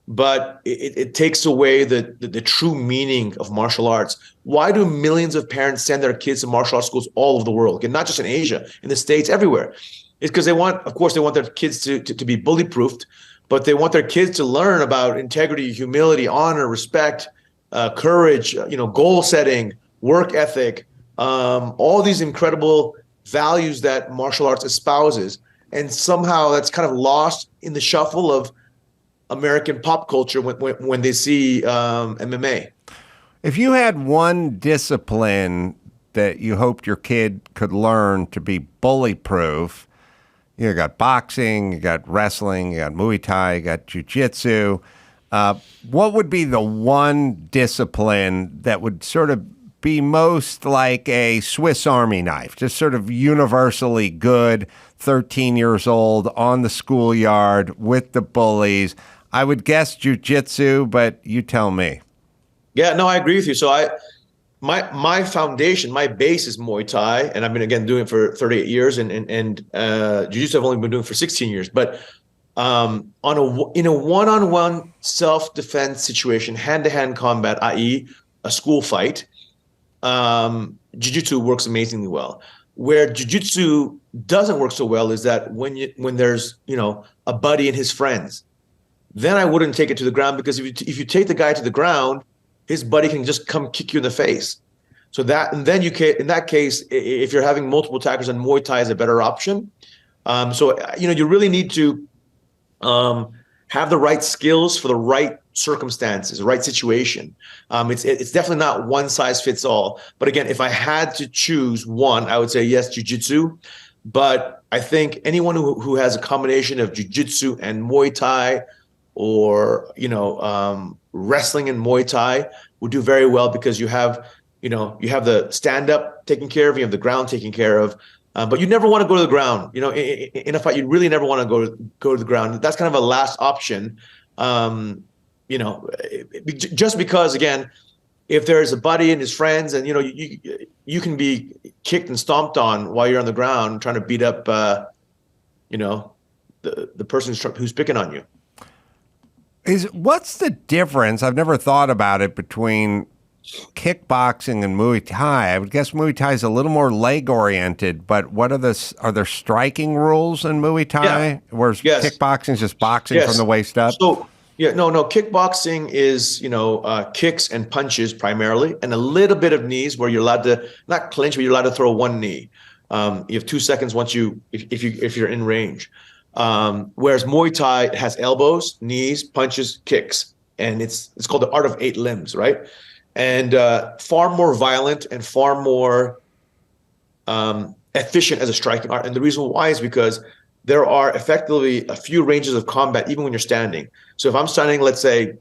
but it takes away the true meaning of martial arts. Why do millions of parents send their kids to martial arts schools all over the world? And not just in Asia, in the States, everywhere. It's because they want their kids to be bully-proofed, but they want their kids to learn about integrity, humility, honor, respect, courage, goal setting, work ethic, all these incredible values that martial arts espouses. And somehow that's kind of lost in the shuffle of American pop culture when they see MMA. If you had one discipline that you hoped your kid could learn to be bully-proof, you got boxing, you got wrestling, you got Muay Thai, you got jiu-jitsu, what would be the one discipline that would sort of be most like a Swiss Army knife, just sort of universally good, 13 years old, on the schoolyard with the bullies? I would guess jiu-jitsu, but you tell me. Yeah, no, I agree with you. So my foundation, my base is Muay Thai, and I've been, again, doing it for 38 years, and jiu-jitsu I've only been doing for 16 years. But in a one-on-one self-defense situation, hand-to-hand combat, i.e. a school fight, jiu-jitsu works amazingly well. Where jiu-jitsu doesn't work so well is that when there's a buddy and his friends, then I wouldn't take it to the ground, because if you take the guy to the ground, his buddy can just come kick you in the face. So in that case, if you're having multiple attackers, then Muay Thai is a better option. So you really need to have the right skills for the right circumstances, the right situation. It's definitely not one size fits all. But again, if I had to choose one, I would say yes, jiu-jitsu. But I think anyone who has a combination of jiu-jitsu and Muay Thai, or wrestling and Muay Thai, would do very well, because you have the stand-up taken care of, you have the ground taken care of. But you never want to go to the ground. In a fight, you really never want to go to the ground. That's kind of a last option. just because, again, if there's a buddy and his friends, and you can be kicked and stomped on while you're on the ground trying to beat up, the person who's picking on you. What's the difference? I've never thought about it between kickboxing and Muay Thai. I would guess Muay Thai is a little more leg oriented, but are there striking rules in Muay Thai? Whereas kickboxing is just boxing from the waist up? So kickboxing is, kicks and punches primarily, and a little bit of knees where you're allowed to not clinch, but you're allowed to throw one knee. You have 2 seconds if you're in range. Whereas Muay Thai has elbows, knees, punches, kicks, and it's called the art of 8 limbs, right? And far more violent and far more efficient as a striking art. And the reason why is because there are effectively a few ranges of combat, even when you're standing. So if I'm standing, let's say,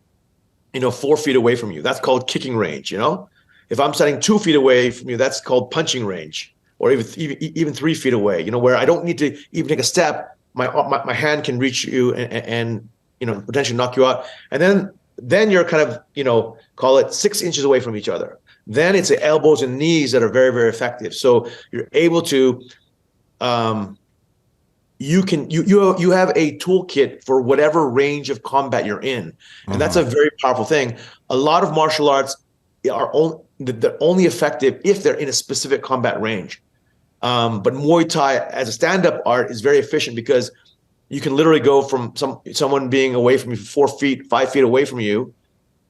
4 feet away from you, that's called kicking range. If I'm standing 2 feet away from you, that's called punching range, or even 3 feet away. Where I don't need to even take a step. My hand can reach you and potentially knock you out. And then you're kind of, call it 6 inches away from each other. Then it's the elbows and knees that are very, very effective. So you're able to, you have a toolkit for whatever range of combat you're in. And that's a very powerful thing. A lot of martial arts they're only effective if they're in a specific combat range. But Muay Thai as a stand-up art is very efficient because you can literally go from someone being away from you 4 feet, 5 feet away from you,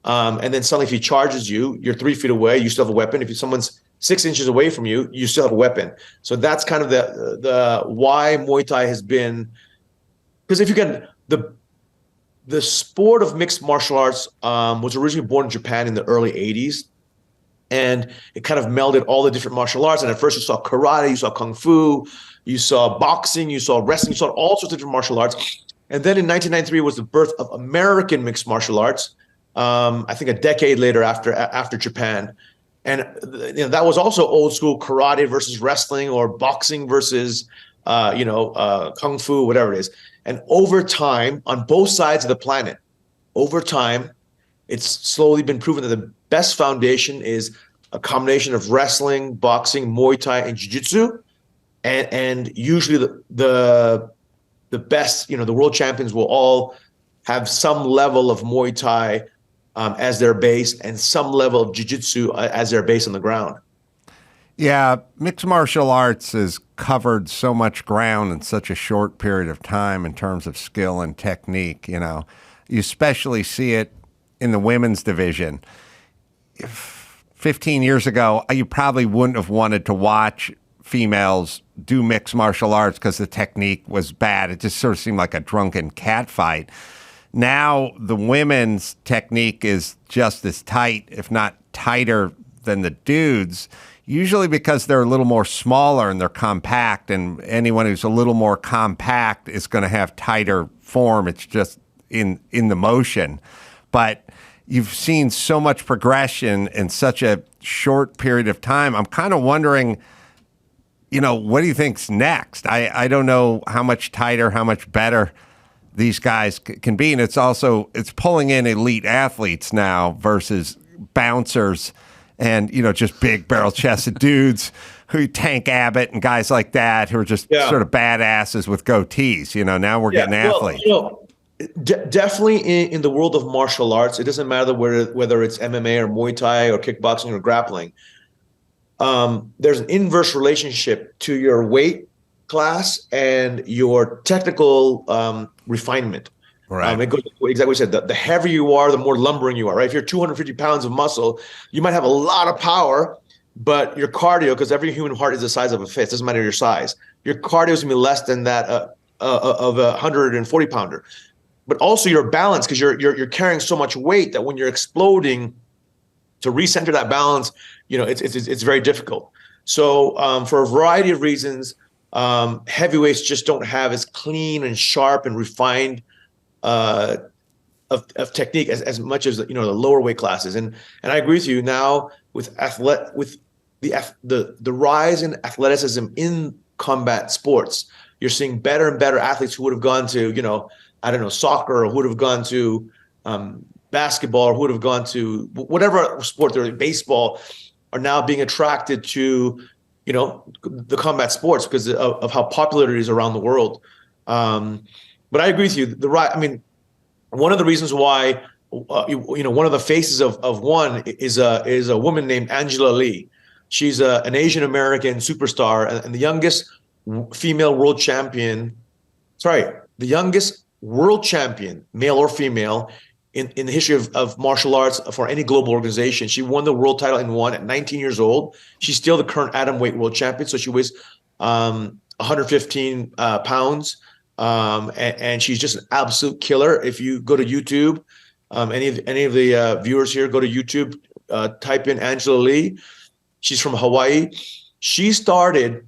and then suddenly if he charges you, you're 3 feet away, you still have a weapon. If someone's 6 inches away from you, you still have a weapon. So that's kind of the why Muay Thai has been, because if you can, the sport of mixed martial arts was originally born in Japan in the early 80s. And it kind of melded all the different martial arts. And at first you saw karate, you saw kung fu, you saw boxing, you saw wrestling, you saw all sorts of different martial arts. And then in 1993 was the birth of American mixed martial arts, I think a decade later after Japan. And that was also old school karate versus wrestling, or boxing versus kung fu, whatever it is. And over time, on both sides of the planet, it's slowly been proven that the best foundation is a combination of wrestling, boxing, Muay Thai, and jiu-jitsu. And usually the best, the world champions will all have some level of Muay Thai as their base and some level of jiu-jitsu as their base on the ground. Yeah, mixed martial arts has covered so much ground in such a short period of time in terms of skill and technique. You especially see it in the women's division. 15 years ago, you probably wouldn't have wanted to watch females do mixed martial arts because the technique was bad. It just sort of seemed like a drunken cat fight. Now the women's technique is just as tight, if not tighter, than the dudes, usually because they're a little more smaller and they're compact, and anyone who's a little more compact is going to have tighter form. It's just in the motion. But you've seen so much progression in such a short period of time. I'm kind of wondering, what do you think's next? I don't know how much tighter, how much better these guys can be. And it's pulling in elite athletes now versus bouncers and, just big barrel-chested dudes who Tank Abbott and guys like that who are just sort of badasses with goatees. Now we're getting athletes. Definitely in the world of martial arts, it doesn't matter whether it's MMA or Muay Thai or kickboxing or grappling. There's an inverse relationship to your weight class and your technical refinement. Right. It goes exactly what you said. The heavier you are, the more lumbering you are. Right. If you're 250 pounds of muscle, you might have a lot of power, but your cardio, because every human heart is the size of a fist, doesn't matter your size. Your cardio is gonna be less than that of a 140 pounder. But also your balance, because you're carrying so much weight that when you're exploding, to recenter that balance, it's very difficult. So for a variety of reasons, heavyweights just don't have as clean and sharp and refined of technique as much as the lower weight classes. And I agree with you now with the rise in athleticism in combat sports. You're seeing better and better athletes who would have gone to soccer, or who would have gone to basketball or who would have gone to whatever sport they're in, baseball, are now being attracted to, the combat sports because of how popular it is around the world. But I agree with you. One of the reasons why, one of the faces of one is a woman named Angela Lee. She's an Asian American superstar and the youngest female world champion. The youngest world champion, male or female, in the history of martial arts for any global organization. She won the world title at 19 years old. She's still the current atom weight world champion. So she weighs 115 pounds. And she's just an absolute killer. If you go to YouTube, any of the viewers here, go to YouTube, type in Angela Lee. She's from Hawaii. She started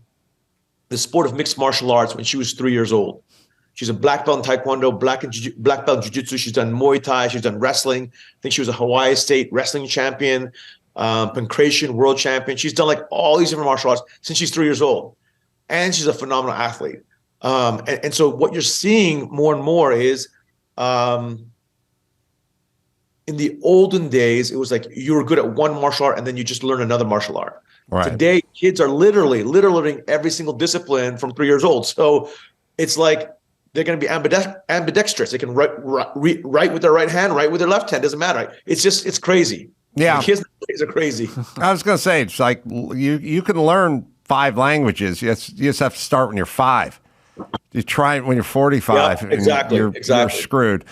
the sport of mixed martial arts when she was 3 years old. She's a black belt in Taekwondo, black belt in Jiu-Jitsu. She's done Muay Thai. She's done wrestling. I think she was a Hawaii State wrestling champion, pancration world champion. She's done like all these different martial arts since she's 3 years old. And she's a phenomenal athlete. And so what you're seeing more and more is in the olden days, it was like you were good at one martial art and then you just learn another martial art. Right. Today, kids are literally learning every single discipline from 3 years old. So it's like they're going to be ambidextrous. They can write with their right hand, write with their left hand. Doesn't matter. It's crazy. Yeah. The kids nowadays are crazy. I was going to say, it's like you can learn 5 languages. You just have to start when you're 5. You try it when you're 45. Yeah, exactly. You're screwed.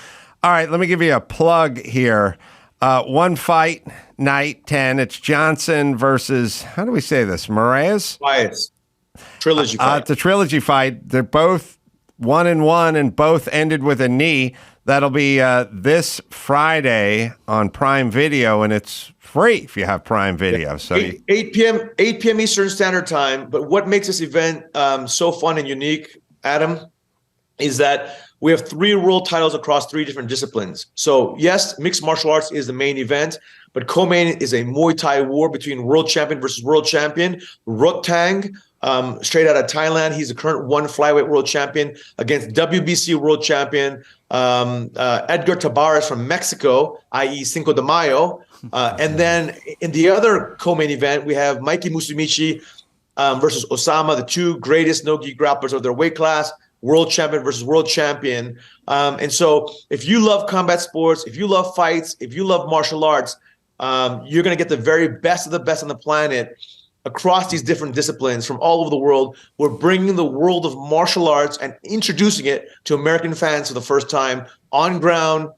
All right, let me give you a plug here. One fight night 10. It's Johnson versus, how do we say this? Moraes? Moraes. Trilogy fight. It's a trilogy fight. They're both 1-1 and both ended with a knee. That'll be this Friday on Prime Video, and it's free if you have Prime Video. So 8 p.m. Eastern Standard Time. But what makes this event so fun and unique, Adam, is that we have 3 world titles across 3 different disciplines. So yes, mixed martial arts is the main event, but co-main is a Muay Thai war between world champion versus world champion. Rotang, straight out of Thailand, he's the current 1 flyweight world champion against WBC world champion Edgar Tabarez from Mexico, i.e. Cinco de Mayo. And then in the other co-main event, we have Mikey Musumeci versus Osama, the 2 greatest no-gi grapplers of their weight class, world champion versus world champion. And so if you love combat sports, if you love fights, if you love martial arts, you're going to get the very best of the best on the planet across these different disciplines from all over the world. We're bringing the world of martial arts and introducing it to American fans for the first time on ground,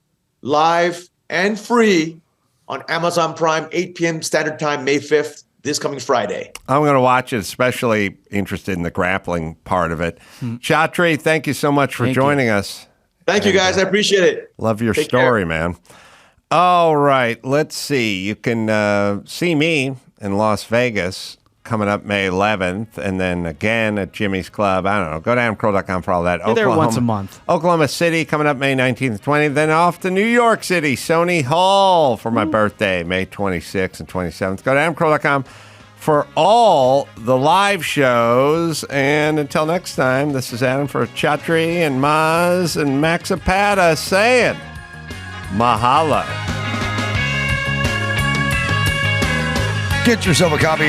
live and free on Amazon Prime, 8 p.m. Standard Time, May 5th, this coming Friday. I'm going to watch it, especially interested in the grappling part of it. Chatri, thank you so much for joining us. Thank you, guys. I appreciate it. Love your Take story, care. man. All right, let's see. You can see me in Las Vegas coming up May 11th, and then again at Jimmy's Club. I don't know. Go to adamcrow.com for all that. You're there once a month. Oklahoma City coming up May 19th and 20th. Then off to New York City, Sony Hall for my birthday, May 26th and 27th. Go to adamcrow.com for all the live shows. And until next time, this is Adam for Chatri and Maz and Maxapata saying mahalo. Get yourself a copy